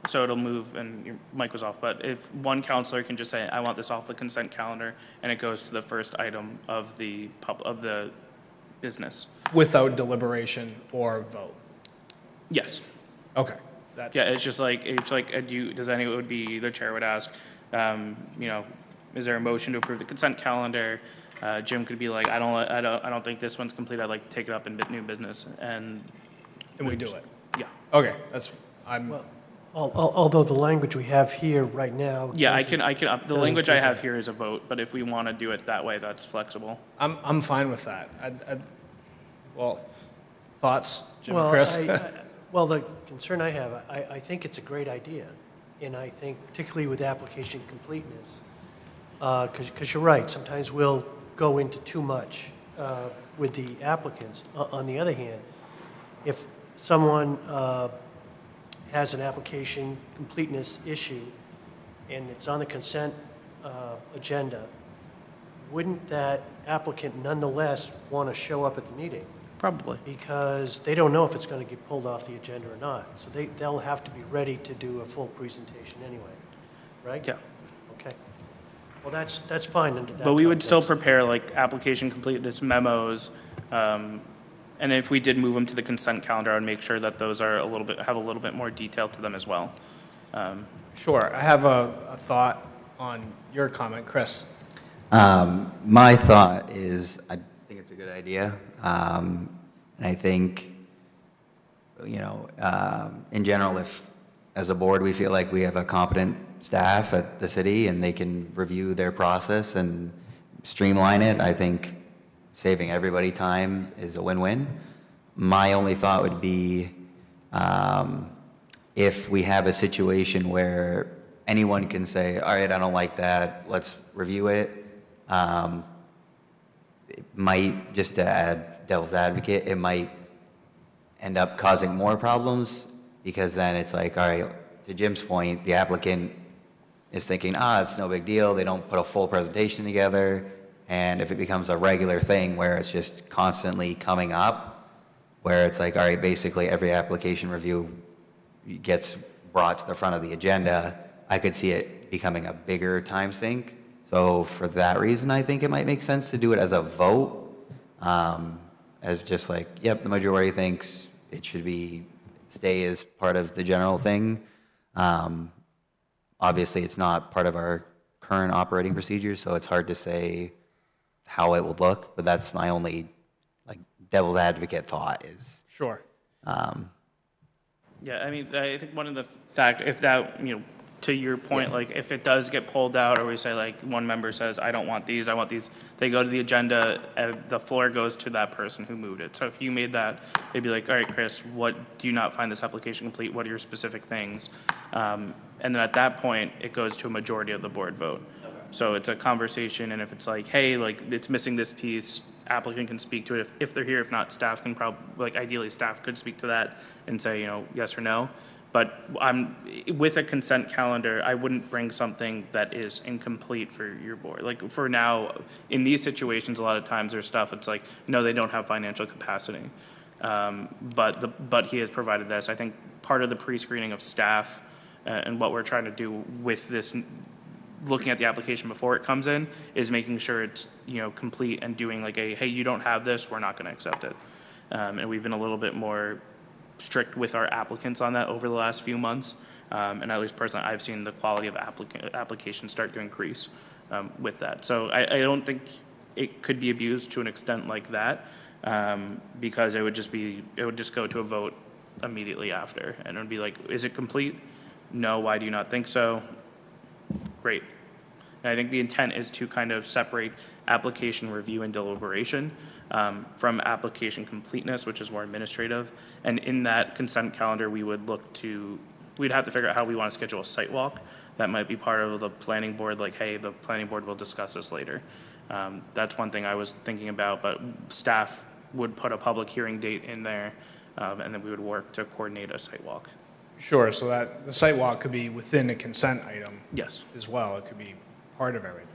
so it'll move, and your mic was off, but if one counselor can just say, I want this off the consent calendar, and it goes to the first item of the business. Without deliberation or vote? Yes. Okay, that's. Yeah, it's like, it would be, the chair would ask, is there a motion to approve the consent calendar? Jim could be like, I don't think this one's complete, I'd like to take it up in new business, and. And we do it? Yeah. Okay, Although the language we have here right now. Yeah, I doesn't- can, the doesn't language I do have that. here is a vote, but if we want to do it that way, that's flexible. I'm fine with that. Well, thoughts, Jim and Well, Chris? well, the concern I have, I think it's a great idea, and I think particularly with application completeness, because you're right, sometimes we'll go into too much with the applicants. On the other hand, if someone has an application completeness issue and it's on the consent agenda, wouldn't that applicant nonetheless want to show up at the meeting? Probably. Because they don't know if it's going to get pulled off the agenda or not. So they'll have to be ready to do a full presentation anyway, right? Yeah. Okay. Well, that's fine under that But we would still context. prepare like application completeness memos, and if we did move them to the consent calendar, I would make sure that those are have a little bit more detail to them as well. Sure, I have a thought on your comment, Chris. My thought is, I think it's a good idea. And I think, in general, if, as a board, we feel like we have a competent staff at the city and they can review their process and streamline it, I think saving everybody time is a win-win. My only thought would be, if we have a situation where anyone can say, all right, I don't like that, let's review it, it might, just to add devil's advocate, it might end up causing more problems, because then it's like, all right, to Jim's point, the applicant is thinking, it's no big deal, they don't put a full presentation together, and if it becomes a regular thing where it's just constantly coming up, where it's like, all right, basically every application review gets brought to the front of the agenda, I could see it becoming a bigger time sink. So for that reason, I think it might make sense to do it as a vote, as just like, yep, the majority thinks it should stay as part of the general thing. Obviously, it's not part of our current operating procedures, so it's hard to say how it would look, but that's my only devil's advocate thought is. Sure. Yeah, I mean, I think one of the if that, to your point, if it does get pulled out, or we say one member says, I don't want these, I want these, they go to the agenda, the floor goes to that person who moved it. So if you made that, they'd be like, all right, Chris, what, do you not find this application complete? What are your specific things? And then at that point, it goes to a majority of the board vote. So it's a conversation, and if it's like, hey, like, it's missing this piece, applicant can speak to it if they're here. If not, staff can probably, like, ideally, staff could speak to that and say, yes or no. But with a consent calendar, I wouldn't bring something that is incomplete for your board. Like, for now, in these situations, a lot of times there's stuff, it's like, no, they don't have financial capacity. But he has provided this. I think part of the pre-screening of staff and what we're trying to do with this, looking at the application before it comes in, is making sure it's, complete and doing like hey, you don't have this, we're not going to accept it. And we've been a little bit more strict with our applicants on that over the last few months. And at least personally, I've seen the quality of applications start to increase with that. So I don't think it could be abused to an extent like that, because it would just go to a vote immediately after. And it would be like, is it complete? No, why do you not think so? Great. And I think the intent is to kind of separate application review and deliberation from application completeness, which is more administrative. And in that consent calendar, we'd have to figure out how we want to schedule a site walk. That might be part of the planning board, like, hey, the planning board will discuss this later. That's one thing I was thinking about, but staff would put a public hearing date in there, and then we would work to coordinate a site walk. Sure, so that the site walk could be within a consent item Yes. as well. It could be part of everything.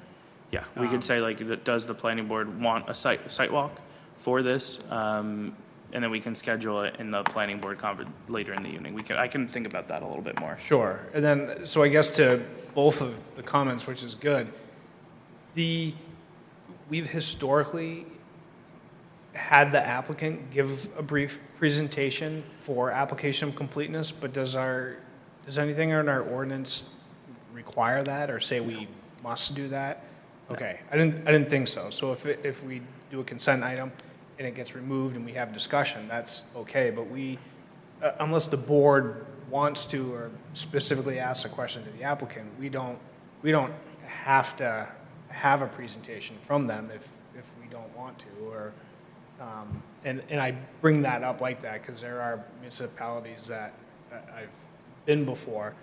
Yeah, we could say like, does the planning board want a site walk for this? And then we can schedule it in the planning board conference later in the evening. I can think about that a little bit more. Sure, and then, so I guess to both of the comments, which is good, we've historically had the applicant give a brief presentation for application of completeness, but does anything in our ordinance require that or say we must do that? Okay, I didn't think so. So if we do a consent item and it gets removed and we have discussion, that's okay, but unless the board wants to or specifically asks a question to the applicant, we don't have to have a presentation from them if we don't want to, or and I bring that up like that because there are municipalities that I've been before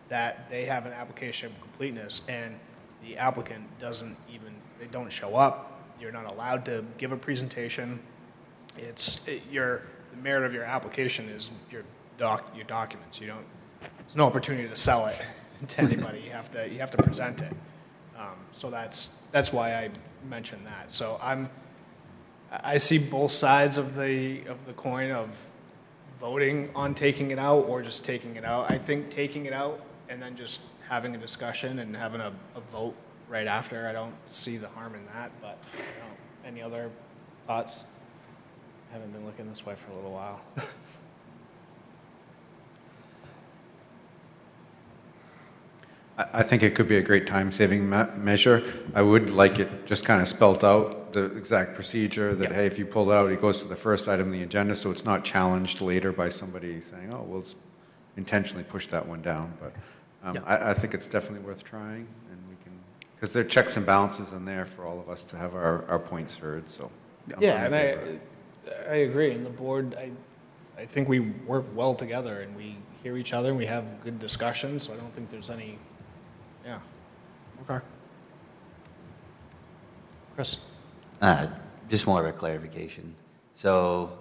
that they have an application of completeness and the applicant they don't show up. You're not allowed to give a presentation. The merit of your application is your documents. There's no opportunity to sell it to anybody. You have to present it. So that's why I mentioned that. So I see both sides of the coin of voting on taking it out or just taking it out. I think taking it out and then just having a discussion and having a vote right after, I don't see the harm in that, but any other thoughts? I haven't been looking this way for a little while. I think it could be a great time-saving measure. I would like it just kind of spelt out, the exact procedure, that, hey, if you pull out, it goes to the first item on the agenda, so it's not challenged later by somebody saying, oh, we'll intentionally push that one down. But I think it's definitely worth trying, and we can, because there are checks and balances in there for all of us to have our points heard, so. Yeah, and I agree, and the board, I think we work well together, and we hear each other, and we have good discussions, so I don't think there's any. Yeah. Okay. Chris? Just more of a clarification. So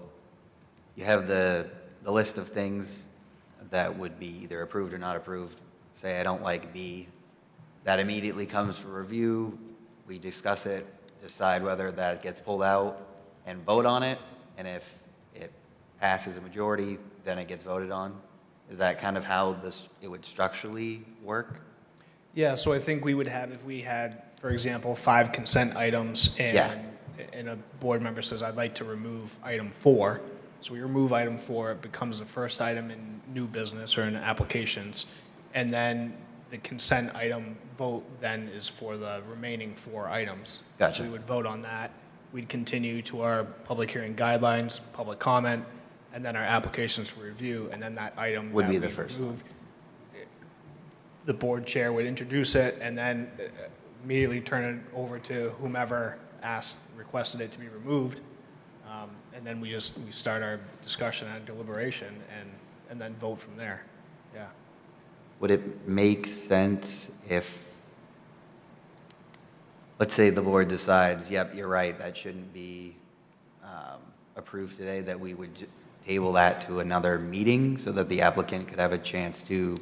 you have the list of things that would be either approved or not approved. Say I don't like B. That immediately comes for review. We discuss it, decide whether that gets pulled out, and vote on it. And if it passes a majority, then it gets voted on. Is that kind of how it would structurally work? Yeah, so I think we would have, if we had, for example, 5 consent items and a board member says, I'd like to remove item 4. So we remove item 4, it becomes the first item in new business or in applications. And then the consent item vote then is for the remaining 4 items. Gotcha. So we would vote on that. We'd continue to our public hearing guidelines, public comment, and then our applications for review, and then that item Would that be the we first removed, the board chair would introduce it and then immediately turn it over to whomever requested it to be removed. And then we start our discussion and deliberation and then vote from there. Yeah. Would it make sense if let's say the board decides, yep, you're right, that shouldn't be approved today, that we would table that to another meeting so that the applicant could have a chance to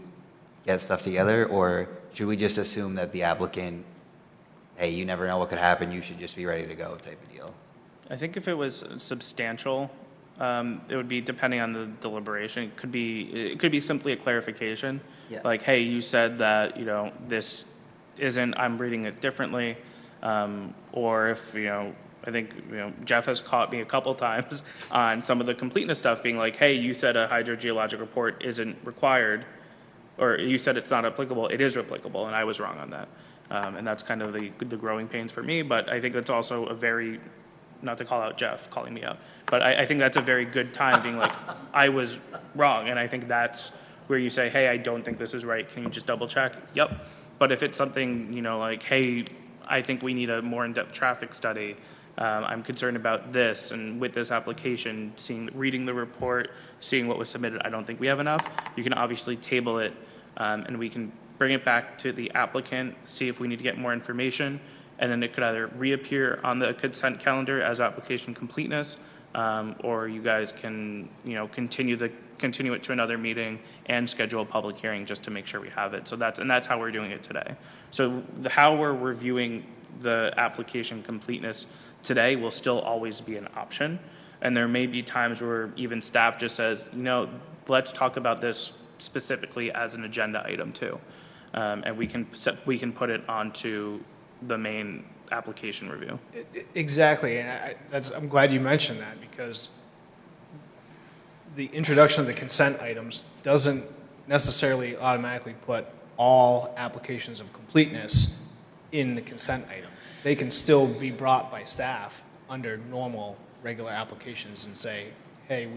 get stuff together? Or should we just assume that the applicant, hey, you never know what could happen, you should just be ready to go type of deal? I think if it was substantial, it would be depending on the deliberation. It could be simply a clarification. Yeah. Like, hey, you said that, this isn't, I'm reading it differently. Or if, I think, Jeff has caught me a couple times on some of the completeness stuff being like, hey, you said a hydrogeologic report isn't required, or you said it's not applicable. It is applicable, and I was wrong on that. And that's kind of the growing pains for me, but I think that's also a very, not to call out Jeff calling me out, but I think that's a very good time being like, I was wrong. And I think that's where you say, hey, I don't think this is right. Can you just double check? Yep. But if it's something, like, hey, I think we need a more in-depth traffic study. I'm concerned about this, and with this application, reading the report, seeing what was submitted, I don't think we have enough. You can obviously table it, and we can bring it back to the applicant, see if we need to get more information, and then it could either reappear on the consent calendar as application completeness, or you guys can, continue it to another meeting and schedule a public hearing just to make sure we have it. So that's how we're doing it today. So how we're reviewing the application completeness today will still always be an option. And there may be times where even staff just says, let's talk about this specifically as an agenda item too. And we can put it onto the main application review. Exactly, and I'm glad you mentioned that, because the introduction of the consent items doesn't necessarily automatically put all applications of completeness in the consent item. They can still be brought by staff under normal, regular applications and say, hey,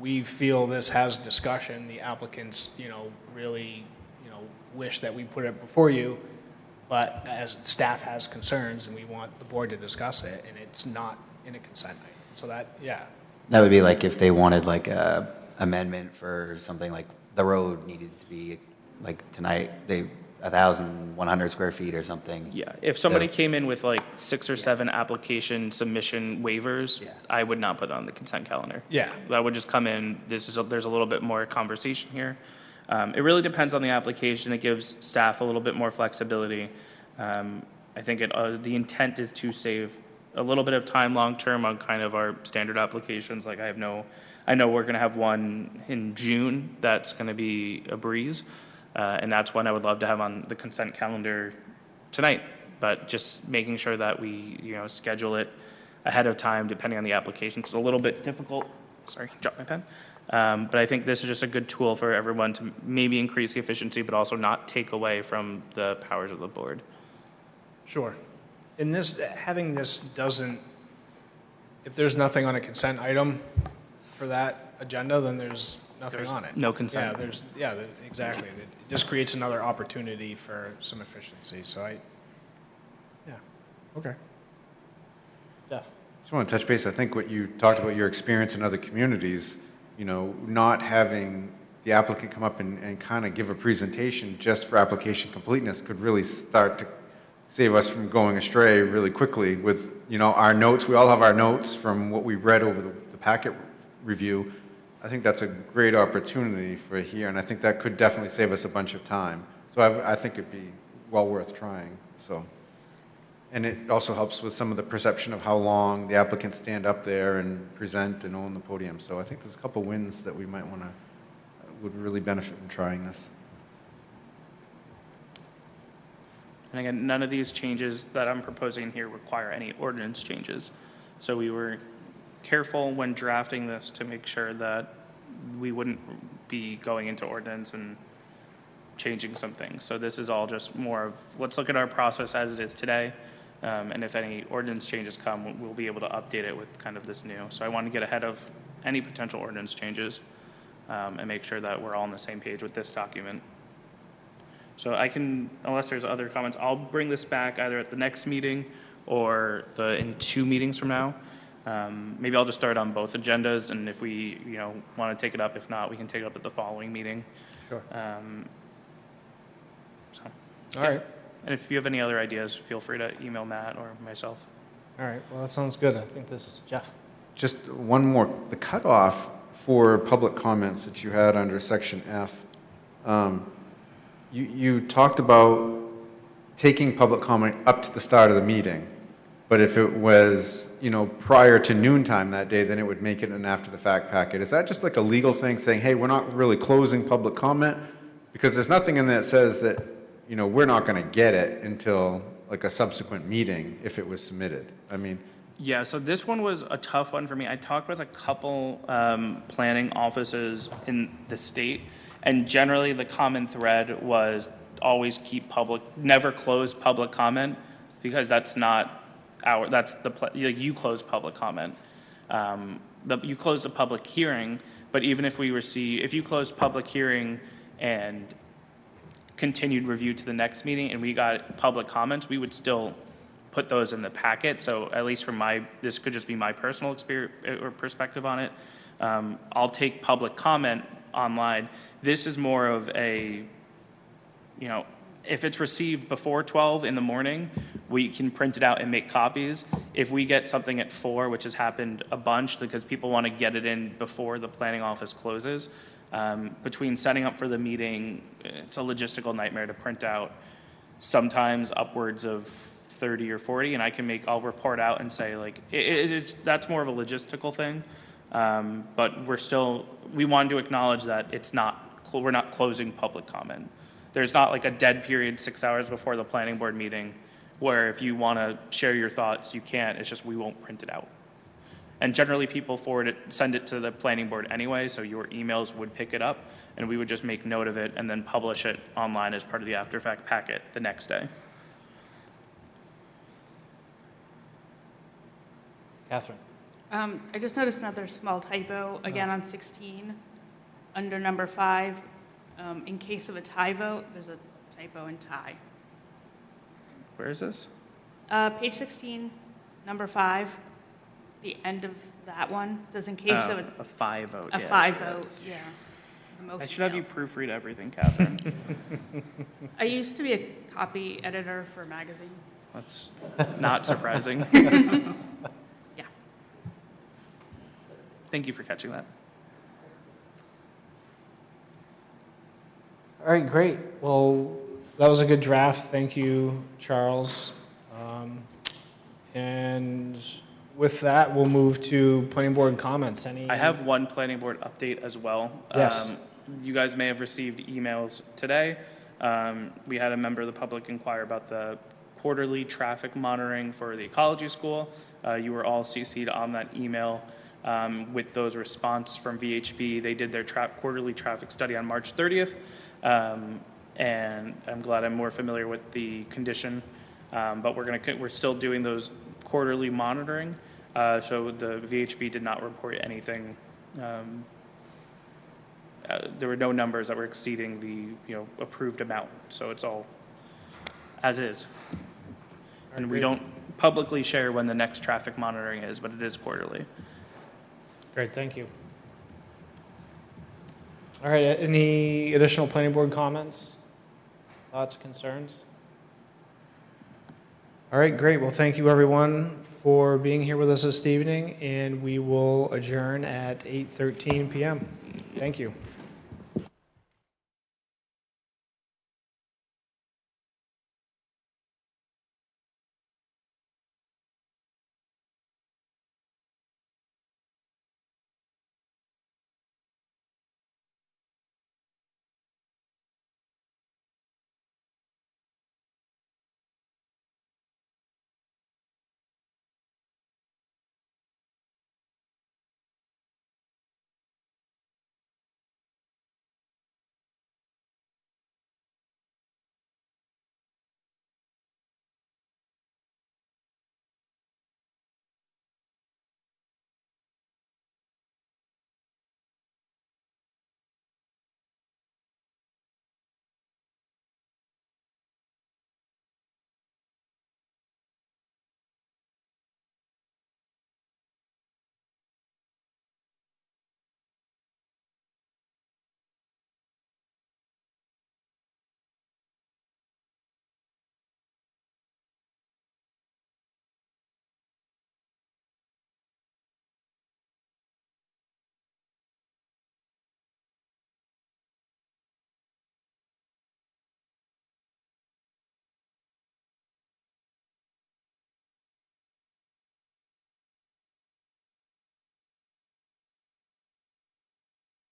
we feel this has discussion, the applicants, really, wish that we put it before you, but as staff has concerns and we want the board to discuss it, and it's not in a consent item. So That would be like if they wanted like a amendment for something like the road needed to be, like tonight, 1,100 square feet or something. Yeah, if somebody came in with like 6 or 7 application submission waivers, I would not put it on the consent calendar. Yeah. That would just come in, there's a little bit more conversation here. It really depends on the application. It gives staff a little bit more flexibility. I think the intent is to save a little bit of time long-term on kind of our standard applications. Like I know we're gonna have one in June that's gonna be a breeze. And that's one I would love to have on the consent calendar tonight, but just making sure that we, schedule it ahead of time depending on the application. It's a little bit difficult. Sorry, dropped my pen. But I think this is just a good tool for everyone to maybe increase the efficiency, but also not take away from the powers of the board. Sure. In having this doesn't, if there's nothing on a consent item for that agenda, then there's nothing on it. No consent. Exactly. It just creates another opportunity for some efficiency. So okay. Jeff. Just want to touch base. I think what you talked about, your experience in other communities, not having the applicant come up and kind of give a presentation just for application completeness could really start to save us from going astray really quickly with, our notes. We all have our notes from what we read over the packet review. I think that's a great opportunity for here, and I think that could definitely save us a bunch of time. So I think it'd be well worth trying. So, and it also helps with some of the perception of how long the applicants stand up there and present and own the podium. So I think there's a couple wins that we might would really benefit from trying this. And again, none of these changes that I'm proposing here require any ordinance changes. So we were careful when drafting this to make sure that we wouldn't be going into ordinance and changing some things. So this is all just more of, let's look at our process as it is today. And if any ordinance changes come, we'll be able to update it with kind of this new. So I want to get ahead of any potential ordinance changes and make sure that we're all on the same page with this document. So I can, unless there's other comments, I'll bring this back either at the next meeting or in 2 meetings from now. Maybe I'll just start on both agendas, and if we, want to take it up, if not, we can take it up at the following meeting. Sure. So, All right. And if you have any other ideas, feel free to email Matt or myself. All right, well, that sounds good. I think this, Jeff. Just one more, the cutoff for public comments that you had under section F, you talked about taking public comment up to the start of the meeting, but if it was, prior to noontime that day, then it would make it an after-the-fact packet. Is that just like a legal thing saying, hey, we're not really closing public comment? Because there's nothing in there that says that, we're not going to get it until like a subsequent meeting if it was submitted. I mean, Yeah, so this one was a tough one for me. I talked with a couple planning offices in the state, and generally the common thread was always never close public comment, because that's not you close public comment. You close the public hearing, but even if you close public hearing and continued review to the next meeting and we got public comments, we would still put those in the packet. So at least this could just be my personal experience or perspective on it. I'll take public comment online. This is more of a, if it's received before 12 in the morning, we can print it out and make copies. If we get something at 4, which has happened a bunch because people want to get it in before the planning office closes, between setting up for the meeting, it's a logistical nightmare to print out sometimes upwards of 30 or 40, and I'll report out and say like, that's more of a logistical thing. But we wanted to acknowledge that we're not closing public comment. There's not like a dead period 6 hours before the planning board meeting where if you want to share your thoughts, you can't. It's just we won't print it out. And generally people send it to the planning board anyway, so your emails would pick it up and we would just make note of it and then publish it online as part of the after-fact packet the next day. Catherine. I just noticed another small typo, again on 16, under number 5. In case of a tie vote, there's a typo in tie. Where is this? Page 16, number 5, the end of that one, does in case of a 5 vote. a yes, 5 yes. vote, yeah. The motion I should have you fails. proofread everything, Catherine. I used to be a copy editor for a magazine. That's not surprising. Yeah. Thank you for catching that. All right, great. Well, that was a good draft. Thank you, Charles. And with that, we'll move to planning board comments. I have one planning board update as well. Yes. You guys may have received emails today. We had a member of the public inquire about the quarterly traffic monitoring for the ecology school. You were all CC'd on that email with those response from VHB. They did their quarterly traffic study on March 30th. And I'm glad I'm more familiar with the condition, but we're still doing those quarterly monitoring. So the VHB did not report anything. There were no numbers that were exceeding the approved amount. So it's all as is. And we don't publicly share when the next traffic monitoring is, but it is quarterly. Great, thank you. All right, any additional planning board comments, thoughts, concerns? All right, great. Well, thank you, everyone, for being here with us this evening, and we will adjourn at 8:13 p.m. Thank you.